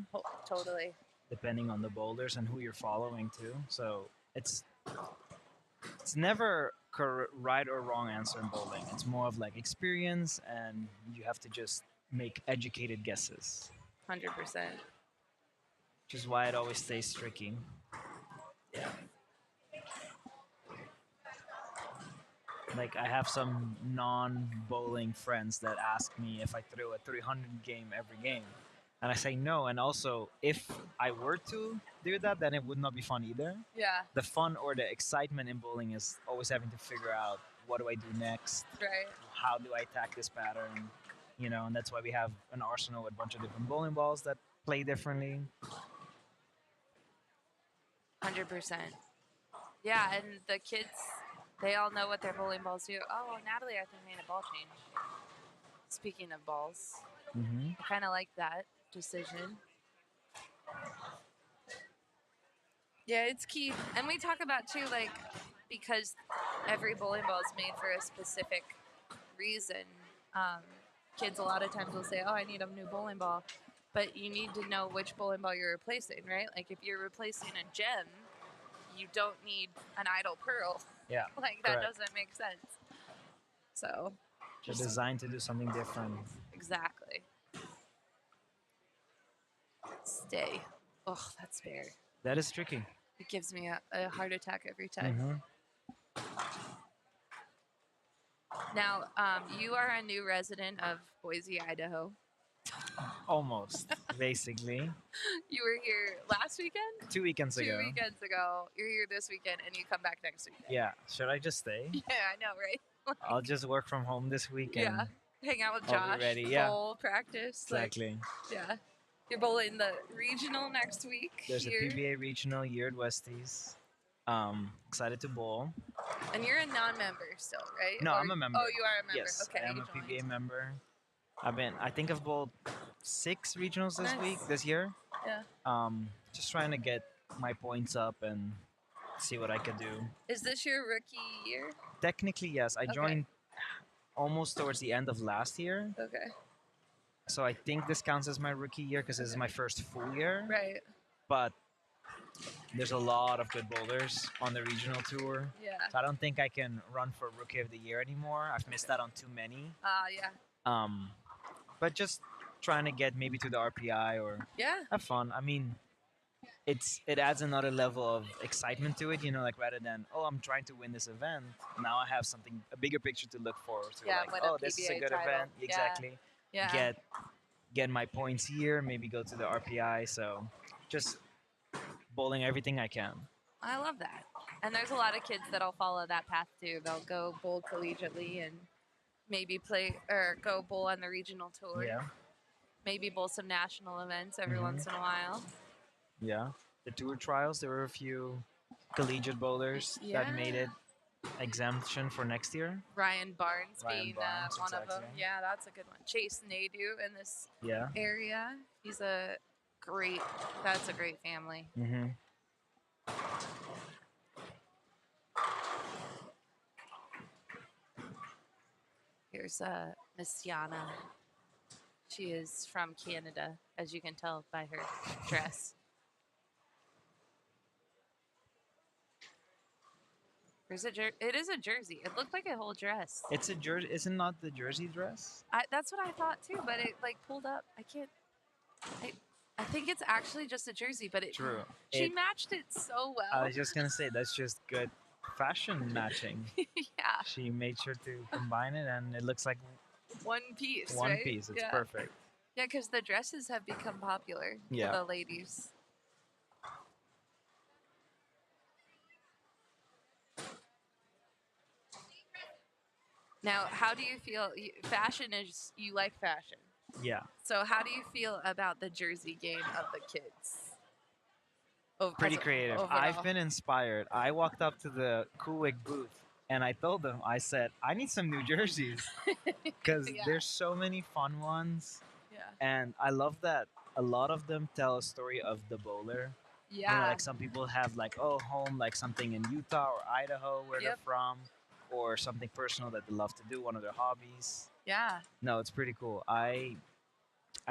B: Totally.
E: depending on the boulders and who you're following too. So it's never right or wrong answer in bowling. It's more of like experience, and you have to just make educated guesses,
B: 100%.
E: which is why it always stays tricky.
B: Yeah.
E: Like I have some non-bowling friends that ask me if I throw a 300 game every game, and I say no. And also, if I were to do that, then it would not be fun either.
B: Yeah.
E: The fun or the excitement in bowling is always having to figure out what do I do next,
B: Right.
E: how do I attack this pattern, and that's why we have an arsenal with a bunch of different bowling balls that play differently.
B: 100%. Yeah, and the kids, they all know what their bowling balls do. Oh, Natalie, I think made a ball change. Speaking of balls,
E: Mm-hmm.
B: I kind of like that decision. Yeah, it's key. And we talk about too, like, because every bowling ball is made for a specific reason. Kids a lot of times will say, "Oh, I need a new bowling ball," but you need to know which bowling ball you're replacing, right? Like if you're replacing a gem, you don't need an idle pearl.
E: Yeah,
B: Like that
E: correct.
B: doesn't make sense. So,
E: They're designed to do something different.
B: exactly. Stay. Oh, that's fair.
E: That is tricky.
B: It gives me a heart attack every time.
E: Mm-hmm.
B: Now, you are a new resident of Boise, Idaho.
E: Almost, basically.
B: You were here last weekend?
E: 2 weekends
B: 2
E: ago.
B: weekends ago. You're here this weekend, and you come back next weekend.
E: Yeah. Should I just stay?
B: Yeah, I know, right?
E: I'll just work from home this weekend.
B: Yeah. Hang out with
E: I'll
B: Josh.
E: be ready, yeah.
B: Bowl practice. Like,
E: Exactly.
B: yeah. You're bowling the regional next week.
E: There's
B: here.
E: a PBA regional year at Westies. Excited to bowl.
B: And you're a non-member still, right?
E: No,
B: Or-
E: I'm a member.
B: Oh, you are a member.
E: Yes,
B: Okay.
E: I am
B: you
E: a
B: joined.
E: PBA member. I think I've bowled 6 regionals
B: Nice.
E: this year.
B: Yeah.
E: Just trying to get my points up and see what I could do.
B: Is this your rookie year?
E: Technically, yes. I
B: Okay.
E: joined almost towards the end of last year.
B: Okay.
E: So I think this counts as my rookie year because this is my first full year.
B: Right.
E: But there's a lot of good bowlers on the regional tour.
B: Yeah.
E: So I don't think I can run for rookie of the year anymore. I've missed out on too many.
B: Yeah.
E: But just trying to get maybe to the RPI or
B: Yeah.
E: have fun. I mean, it adds another level of excitement to it, like rather than, oh, I'm trying to win this event. Now I have a bigger picture to look forward to.
B: Yeah,
E: Like,
B: win a
E: oh, this is a
B: PBA
E: good
B: title.
E: event.
B: Yeah.
E: Exactly.
B: Yeah.
E: Get my points here, maybe go to the RPI. So just bowling everything I can.
B: I love that. And there's a lot of kids that'll follow that path too. They'll go bowl collegiately and maybe play or go bowl on the regional tour.
E: Yeah.
B: Maybe bowl some national events every
E: Mhm.
B: once in a while.
E: Yeah. The tour trials, there were a few collegiate bowlers that made it exemption for next year.
B: Ryan Barnes
E: Ryan
B: being
E: Barnes,
B: one of them.
E: exactly.
B: Yeah, that's a good one. Chase Nadu in this
E: Yeah.
B: area. That's a great family.
E: Mm-hmm.
B: Here's Miss Yana. She is from Canada, as you can tell by her dress. It is a jersey. It looked like a whole dress.
E: It's a jersey. Isn't not the jersey dress?
B: That's what I thought too, but it like pulled up. I think it's actually just a jersey, but
E: True.
B: She matched it so well.
E: I was just gonna say that's just good fashion matching.
B: Yeah,
E: She made sure to combine it, and it looks like
B: one piece.
E: one
B: right?
E: piece. It's
B: yeah.
E: perfect.
B: Yeah, because the dresses have become popular
E: Yeah.
B: for the ladies. Now, how do you feel? Fashion is, you like fashion.
E: Yeah.
B: So how do you feel about the jersey game of the kids?
E: Pretty creative.
B: Overall.
E: I've been inspired. I walked up to the Coolwick booth And I told them, I said, I need some new jerseys because
B: Yeah.
E: there's so many fun ones,
B: Yeah.
E: and I love that a lot of them tell a story of the bowler. You know,
B: Yeah.
E: like some people have like, oh, home, like something in Utah or Idaho where they're
B: Yep.
E: from, or something personal that they love to do, one of their hobbies.
B: Yeah.
E: No, it's pretty cool. I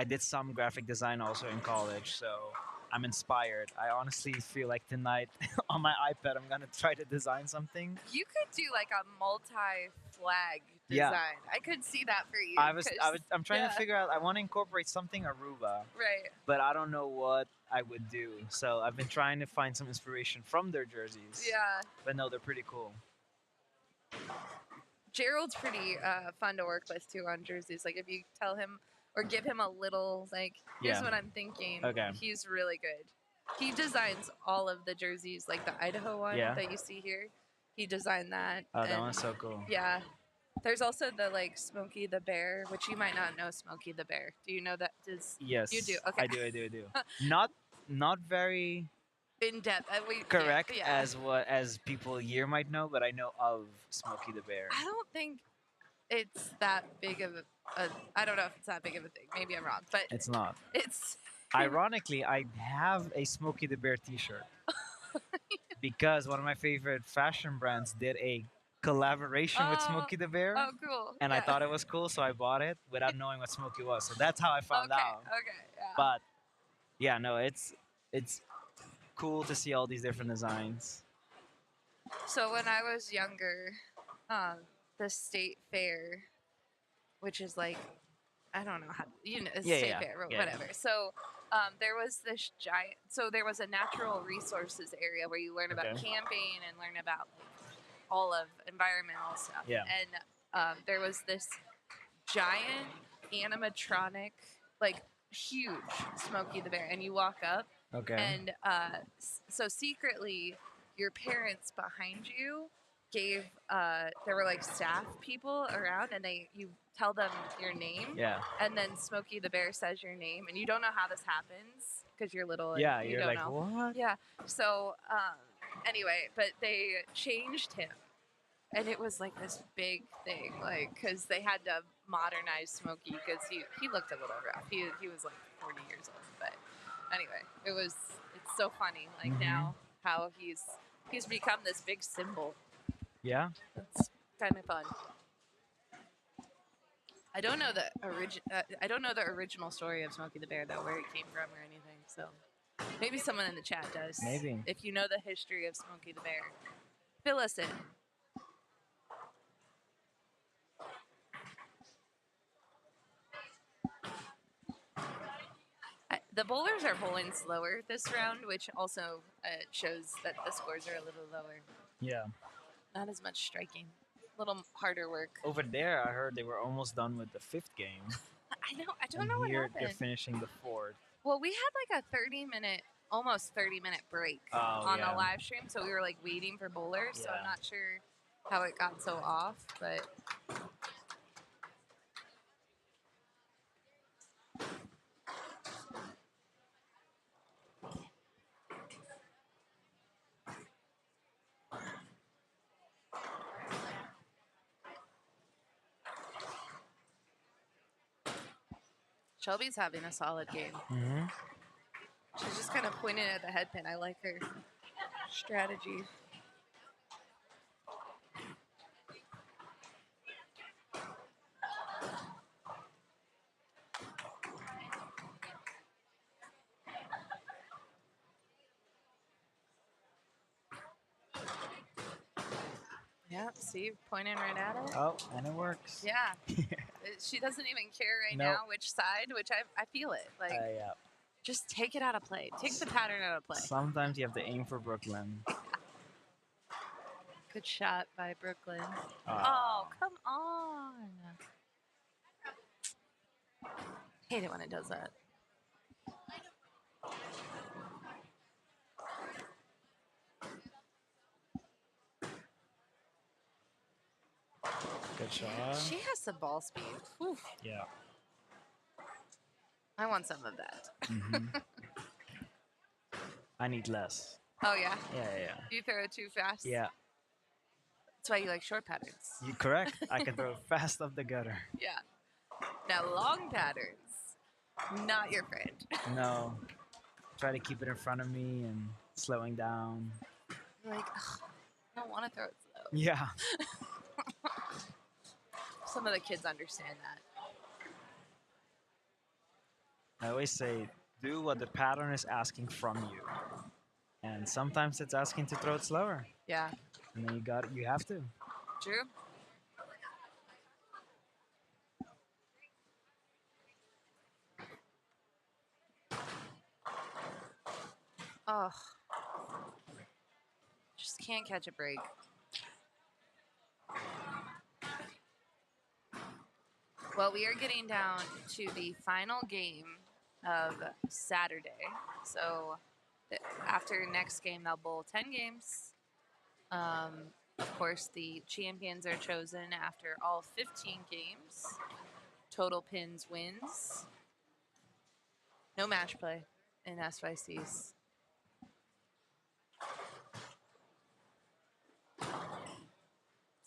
E: did some graphic design also in college, so I'm inspired. I honestly feel like tonight on my iPad I'm gonna try to design something.
B: You could do like a multi-flag
E: Yeah.
B: design. I could see that for you.
E: I'm trying to
B: yeah.
E: figure out. I want to incorporate something Aruba,
B: Right.
E: but I don't know what I would do. So I've been trying to find some inspiration from their jerseys.
B: Yeah.
E: But no, they're pretty cool.
B: Gerald's pretty fun to work with too on jerseys. Like if you tell him or give him a little like, here's
E: Yeah.
B: what I'm thinking.
E: Okay.
B: He's really good. He designs all of the jerseys, like the Idaho one
E: Yeah.
B: that you see here. He designed that.
E: Oh, that
B: and
E: one's so cool.
B: Yeah. There's also the like Smokey the Bear, which you might not know Smokey the Bear. Do you know that?
E: Yes.
B: You do? Okay.
E: I do. Not very
B: In depth.
E: correct
B: Yeah.
E: as people here might know, but I know of Smokey the Bear.
B: I don't think it's that big of a. I don't know if it's that big of a thing. Maybe I'm wrong, but
E: It's not.
B: it's.
E: Ironically, I have a Smokey the Bear T-shirt because one of my favorite fashion brands did a collaboration with
B: Oh,
E: Smokey the Bear,
B: Oh, cool.
E: and
B: yeah.
E: I thought it was cool, so I bought it without knowing what Smokey was. So that's how I found
B: Okay.
E: out.
B: Okay. Yeah.
E: But yeah, no, it's cool to see all these different designs.
B: So when I was younger, the state fair, which is like, I don't know how it's
E: Yeah,
B: state
E: yeah,
B: fair,
E: yeah.
B: whatever. So there was this giant. So there was a natural resources area where you learn about
E: Okay.
B: camping and learn about like, all of environmental stuff.
E: Yeah.
B: And there was this giant animatronic, like huge Smokey the Bear, and you walk up.
E: Okay.
B: And so secretly, your parents behind you gave there were like staff people around, and you tell them your name,
E: Yeah.
B: and then Smokey the Bear says your name, and you don't know how this happens because you're little. And
E: Yeah,
B: you
E: you're
B: don't
E: like,
B: know.
E: what?
B: Yeah. So anyway, but they changed him, and it was like this big thing, like because they had to modernize Smokey because he looked a little rough. He was like 40 years old, but anyway, it's so funny like
E: Mhm.
B: now how he's become this big symbol.
E: Yeah.
B: It's kind of fun. I don't know the original story of Smokey the Bear though, where it came from or anything. So maybe someone in the chat does.
E: Maybe.
B: If you know the history of Smokey the Bear, fill us in. The bowlers are bowling slower this round, which also shows that the scores are a little lower.
E: Yeah.
B: Not as much striking. A little harder work.
E: Over there, I heard they were almost done with the 5th game.
B: I know. I don't
E: and
B: know what
E: here they're
B: happened.
E: finishing the 4th.
B: Well, we had like a almost 30-minute break on
E: yeah.
B: the live stream, so we were like waiting for bowlers. So I'm
E: Yeah.
B: not sure how it got so off, but. Shelby's having a solid game.
E: Mm-hmm.
B: She's just kind of pointing at the head pin. I like her strategy. Yeah, see, pointing right at it.
E: Oh, and it works.
B: Yeah. She doesn't even care right
E: Nope.
B: now which side, which I feel it. Like,
E: Yeah.
B: just take it out of play. Take the pattern out of play.
E: Sometimes you have to aim for Brooklyn.
B: Good shot by Brooklyn.
E: Ah.
B: Oh, come on. Hate it when it does that.
E: Good shot.
B: She has some ball speed. Whew.
E: Yeah.
B: I want some of that.
E: Mm-hmm. I need less.
B: Oh, yeah?
E: Yeah.
B: You throw it too fast?
E: Yeah.
B: That's why you like short patterns.
E: You correct. I can throw it fast up the gutter.
B: Yeah. Now long patterns, not your friend.
E: No, try to keep it in front of me and slowing down.
B: You're like, "Ugh, I don't want to throw it slow.
E: Yeah.
B: Some of the kids understand that.
E: I always say, do what the pattern is asking from you. And sometimes it's asking to throw it slower.
B: Yeah,
E: And then you have to.
B: true. Oh, just can't catch a break. Well, we are getting down to the final game of Saturday. So after next game, they'll bowl 10 games. Of course, the champions are chosen after all 15 games. Total pins wins. No match play in SYCs.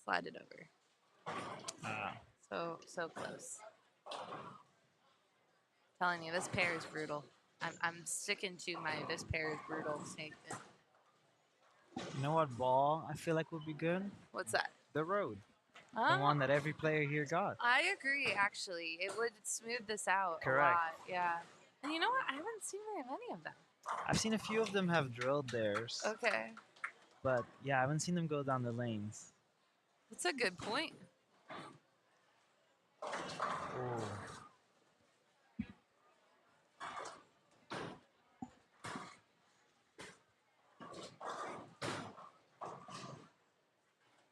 B: Slide it over. So close. Telling you, this pair is brutal. I'm sticking to my this pair is brutal snake pin.
E: You know what ball I feel like would be good?
B: What's that?
E: The road. The
B: Oh,
E: one that every player here got.
B: I agree, actually. It would smooth this out
E: Correct.
B: a lot. Yeah. And you know what? I haven't seen very many of them.
E: I've seen a few of them have drilled theirs.
B: Okay.
E: But yeah, I haven't seen them go down the lanes.
B: That's a good point.
E: Oh.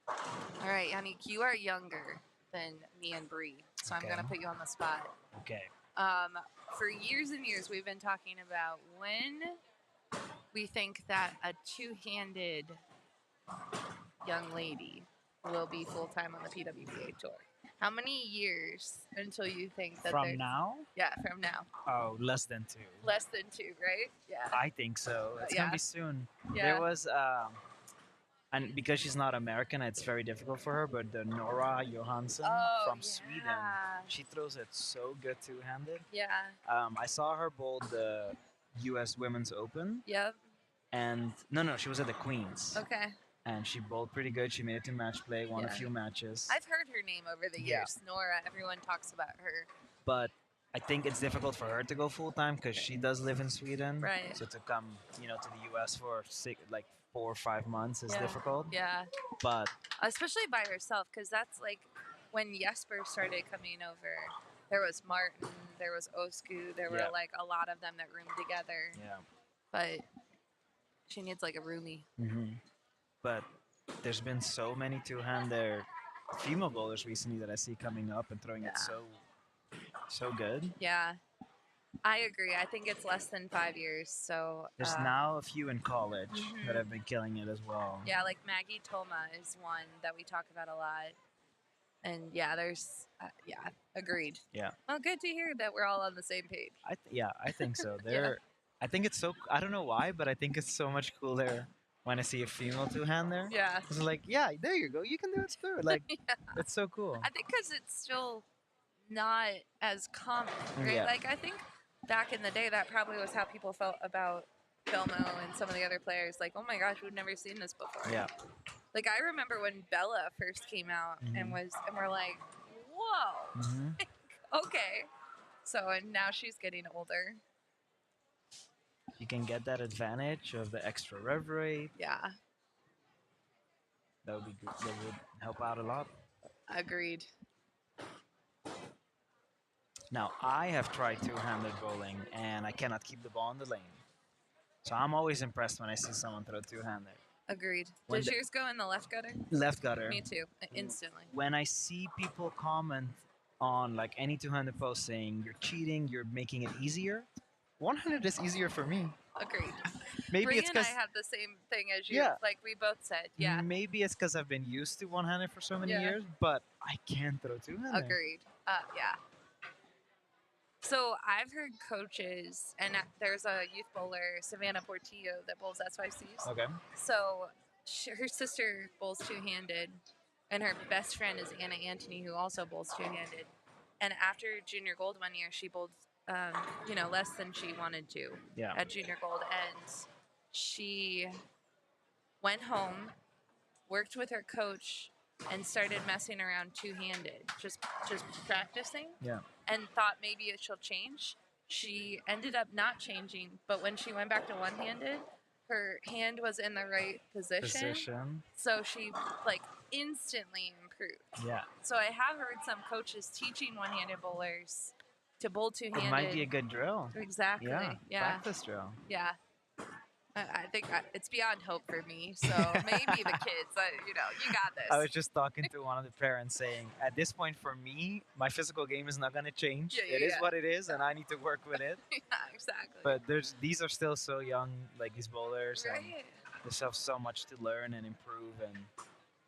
B: All right, Yannick, you are younger than me and Bree, so I'm
E: Okay.
B: going to put you on the spot.
E: Okay.
B: For years and years, we've been talking about when we think that a two-handed young lady will be full-time on the PWBA tour. How many years until you think that
E: From now?
B: Yeah, from now.
E: Oh, less than 2.
B: Less than 2, right? Yeah.
E: I think so. It's
B: Yeah.
E: gonna be soon.
B: Yeah.
E: There was, and because she's not American, it's very difficult for her. But the Nora Johansson
B: Oh,
E: from Sweden,
B: yeah.
E: she throws it so good two-handed.
B: Yeah.
E: I saw her bowl the U.S. Women's Open,
B: Yep.
E: and no, she was at the Queens,
B: Okay.
E: and she bowled pretty good. She made it to match play, won a
B: Yeah.
E: few matches.
B: I've heard her name over the
E: Yeah.
B: years. Nora. Everyone talks about her.
E: But I think it's difficult for her to go full time because she does live in Sweden.
B: Right.
E: So to come, to the U.S. for 4 or 5 months is
B: Yeah.
E: difficult.
B: Yeah.
E: But
B: Especially by herself, because that's like when Jesper started coming over. There was Martin, there was Osku, there were
E: Yeah.
B: like a lot of them that roomed together.
E: yeah.
B: But she needs like a roomie.
E: But there's been so many two-hander female bowlers recently that I see coming up and throwing it
B: Yeah.
E: so good.
B: Yeah, I agree. I think it's less than 5 years. So
E: There's now a few in college
B: Mhm.
E: that have been killing it as well.
B: yeah, like Maggie Toma is one that we talk about a lot. And yeah, there's agreed.
E: Yeah.
B: Well, good to hear that we're all on the same page.
E: I think so. I think it's so. I don't know why, but I think it's so much cooler when I see a female two-hander.
B: Yeah.
E: It's like, yeah, there you go. You can do it too. Like,
B: Yeah.
E: it's so cool.
B: I think because it's still not as common, right?
E: Yeah.
B: Like I think back in the day, that probably was how people felt about Filmo and some of the other players. Like, oh my gosh, we've never seen this before.
E: Yeah.
B: Like I remember when Bella first came out and we're like, whoa,
E: hmm
B: okay. So and now she's getting older.
E: You can get that advantage of the extra rev rate.
B: Yeah,
E: That would be good. That would help out a lot.
B: agreed.
E: Now, I have tried two-handed bowling, and I cannot keep the ball in the lane. So I'm always impressed when I see someone throw two-handed.
B: Agreed.
E: When
B: Does
E: the-
B: yours go in the left gutter?
E: Left gutter.
B: Me too. Instantly.
E: When I see people comment on like any two-handed post saying you're cheating, you're making it easier, one-handed is easier for me.
B: Agreed.
E: Maybe
B: Bree
E: it's
B: and I
E: because
B: have the same thing as you.
E: Yeah.
B: Like we both said. Yeah.
E: maybe it's because I've been used to one-handed for so many
B: Yeah.
E: years, but I can't throw two-handed.
B: Agreed. Yeah. So I've heard coaches, and there's a youth bowler, Savannah Portillo, that bowls SYCs.
E: Okay.
B: So her sister bowls two-handed, and her best friend is Anna Antony, who also bowls two-handed. And after junior gold one year, she bowled, less than she wanted to
E: Yeah.
B: at junior gold, and she went home, worked with her coach, and started messing around two-handed, just practicing.
E: Yeah.
B: And thought maybe she'll change. She ended up not changing, but when she went back to one-handed, her hand was in the right position. So she instantly improved.
E: Yeah.
B: So I have heard some coaches teaching one-handed bowlers to bowl two-handed.
E: It might be a good drill.
B: Exactly. Yeah.
E: Practice drill.
B: Yeah. I think it's beyond hope for me. So maybe the kids, you got this.
E: I was just talking to one of the parents saying, at this point for me, my physical game is not going to change. It is what it is, and I need to work with it.
B: Yeah, exactly.
E: But these are still so young, like these bowlers,
B: Right.
E: and they still have so much to learn and improve, and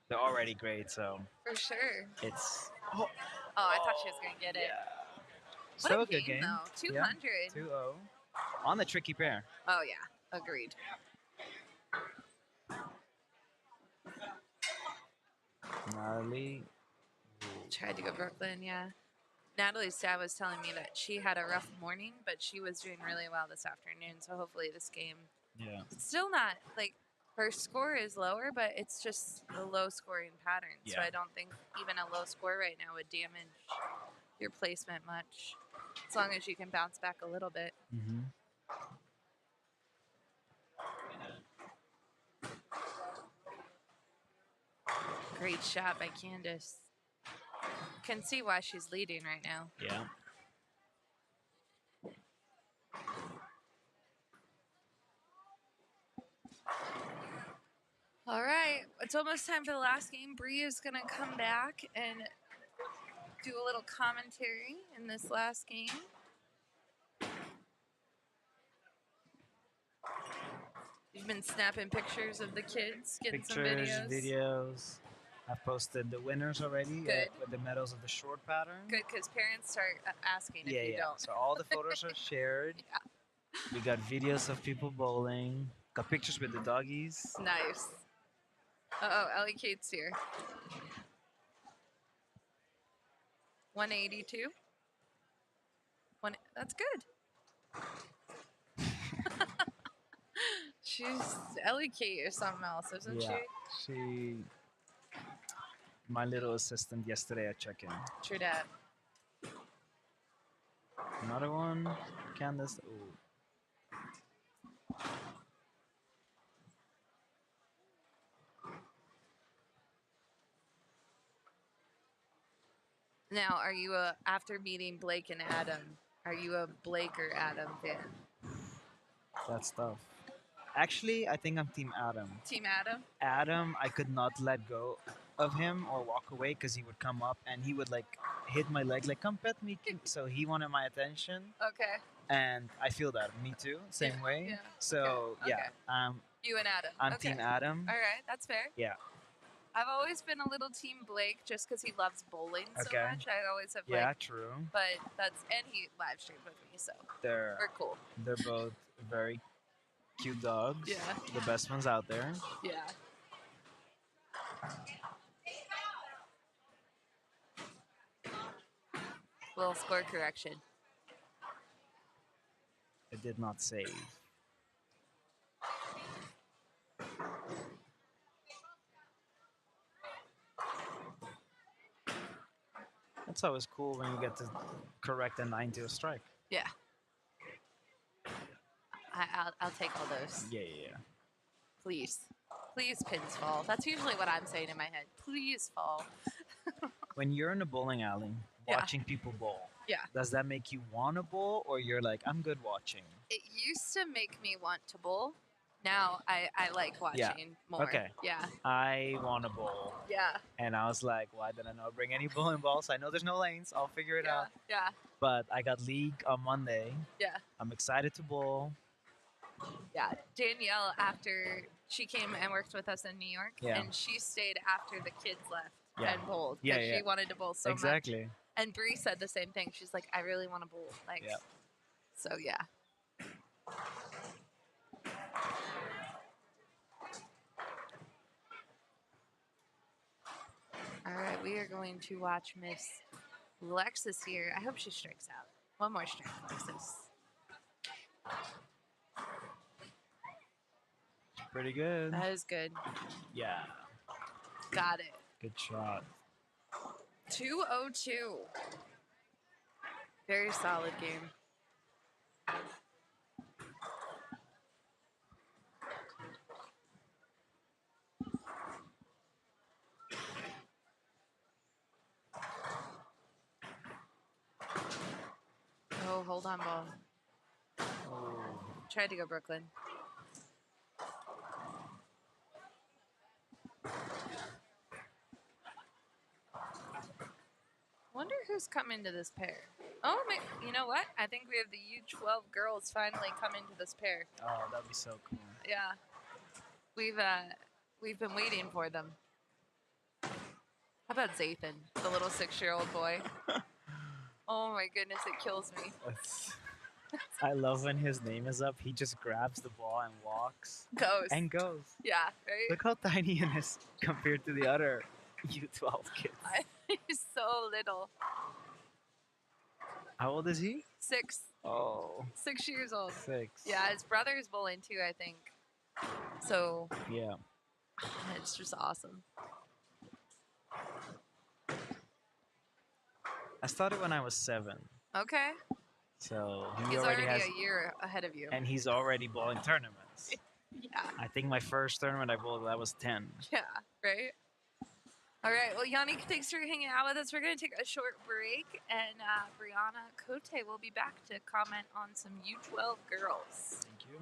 E: they're already great. So
B: for sure.
E: It's.
B: Oh, I thought she was gonna get it.
E: Yeah.
B: What
E: Still
B: a
E: good
B: game,
E: game.
B: though. 200.
E: Yeah, 2-0 on the tricky pair.
B: Oh yeah, agreed.
E: Natalie.
B: Tried to go Brooklyn, yeah. Natalie's dad was telling me that she had a rough morning, but she was doing really well this afternoon. So hopefully this game.
E: Yeah.
B: It's still not her score is lower, but it's just a low scoring pattern. So
E: Yeah.
B: I don't think even a low score right now would damage your placement much, as long as you can bounce back a little bit.
E: Mm-hmm.
B: Great shot by Candace. Can see why she's leading right now.
E: Yeah.
B: All right, it's almost time for the last game. Bree is going to come back and do a little commentary in this last game. You've been snapping pictures of the kids, getting some
E: videos. I've posted the winners already with the medals of the short pattern.
B: Good, because parents start asking if you don't.
E: So all the photos are shared.
B: Yeah.
E: We got videos of people bowling. Got pictures with the doggies.
B: Nice. Uh-oh, Ellie Kate's here. 182. That's good. She's Ellie Kate or something else, isn't
E: she? My little assistant yesterday at check-in.
B: True that.
E: Another one. Candace. Ooh.
B: Now, are you after meeting Blake and Adam, are you a Blake or Adam fan?
E: That's tough. Actually, I think I'm Team Adam.
B: Team Adam?
E: Adam, I could not let go of him or walk away because he would come up and he would hit my leg come pet me. So he wanted my attention.
B: Okay.
E: And I feel that. Me too. Same way.
B: Yeah.
E: So
B: okay.
E: you
B: and Adam.
E: I'm Team Adam.
B: All right, that's fair.
E: Yeah.
B: I've always been a little Team Blake just because he loves bowling so much. I always have
E: true.
B: But and he live streamed with me, so
E: we're
B: cool.
E: They're both very cute dogs.
B: Yeah.
E: The best ones out there.
B: Yeah. Little score correction.
E: It did not save. That's always cool when you get to correct a 9 to a strike.
B: Yeah. I'll take all those.
E: Yeah.
B: Please. Please, pins fall. That's usually what I'm saying in my head. Please fall.
E: When you're in a bowling alley watching people bowl, does that make you want to bowl or you're like, I'm good watching?
B: It used to make me want to bowl. Now I like watching more.
E: Okay.
B: Yeah.
E: I want to bowl.
B: Yeah.
E: And I was like, why did I not bring any bowling balls? I know there's no lanes. I'll figure it out.
B: Yeah.
E: But I got league on Monday.
B: Yeah.
E: I'm excited to bowl.
B: Yeah. Danielle, after she came and worked with us in New York, and she stayed after the kids left and bowled because she wanted to bowl so much.
E: Exactly.
B: And Bree said the same thing. She's like, I really want to bowl. So, yeah. All right, we are going to watch Miss Lexus here. I hope she strikes out. One more strike, Lexus.
E: Pretty good.
B: That is good.
E: Yeah.
B: Got it.
E: Good shot.
B: 202. Very solid game. Oh, hold on, ball.
E: Oh.
B: Tried to go Brooklyn. Wonder who's coming to this pair. Oh, you know what? I think we have the U12 girls finally coming to this pair.
E: Oh, that'd be so cool.
B: Yeah, we've been waiting for them. How about Zathan, the little 6-year-old boy? Oh my goodness, it kills me.
E: I love when his name is up. He just grabs the ball and walks.
B: Goes.
E: And goes.
B: Yeah, right?
E: Look how tiny he is compared to the other U12 kids.
B: He's so little.
E: How old is he?
B: 6.
E: Oh.
B: 6 years old.
E: 6.
B: Yeah, his brother is bowling too, I think. So
E: Yeah.
B: it's just awesome.
E: I started when I was 7.
B: Okay.
E: So
B: He's
E: already
B: already
E: has,
B: a year ahead of you.
E: and he's already bowling tournaments.
B: Yeah.
E: I think my first tournament I bowled, I was 10.
B: Yeah, right? All right. Well, Yannick, thanks for hanging out with us. We're going to take a short break, and Brianna Cote will be back to comment on some U12 girls.
E: Thank you.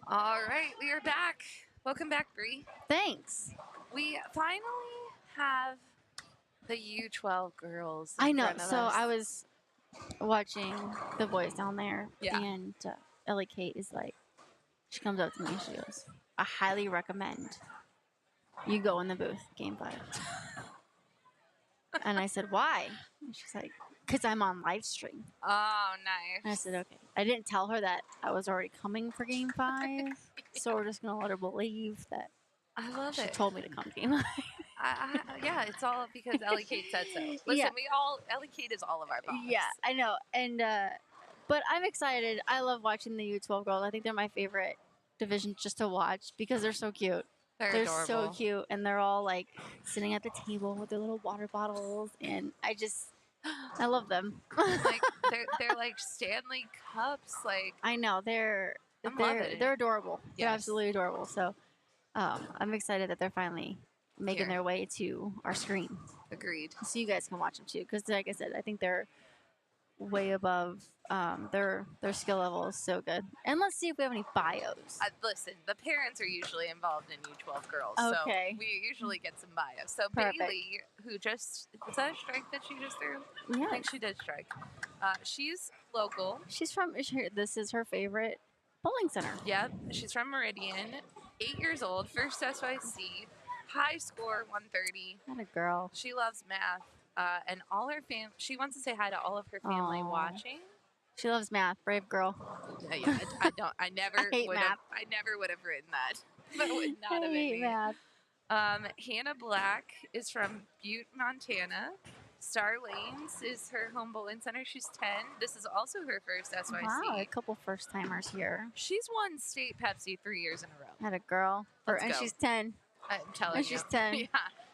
B: All right, we are back. Welcome back, Bree.
C: Thanks.
B: We finally have the U12 girls.
C: I
B: in
C: know.
B: front of
C: So
B: us.
C: I was watching the boys down there,
B: Yeah.
C: and Ellie Kate is like, she comes up to me and she goes, "I highly recommend you go in the booth, game 5." And I said, "Why?" And she's like, "Because I'm on live stream."
B: Oh, nice.
C: And I said, "Okay." I didn't tell her that I was already coming for game 5, so we're just gonna let her believe that
B: I love
C: she
B: it.
C: told me to come game 5.
B: Yeah, it's all because Ellie Kate said so. Listen,
C: Yeah.
B: Ellie Kate is all of our boss.
C: Yeah, I know. And but I'm excited. I love watching the U12 girls. I think they're my favorite division just to watch because they're so cute.
B: They're
C: so
B: adorable.
C: cute, and they're all like sitting at the table with their little water bottles, and I love them.
B: Like they're like Stanley cups. Like
C: I know they're
B: I'm loving it.
C: they're adorable. They're
B: Yes.
C: absolutely adorable. So I'm excited that they're finally making
B: Here.
C: their way to our screen,
B: Agreed.
C: so you guys can watch them too. Because like I said, I think they're way above their skill level is so good. And let's see if we have any bios.
B: Listen, the parents are usually involved in U12 girls,
C: Okay.
B: so we usually get some bios. So
C: Perfect.
B: Bailey, who just was that a strike that she just threw? I
C: Yeah,
B: think she did strike. She's local.
C: she's from. This is her favorite bowling center.
B: Yep, she's from Meridian. 8 years old, first SYC, high score 130.
C: Not a girl.
B: She loves math, and all her she wants to say hi to all of her family
C: Aw.
B: watching.
C: She loves math. Brave girl.
B: Yeah, I don't. I never
C: hate
B: would have.
C: math.
B: I never would have written that. That would not
C: I
B: have been
C: hate
B: me.
C: math.
B: Hannah Black is from Butte, Montana. Star Lanes is her home bowling center. She's 10. This is also her first SYC.
C: Wow, a couple first timers here.
B: She's won state Pepsi 3 years in a row.
C: Not a girl.
B: Let's
C: And
B: go.
C: she's 10.
B: I'm telling
C: And
B: you.
C: she's 10.
B: Yeah.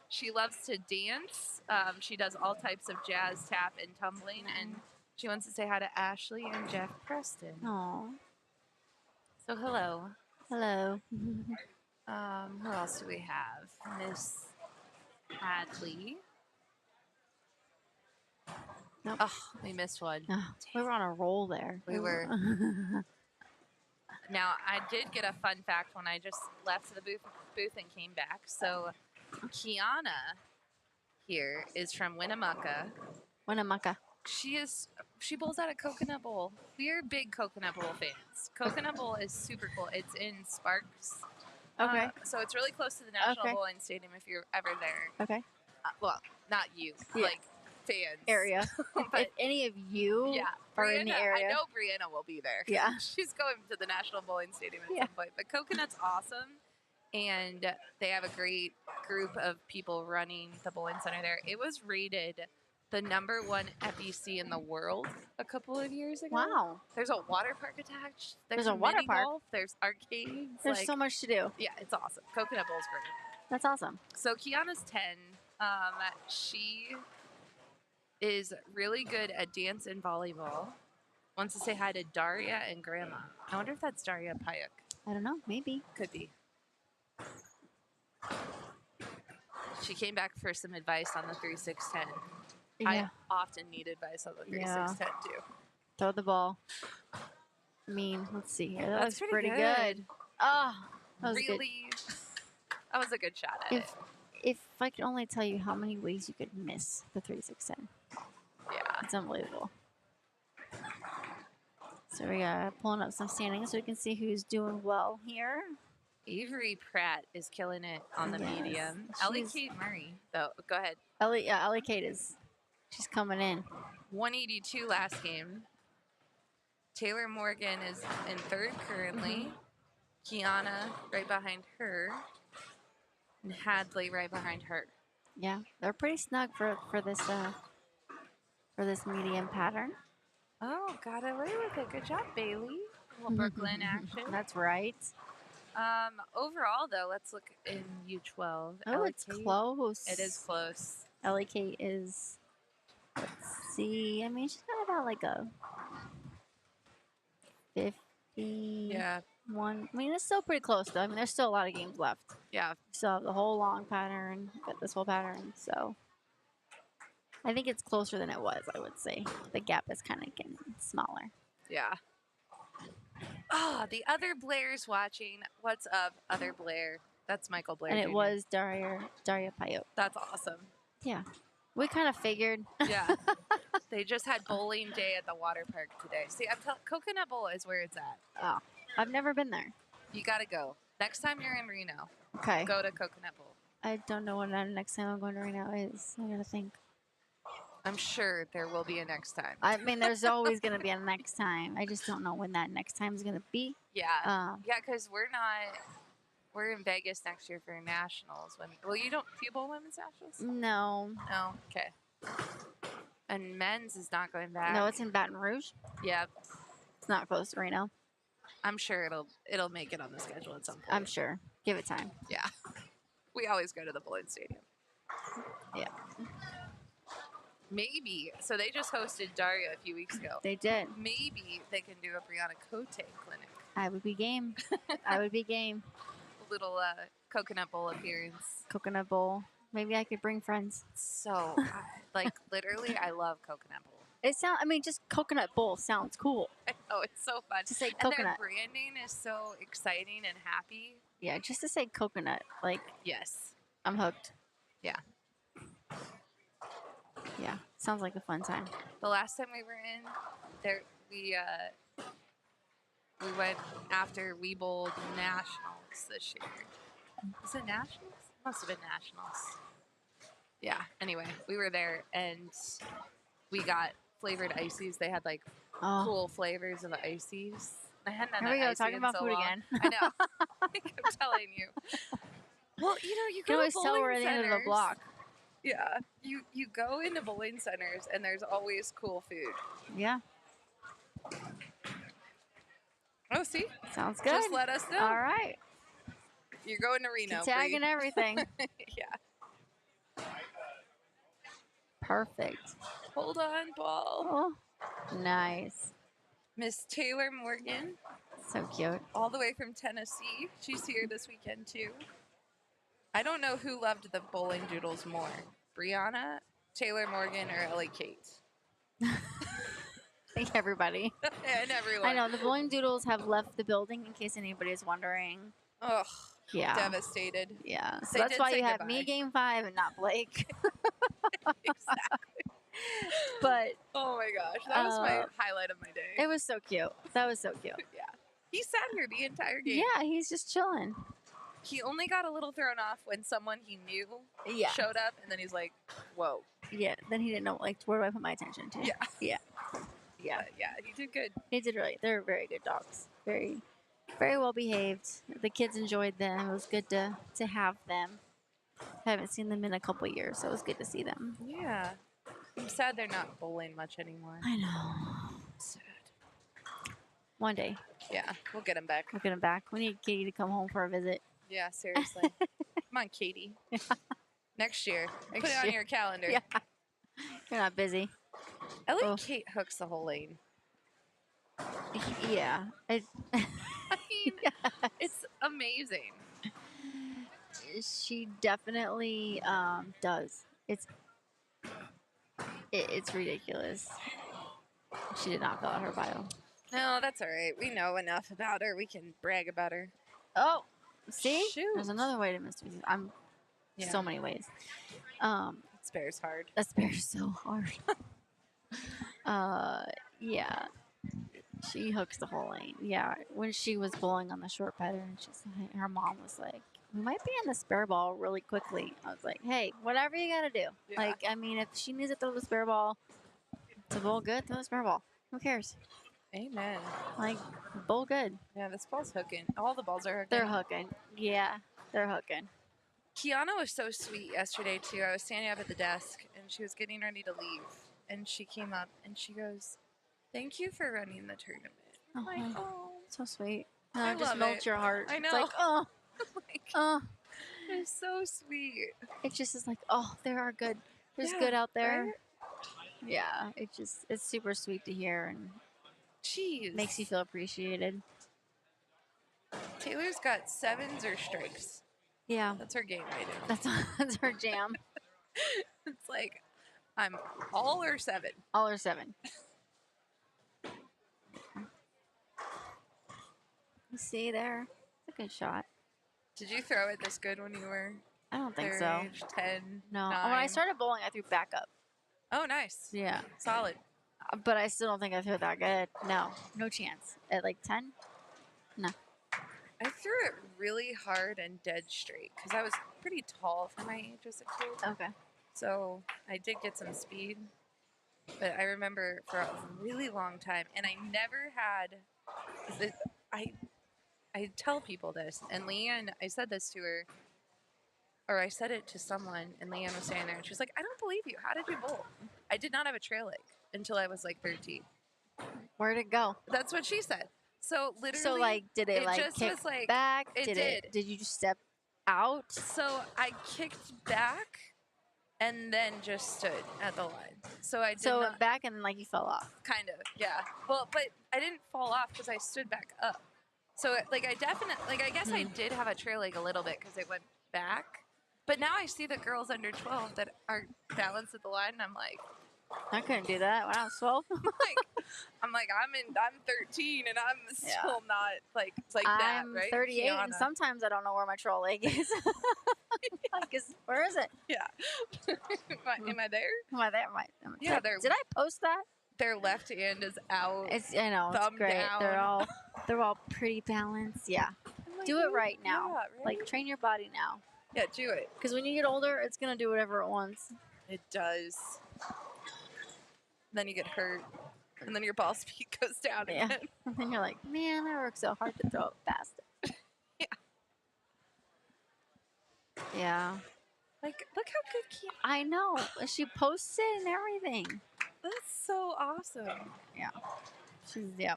B: She loves to dance. She does all types of jazz, tap, and tumbling. And she wants to say hi to Ashley and Jeff Preston.
C: Aw.
B: So hello.
C: Hello.
B: Who else do we have? Miss Hadley.
C: Nope.
B: Oh, we missed one.
C: We were on a roll there.
B: We were. Now, I did get a fun fact when I just left the booth and came back. So, Kiana here is from Winnemucca.
C: Winnemucca.
B: She bowls out at Coconut Bowl. We are big Coconut Bowl fans. Coconut Bowl is super cool. It's in Sparks.
C: Okay.
B: So it's really close to the National
C: Okay.
B: Bowling Stadium if you're ever there.
C: Okay.
B: Well, not you,
C: Yeah.
B: like fans.
C: Area.
B: But
C: if any of you
B: yeah,
C: are in the
B: Brianna-
C: area.
B: I know Brianna will be there.
C: Yeah.
B: She's going to the National Bowling Stadium at
C: Yeah.
B: some point. But Coconut's awesome. And they have a great group of people running the bowling center there. It was rated the #1 FEC in the world a couple of years ago.
C: Wow.
B: There's a water park attached.
C: There's a water
B: mini
C: park?
B: golf. There's arcades.
C: There's so much to do.
B: Yeah, it's awesome. Coconut Bowl's great.
C: That's awesome.
B: So Kiana's 10. She is really good at dance and volleyball. Wants to say hi to Daria and Grandma. I wonder if that's Daria Payuk.
C: I don't know. Maybe.
B: Could be. She came back for some advice on the 3-6-10.
C: Yeah.
B: I often need advice on the 3-6-10 too.
C: Throw the ball. I mean, let's see here. That
B: That's
C: looks
B: pretty
C: pretty
B: good.
C: good. Oh, that was good.
B: Really, that was a good shot at it.
C: If I could only tell you how many ways you could miss the 3-6-10.
B: Yeah.
C: It's unbelievable. So we got pulling up some standings so we can see who's doing well here.
B: Avery Pratt is killing it on the
C: Yes.
B: medium. Ellie
C: She's-
B: Kate Murray, though. Go ahead.
C: Ellie Kate she's coming in.
B: 182 last game. Taylor Morgan is in third currently. Kiana right behind her. And Hadley right behind her.
C: Yeah, they're pretty snug for this medium pattern.
B: Oh, got away with it. Good job, Bailey. A little Brooklyn action.
C: That's right.
B: Overall, though, let's look in U12.
C: Oh,
B: Ellie
C: it's
B: Kate-
C: close.
B: It is close.
C: Ellie Kate is. Let's see. I mean, she's got about like a 50.
B: Yeah.
C: One. I mean, it's still pretty close though. I mean, there's still a lot of games left.
B: Yeah.
C: So the whole long pattern, got this whole pattern. So I think it's closer than it was. I would say the gap is kind of getting smaller.
B: Yeah. Oh, the other Blair's watching. What's up, other Blair? That's Michael Blair.
C: And it
B: Jr.
C: was Daria Pyote.
B: That's awesome.
C: Yeah. We kind of figured.
B: Yeah. They just had bowling day at the water park today. See, Coconut Bowl is where it's at.
C: Oh, I've never been there.
B: You got to go. Next time you're in Reno,
C: Okay.
B: go to Coconut Bowl.
C: I don't know when the next time I'm going to Reno is. I gotta think.
B: I'm sure there will be a next time.
C: I mean, there's always gonna be a next time. I just don't know when that next time is gonna be.
B: Yeah. Yeah, because we're in Vegas next year for nationals. Do you bowl women's nationals?
C: No.
B: No. Okay. And men's is not going back.
C: No, it's in Baton Rouge.
B: Yep.
C: It's not close to Reno.
B: I'm sure it'll make it on the schedule at some point.
C: I'm sure. Give it time.
B: Yeah. We always go to the bowling stadium.
C: Yeah.
B: Maybe. So they just hosted Daria a few weeks ago.
C: They did.
B: Maybe they can do a Brianna Cote clinic.
C: I would be game. I would be game.
B: A little coconut bowl appearance.
C: Coconut bowl. Maybe I could bring friends.
B: So, literally, I love coconut bowl.
C: Just coconut bowl sounds cool.
B: I know, it's so fun.
C: To say
B: And
C: coconut.
B: their branding is so exciting and happy.
C: Yeah, just to say coconut. Like,
B: Yes.
C: I'm hooked.
B: Yeah.
C: Yeah, sounds like a fun time.
B: The last time we were in there, we went after we bowled nationals this year. Was it nationals? Must have been nationals. Yeah. Anyway, we were there and we got flavored ices. They had like cool flavors of the ices. I hadn't had
C: Here we
B: that
C: go,
B: icy
C: talking
B: in
C: about
B: so
C: food
B: long.
C: again.
B: I know. I kept telling you. Well, you
C: You
B: go
C: can always
B: to
C: tell
B: bowling
C: we're at the end of the
B: centers.
C: block.
B: Yeah, you go into bowling centers and there's always cool food.
C: Yeah,
B: Oh, see?
C: sounds good.
B: Just let us know.
C: All right.
B: You're going to Reno.
C: Tagging
B: Bree.
C: everything.
B: Yeah.
C: Perfect.
B: Hold on, ball.
C: Oh, nice.
B: Miss Taylor Morgan,
C: So cute.
B: all the way from Tennessee. She's here this weekend too. I don't know who loved the bowling doodles more, Brianna, Taylor Morgan, or Ellie Kate.
C: I think everybody.
B: And everyone.
C: I know the bowling doodles have left the building. In case anybody is wondering.
B: Ugh,
C: Yeah.
B: devastated.
C: Yeah. So
B: They
C: that's
B: did
C: why
B: say
C: you have
B: goodbye.
C: me game 5 and not Blake.
B: Exactly.
C: But
B: Oh my gosh, that was my highlight of my day.
C: it was so cute. That was so cute.
B: Yeah. He sat here the entire game.
C: Yeah, he's just chilling.
B: He only got a little thrown off when someone he knew
C: Yeah.
B: showed up, and then he's like, whoa.
C: Yeah. Then he didn't know where do I put my attention to.
B: Yeah.
C: Yeah. Yeah.
B: But yeah, he did good.
C: He did really. They're very good dogs. Very, very well behaved. The kids enjoyed them. It was good to have them. Haven't seen them in a couple years, so it was good to see them.
B: Yeah. I'm sad they're not bowling much anymore.
C: I know.
B: Sad.
C: One day
B: Yeah, we'll get him back.
C: we'll get them back. We need Katie to come home for a visit.
B: Yeah, seriously. Come on, Katie. Next year. Put it on
C: year.
B: your calendar.
C: Yeah. You're not busy.
B: Ellie
C: Oh.
B: Kate hooks the whole lane.
C: Yeah.
B: I mean, it's amazing.
C: She definitely does. It's ridiculous. She did not fill out her bio.
B: No, that's all right. We know enough about her. We can brag about her.
C: Oh, see?
B: Shoot.
C: There's another way to Mr. I'm
B: Yeah.
C: so many ways.
B: Spare's hard.
C: That bear's so hard. Yeah. She hooks the whole lane. Yeah. When she was bowling on the short pattern, her mom was like, we might be in the spare ball really quickly. I was like, hey, whatever you gotta do.
B: Yeah.
C: Like, I mean, if she needs to throw the spare ball to bowl good, throw the spare ball. Who cares?
B: Amen.
C: Like, bowl good.
B: Yeah, this ball's hooking. All the balls are hooking.
C: They're hooking. Yeah, they're hooking.
B: Kiana was so sweet yesterday, too. I was standing up at the desk, and she was getting ready to leave. And she came up, and she goes, thank you for running the tournament. I'm like,
C: Uh-huh.
B: oh.
C: So sweet.
B: I
C: It just
B: love
C: melts
B: it.
C: your heart.
B: I
C: It's like,
B: know.
C: oh,
B: Like, it's so sweet.
C: it just is like, oh, there are good. There's
B: Yeah,
C: good out there.
B: right?
C: Yeah, it's super sweet to hear and
B: Jeez.
C: makes you feel appreciated.
B: Taylor's got 7s or strikes.
C: Yeah,
B: That's her game right now.
C: that's her jam.
B: It's like, I'm all or 7.
C: All or 7. You see there? It's a good shot.
B: Did you throw it this good when you were
C: I don't think
B: their
C: so.
B: age? 10,
C: No.
B: 9?
C: When I started bowling, I threw back up.
B: Oh, nice.
C: Yeah.
B: Solid.
C: But I still don't think I threw it that good. No chance. At like 10? No.
B: I threw it really hard and dead straight because I was pretty tall for my age as a kid.
C: Okay.
B: So I did get some speed. But I remember for a really long time, and I never had. I tell people this, and Leanne, I said this to her, or I said it to someone, and Leanne was standing there, and she was like, "I don't believe you. How did you bowl?" I did not have a trail leg until I was like 13.
C: Where'd it go?
B: That's what she said. So literally,
C: So like, did it like
B: just
C: kick
B: was like
C: back?
B: it did.
C: Did you just step out?
B: So I kicked back, and then just stood at the line. So I did
C: So
B: not.
C: back and then like you fell off.
B: Kind of, yeah. Well, but I didn't fall off because I stood back up. So, like, I guess I did have a trail leg a little bit because it went back. But now I see the girls under 12 that are balanced at the line, and I'm like,
C: I couldn't do that when I was 12.
B: I'm 13, and I'm still not like that,
C: I'm
B: right?
C: 38, and
B: Kiana.
C: sometimes I don't know where my trail leg is. Where is it?
B: Yeah. Am I there?
C: Am I there?
B: Yeah,
C: Did I post that?
B: Their left hand is out.
C: I know, it's
B: Thumb
C: great.
B: down.
C: They're all pretty balanced. Yeah.
B: I'm like,
C: Do it right now.
B: Yeah, right?
C: Like train your body now.
B: Yeah, do it.
C: Because when you get older, it's gonna do whatever it wants.
B: It does. Then you get hurt, and then your ball speed goes down
C: Yeah.
B: again.
C: And then you're like, man, I worked so hard to throw it faster.
B: Yeah.
C: Yeah.
B: Like, look how good Kiana.
C: I know. She posts it and everything.
B: That's so awesome.
C: They're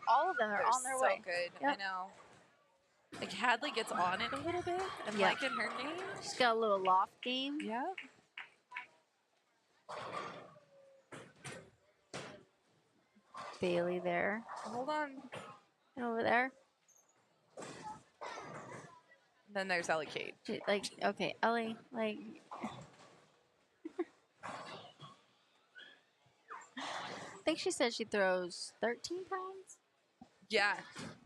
C: all of them are
B: They're
C: on their
B: so
C: way.
B: good.
C: Yep.
B: I know. Like Hadley gets on it a little bit and
C: Yeah.
B: liking her name.
C: She's got a little loft game.
B: Yeah.
C: Bailey there.
B: Hold on.
C: And over there.
B: Then there's Ellie Kate.
C: Okay, Ellie, I think she said she throws 13 pounds.
B: Yeah.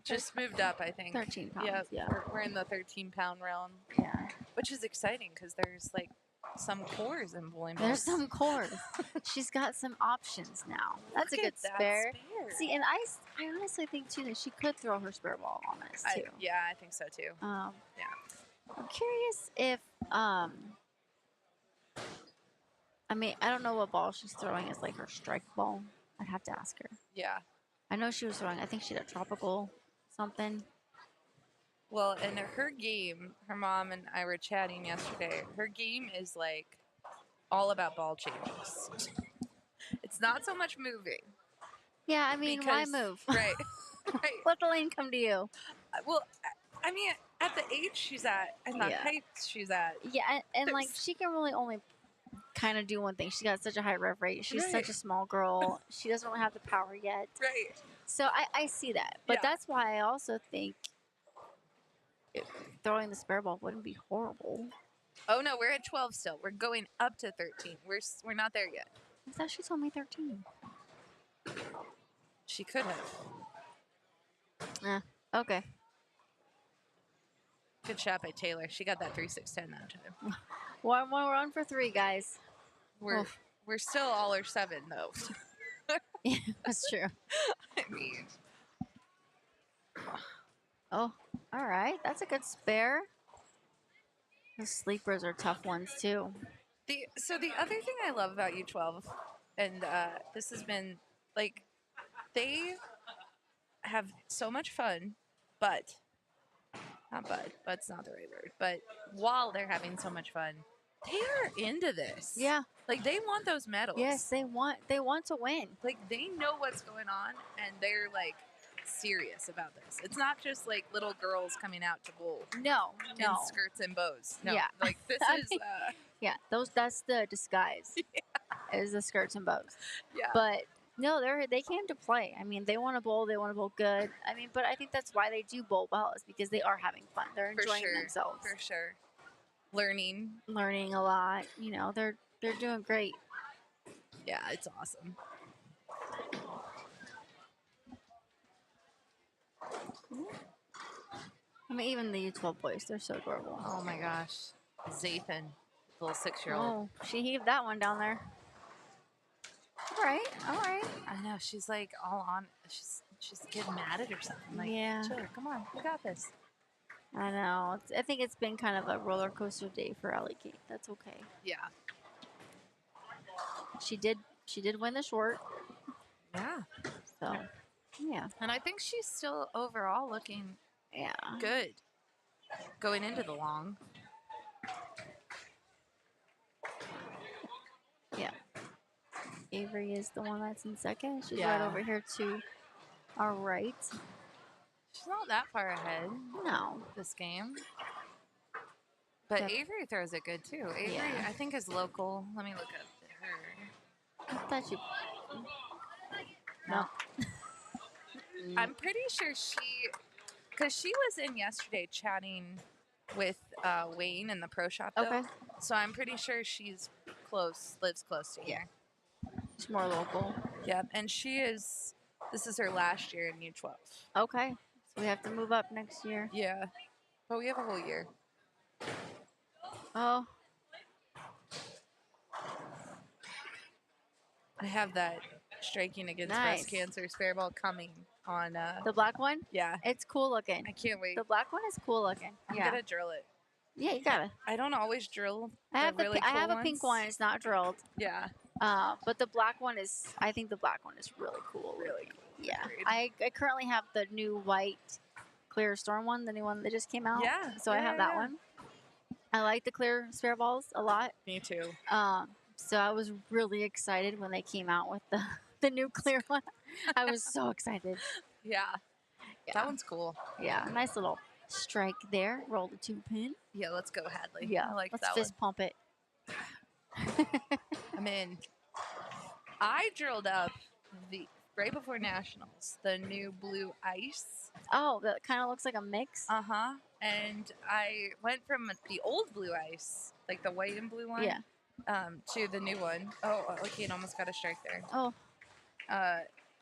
B: Just moved up, I think.
C: 13 pounds.
B: Yeah.
C: Yeah.
B: We're in the 13-pound realm,
C: Yeah.
B: which is exciting because there's like some cores in bowling.
C: There's
B: balls.
C: some cores. She's got some options now. That's
B: Look
C: a good
B: at that
C: spare. See, and I honestly think too that she could throw her spare ball on this too.
B: I think so too.
C: Yeah.
B: Yeah.
C: I'm curious if I don't know what ball she's throwing is like her strike ball. I'd have to ask her.
B: Yeah.
C: I know she was throwing. I think she had a tropical something.
B: Well, and her game, her mom and I were chatting yesterday. Her game is like all about ball changes. It's not so much moving.
C: Yeah, I mean, why move?
B: Right. Right.
C: Let the lane come to you.
B: Well, I mean, at the age she's at and the height she's at.
C: Yeah, and like she can really only kind of do one thing. She's got such a high rev rate. She's
B: Right.
C: such a small girl. She doesn't really have the power yet.
B: Right.
C: So I see that. But
B: Yeah.
C: that's why I also think throwing the spare ball wouldn't be horrible.
B: Oh no, we're at 12 still. We're going up to 13. We're not there yet.
C: I thought she told me 13.
B: She could have.
C: Okay.
B: Good shot by Taylor. She got that 3-6-10 that time.
C: We're on for 3, guys.
B: We're
C: Oof.
B: we're still all or 7 though.
C: Yeah, that's true.
B: I mean,
C: Oh, all right. That's a good spare. The sleepers are tough ones too.
B: the other thing I love about U12, and this has been like, they have so much fun, but but's not the right word. But while they're having so much fun, they are into this.
C: Yeah.
B: Like they want those medals.
C: Yes, they want to win.
B: Like they know what's going on, and they're like serious about this. It's not just like little girls coming out to bowl
C: No.
B: in skirts and bows. No,
C: Yeah.
B: like this
C: I
B: is
C: mean, Yeah, that's the disguise. Is the skirts and bows.
B: yeah.
C: But no, they came to play. I mean, they want to bowl. They want to bowl good. I mean, but I think that's why they do bowl well, is because they are having fun. They're
B: For
C: enjoying
B: sure,
C: themselves,
B: for sure. Learning.
C: learning a lot. You know, they're doing great.
B: Yeah, it's awesome.
C: I mean, even the U12 boys, they're so adorable.
B: Oh my gosh. Zathan, little 6-year-old.
C: Oh, she heaved that one down there. All right, all right.
B: I know, she's like all on. She's getting mad at or something. Like,
C: Yeah.
B: chill, come on, we got this.
C: I know. I think it's been kind of a roller coaster day for Ellie Kate. That's okay.
B: Yeah.
C: She did win the short,
B: Yeah.
C: so yeah.
B: And I think she's still overall looking
C: Yeah.
B: good going into the long.
C: Yeah. Avery is the one that's in second. She's
B: Yeah.
C: right over here to our right.
B: She's not that far ahead
C: No.
B: this game. But
C: Yep.
B: Avery throws it good too. Avery,
C: Yeah.
B: I think, is local. Let me look up her.
C: I thought you.
B: No.
C: Mm.
B: I'm pretty sure because she was in yesterday chatting with Wayne in the pro shop. Though.
C: Okay.
B: So I'm pretty sure she's lives close to here.
C: She's more local.
B: Yep. And this is her last year in U12.
C: Okay. So we have to move up next year.
B: Yeah. But we have a whole year.
C: Oh.
B: I have that striking against
C: Nice.
B: breast cancer spare ball coming on.
C: The black one?
B: Yeah.
C: It's cool looking.
B: I can't wait.
C: The black one is cool looking.
B: I'm
C: Yeah.
B: gonna drill it.
C: Yeah, you got it.
B: I don't always drill.
C: I have
B: really
C: I
B: cool
C: have a pink
B: ones.
C: one. It's not drilled.
B: Yeah.
C: But the black one is. I think the black one is really cool.
B: Really cool.
C: Yeah.
B: Agreed.
C: I currently have the new white clear storm one, the new one that just came out.
B: Yeah.
C: So I have that one. I like the clear spare balls a lot.
B: Me too.
C: So I was really excited when they came out with the new clear one. I was so excited.
B: Yeah.
C: Yeah.
B: That one's cool.
C: Yeah. Nice little strike there. Roll the 2-pin.
B: Yeah, let's go, Hadley.
C: Yeah.
B: I like
C: Let's
B: that
C: fist pump it.
B: one. I'm in. I drilled up right before Nationals, the new blue ice.
C: Oh, that kind of looks like a mix.
B: Uh-huh. And I went from the old blue ice, like the white and blue one,
C: Yeah.
B: To the new one. Oh, okay, it almost got a strike there.
C: Oh.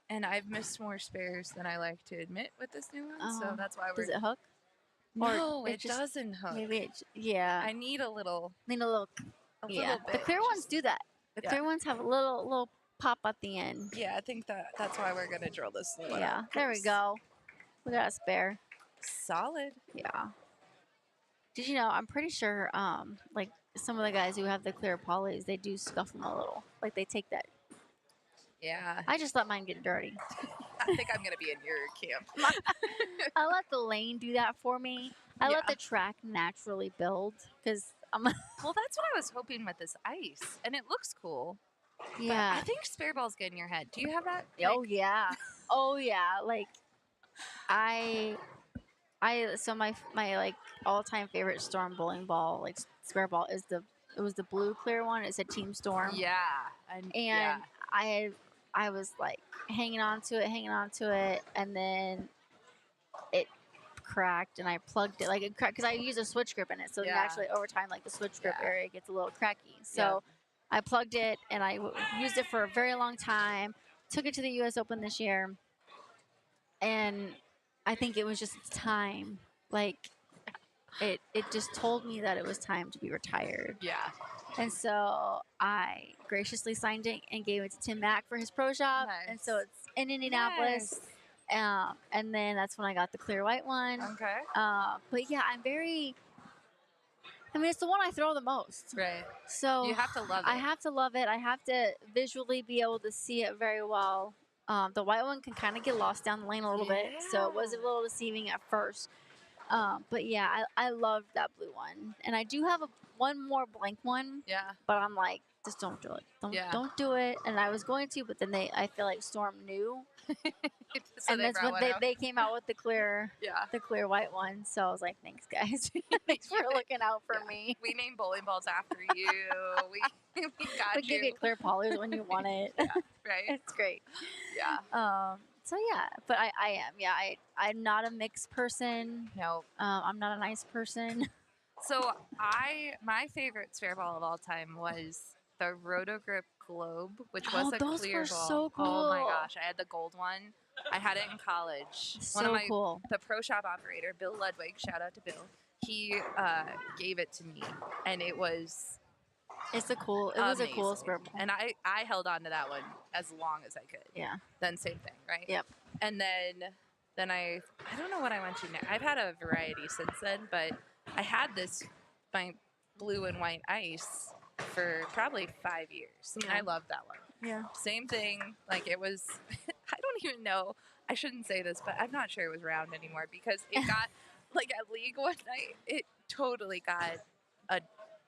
B: And I've missed more spares than I like to admit with this new one, so
C: Oh.
B: that's why we're.
C: Does it hook?
B: No,
C: Or
B: it
C: just-
B: doesn't hook.
C: Maybe it. Yeah.
B: I need a little.
C: need a little.
B: Little
C: Yeah.
B: bit.
C: The clear ones
B: just-
C: do that. The
B: yeah.
C: clear ones have a little pop at the end.
B: Yeah, I think that's why we're gonna drill this one.
C: Yeah.
B: up,
C: There we
B: 'cause
C: go. We got a spare.
B: Solid.
C: Yeah. Did you know? I'm pretty sure. Like some of the guys who have the clear polys, they do scuff them a little. Like they take that.
B: Yeah.
C: I just let mine get dirty.
B: I think I'm gonna be in your camp.
C: I let the lane do that for me. I let
B: Yeah.
C: the track naturally build because I'm.
B: Well, that's what I was hoping with this ice, and it looks cool. But
C: Yeah.
B: I think spare balls get in your head. Do you have that?
C: Oh yeah. Oh yeah. Like I so my like all time favorite storm bowling ball like spare ball is it was the blue clear one. It said Team Storm.
B: Yeah.
C: And I was like hanging on to it, and then it cracked, and I plugged it like it cracked because I use a switch grip in it, so
B: Yeah.
C: naturally over time like the switch grip
B: Yeah.
C: area gets a little cracky. So I plugged it, and I used it for a very long time. Took it to the U.S. Open this year, and I think it was just time. Like it just told me that it was time to be retired.
B: Yeah.
C: And so I graciously signed it and gave it to Tim Mack for his pro shop. And
B: Nice.
C: so it's in Indianapolis. And then that's when I got the clear white one.
B: Okay.
C: But yeah, it's the one I throw the most.
B: Right.
C: So
B: You have to love it.
C: I have to love it. I have to visually be able to see it very well. The white one can kind of get lost down the lane a little bit. So it was a
B: Yeah.
C: little deceiving at first. But yeah, I loved that blue one. And I do have one more blank one.
B: Yeah.
C: But I'm like, just don't do it. Don't do it. And I was going to, but then I feel like Storm knew,
B: So
C: and
B: they
C: that's
B: brought
C: when
B: one out.
C: they came out with the clear white one. So I was like, thanks guys, thanks for looking out for
B: Yeah.
C: me.
B: We named bowling balls after you. we got
C: But
B: you.
C: give you clear polys when you want it.
B: Right.
C: It's great.
B: Yeah.
C: So yeah, but I am. Yeah, I'm not a mixed person.
B: No.
C: I'm not a nice person.
B: So my favorite spare ball of all time was the Rotogrip Globe, which was
C: Oh,
B: a
C: those
B: clear
C: were
B: ball.
C: so
B: Oh my
C: cool.
B: gosh, I had the gold one. I had it in college.
C: So cool.
B: The pro shop operator, Bill Ludwig, shout out to Bill. He gave it to me, and it was
C: It was a cool
B: amazing.
C: spur ball.
B: And I held on to that one as long as I could.
C: Yeah.
B: Then same thing, right?
C: Yep.
B: And then I don't know what I went to now. I've had a variety since then, but I had my blue and white ice for probably 5 years. And I loved that one.
C: Yeah.
B: Same thing. Like it was, I don't even know. I shouldn't say this, but I'm not sure it was round anymore because it got, like at league one night, it totally got a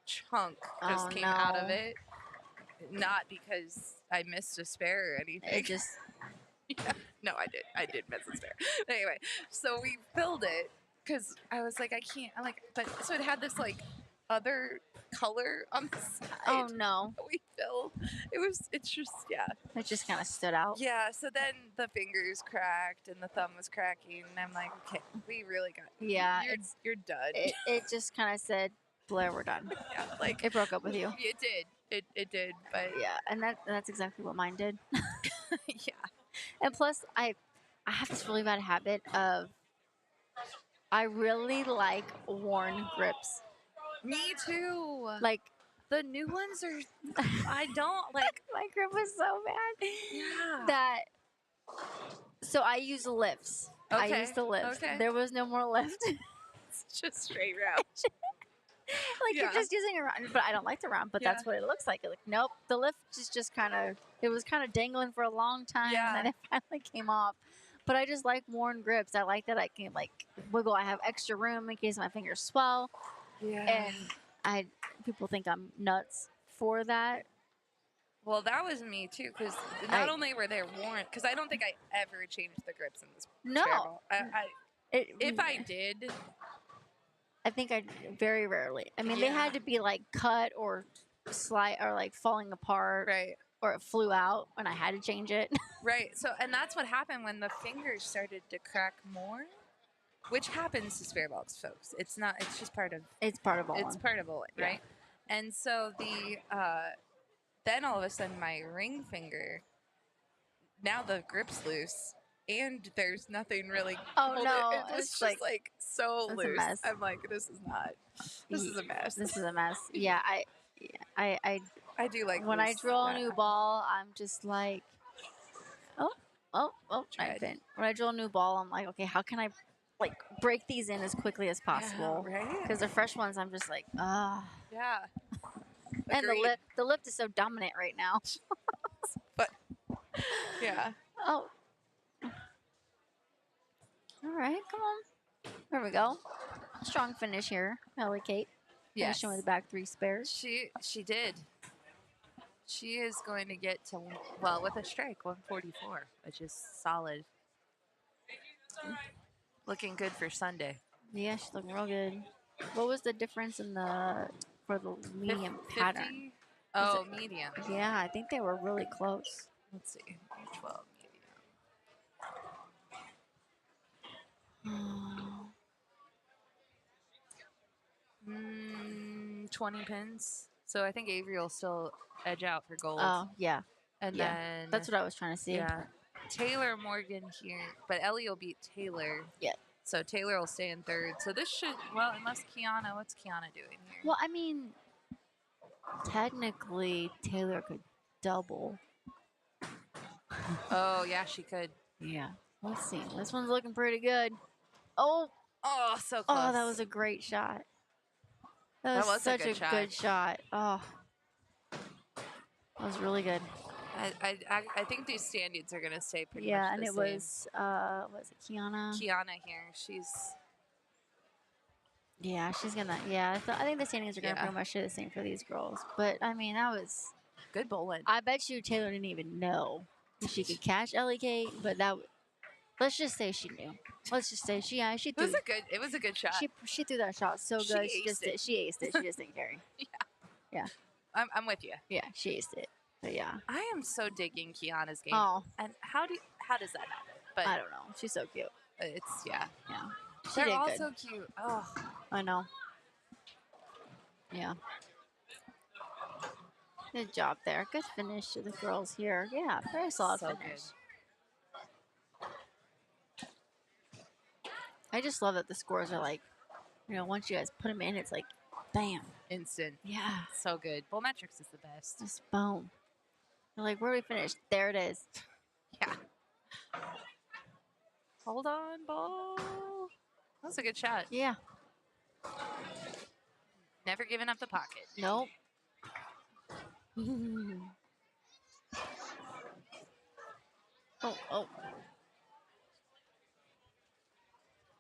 B: chunk just came out of it. Not because I missed a spare or anything.
C: It just.
B: Yeah. No, I did miss a spare. Anyway, so we filled it because I was like, I can't. I'm like, but so it had this like other color on the side.
C: Oh no.
B: We filled. It's just, yeah.
C: It just kind of stood out.
B: Yeah. So then the fingers cracked and the thumb was cracking, and I'm like, okay, we really got.
C: Yeah.
B: You're done.
C: It just kind of said, Blair, we're done.
B: Yeah. Like
C: It broke up with you.
B: it did. It did. But
C: Yeah, and that's exactly what mine did.
B: yeah.
C: And plus, I have this really bad habit of I really like worn grips.
B: Me too.
C: Like
B: the new ones are. I don't like.
C: my grip was so bad
B: Yeah.
C: that. So I use lifts. I
B: Okay,
C: used the lifts.
B: okay.
C: There was no more lift.
B: It's just straight round.
C: Like
B: Yeah.
C: you're just using a round, but I don't like the round. But
B: Yeah.
C: that's what it looks like. Like nope, the lift is just kind of. It was kind of dangling for a long time,
B: Yeah.
C: and then it finally came off. But I just like worn grips. I like that I can like wiggle. I have extra room in case my fingers swell,
B: Yeah.
C: and people think I'm nuts for that.
B: Well, that was me too, because not only were they worn, because I don't think I ever changed the grips in this.
C: No.
B: spare ball. If I
C: I
B: did,
C: think I very rarely. I mean, they
B: Yeah.
C: had to be like cut or slide or like falling apart,
B: right,
C: or it flew out when I had to change it.
B: right. So, and that's what happened when the fingers started to crack more, which happens to spare balls, folks. It's not. It's just part of.
C: It's part of bowling.
B: It's part of bowling,
C: Yeah.
B: right? And so then all of a sudden my ring finger, now the grip's loose. And there's nothing really.
C: Oh,
B: hold
C: no,
B: It was
C: it's
B: just like so
C: it's a
B: loose.
C: mess.
B: I'm like, this is not. This is a mess.
C: This is a mess. Yeah, I
B: I do like
C: when I
B: loose-
C: drill a
B: yeah.
C: new ball, I'm just like, I
B: Tried.
C: couldn't. When I drill a new ball, I'm like, okay, how can I like break these in as quickly as possible?
B: Yeah, right?
C: Because the fresh ones, I'm just like, ah.
B: Yeah.
C: And
B: Agreed.
C: the lift is so dominant right now.
B: Yeah.
C: Oh. All right, come on. There we go. Strong finish here, Ellie Kate.
B: Yes.
C: Finishing with the back three spares.
B: She did. She is going to get to, well, with a strike, 144, which is solid. Looking good for Sunday.
C: Yeah, she's looking real good. What was the difference for the medium pattern?
B: 50? Oh, medium.
C: Yeah, I think they were really close.
B: Let's see. 12 medium. 20 pins. So I think Avery will still edge out for gold.
C: Oh, yeah.
B: and
C: yeah.
B: then
C: That's what I was trying to see.
B: yeah, Taylor Morgan here, but Ellie will beat Taylor.
C: Yeah.
B: So Taylor will stay in third. So this should, well, unless Kiana, what's Kiana doing here?
C: Well, I mean, technically, Taylor could double.
B: Oh yeah, she could.
C: Yeah. Let's see. This one's looking pretty good. Oh,
B: So close.
C: oh, that was a great shot. That
B: That
C: was
B: was a
C: such
B: good
C: a
B: shot.
C: good shot. Oh, that was really good.
B: I think these standings are gonna stay pretty
C: Yeah,
B: much
C: and
B: the
C: it
B: same.
C: was it Kiana?
B: Kiana here. She's
C: Yeah, she's gonna. Yeah, I think the standings are gonna
B: Yeah.
C: pretty much stay the same for these girls. But I mean, that was.
B: good bowling.
C: I bet you Taylor didn't even know if she could catch Ellie Kate, but let's just say she knew. Let's just say she
B: It
C: threw.
B: was a good shot.
C: She threw that shot so
B: She
C: good. She just
B: aced it.
C: did. She aced it. She just didn't carry.
B: I'm with you.
C: Yeah, she aced it. But yeah.
B: I am so digging Kiana's game.
C: Oh,
B: And how does that happen? But
C: I don't know. She's so cute.
B: it's yeah.
C: Yeah. She
B: They're
C: did
B: all
C: good.
B: so cute. Oh,
C: I know. Yeah. Good job there. Good finish to the girls here. Yeah, very solid
B: So
C: finish. I just love that the scores are like, once you guys put them in, it's like, bam.
B: Instant.
C: Yeah.
B: So good. Bullmetrics is the best.
C: Just boom. You're like, where do we finish? There it is.
B: Yeah. Hold on, ball. That was a good shot.
C: Yeah.
B: Never giving up the pocket.
C: Nope. Oh.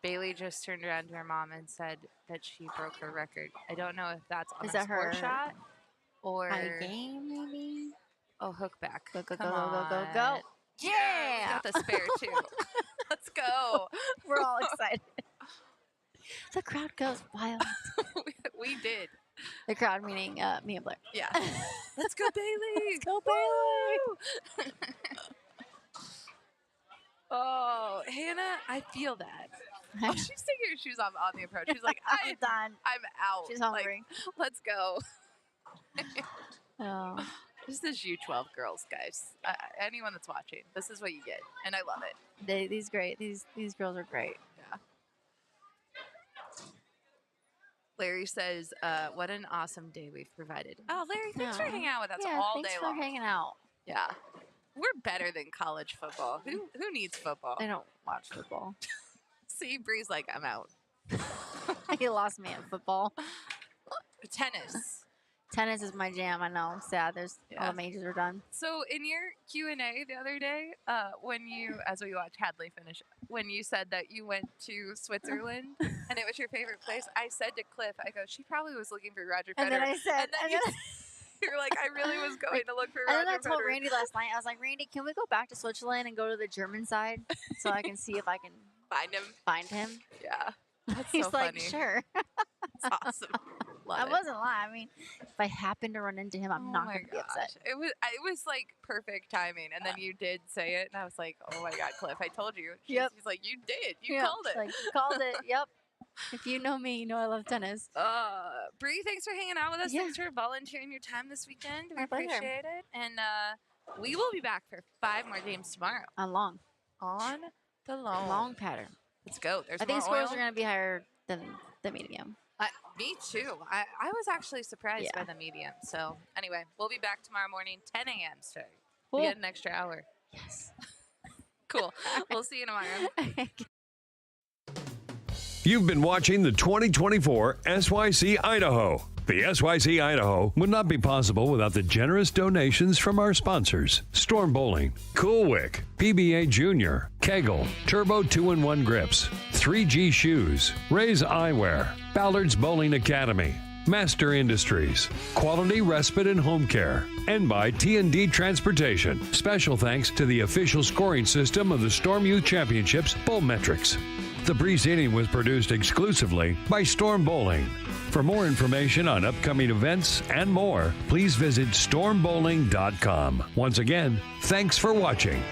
B: Bailey just turned around to her mom and said that she broke her record. I don't know if that's on
C: Is
B: a
C: that
B: sport
C: her
B: shot or
C: high game, maybe?
B: oh, hook back.
C: Go.
B: Come
C: Go.
B: on.
C: Yeah.
B: We got the spare too. Let's go.
C: We're all excited. The crowd goes wild.
B: we did.
C: The crowd meaning me and Blair.
B: Yeah. Let's go, Bailey.
C: Let's go, Bailey.
B: Oh, Hannah, I feel that. Oh, she's taking her shoes off on the approach. She's like,
C: I'm done.
B: I'm out.
C: She's hungry.
B: Like, let's go.
C: Oh.
B: This is U12 girls, guys. Anyone that's watching, this is what you get, and I love it.
C: These girls are great.
B: Yeah. Larry says, "What an awesome day we've provided." Oh, Larry, thanks for hanging out with us all day long.
C: Thanks for hanging out.
B: Yeah, we're better than college football. Who needs football?
C: I don't watch football.
B: See, Bree's like, I'm out.
C: He lost me at football.
B: Tennis.
C: Tennis is my jam. I know. I'm sad. All the majors are done.
B: So in your Q&A the other day, when you, as we watched Hadley finish, when you said that you went to Switzerland and it was your favorite place, I said to Cliff, I go, she probably was looking for Roger Federer.
C: And then I said,
B: you're like, I really was going to look for Roger Federer.
C: And then I told Randy last night, I was like, Randy, can we go back to Switzerland and go to the German side so I can see if I can
B: find him? Yeah. That's
C: He's
B: so
C: like,
B: funny.
C: sure.
B: It's awesome. Love
C: I
B: it.
C: wasn't lying. I mean, if I happen to run into him, I'm not going to be upset.
B: It was like perfect timing, and then you did say it, and I was like, oh my God, Cliff, I told you. He's like, you did. You called it.
C: Like, you called it. Yep. If you know me, you know I love tennis.
B: Bree, thanks for hanging out with us.
C: Yeah.
B: Thanks for volunteering your time this weekend. We
C: My pleasure.
B: appreciate it. And we will be back for 5 more games tomorrow.
C: On long.
B: On the long.
C: Long pattern.
B: Let's go. There's
C: I think
B: more
C: scores
B: oil.
C: are going to be higher than the medium.
B: Me too. I was actually surprised by the medium. So anyway, we'll be back tomorrow morning, 10 a.m. starting.
C: Cool.
B: We get an extra hour.
C: Yes.
B: Cool. We'll see you tomorrow.
A: You've been watching the 2024 SYC Idaho. The SYC Idaho would not be possible without the generous donations from our sponsors: Storm Bowling, Cool Wick, PBA Junior, Kegel, Turbo 2-in-1 Grips, 3G Shoes, Ray's Eyewear, Ballard's Bowling Academy, Master Industries, Quality Respite and Home Care, and by T&D Transportation. Special thanks to the official scoring system of the Storm Youth Championships, Bullmetrics. The preceding was produced exclusively by Storm Bowling. For more information on upcoming events and more, please visit stormbowling.com. Once again, thanks for watching.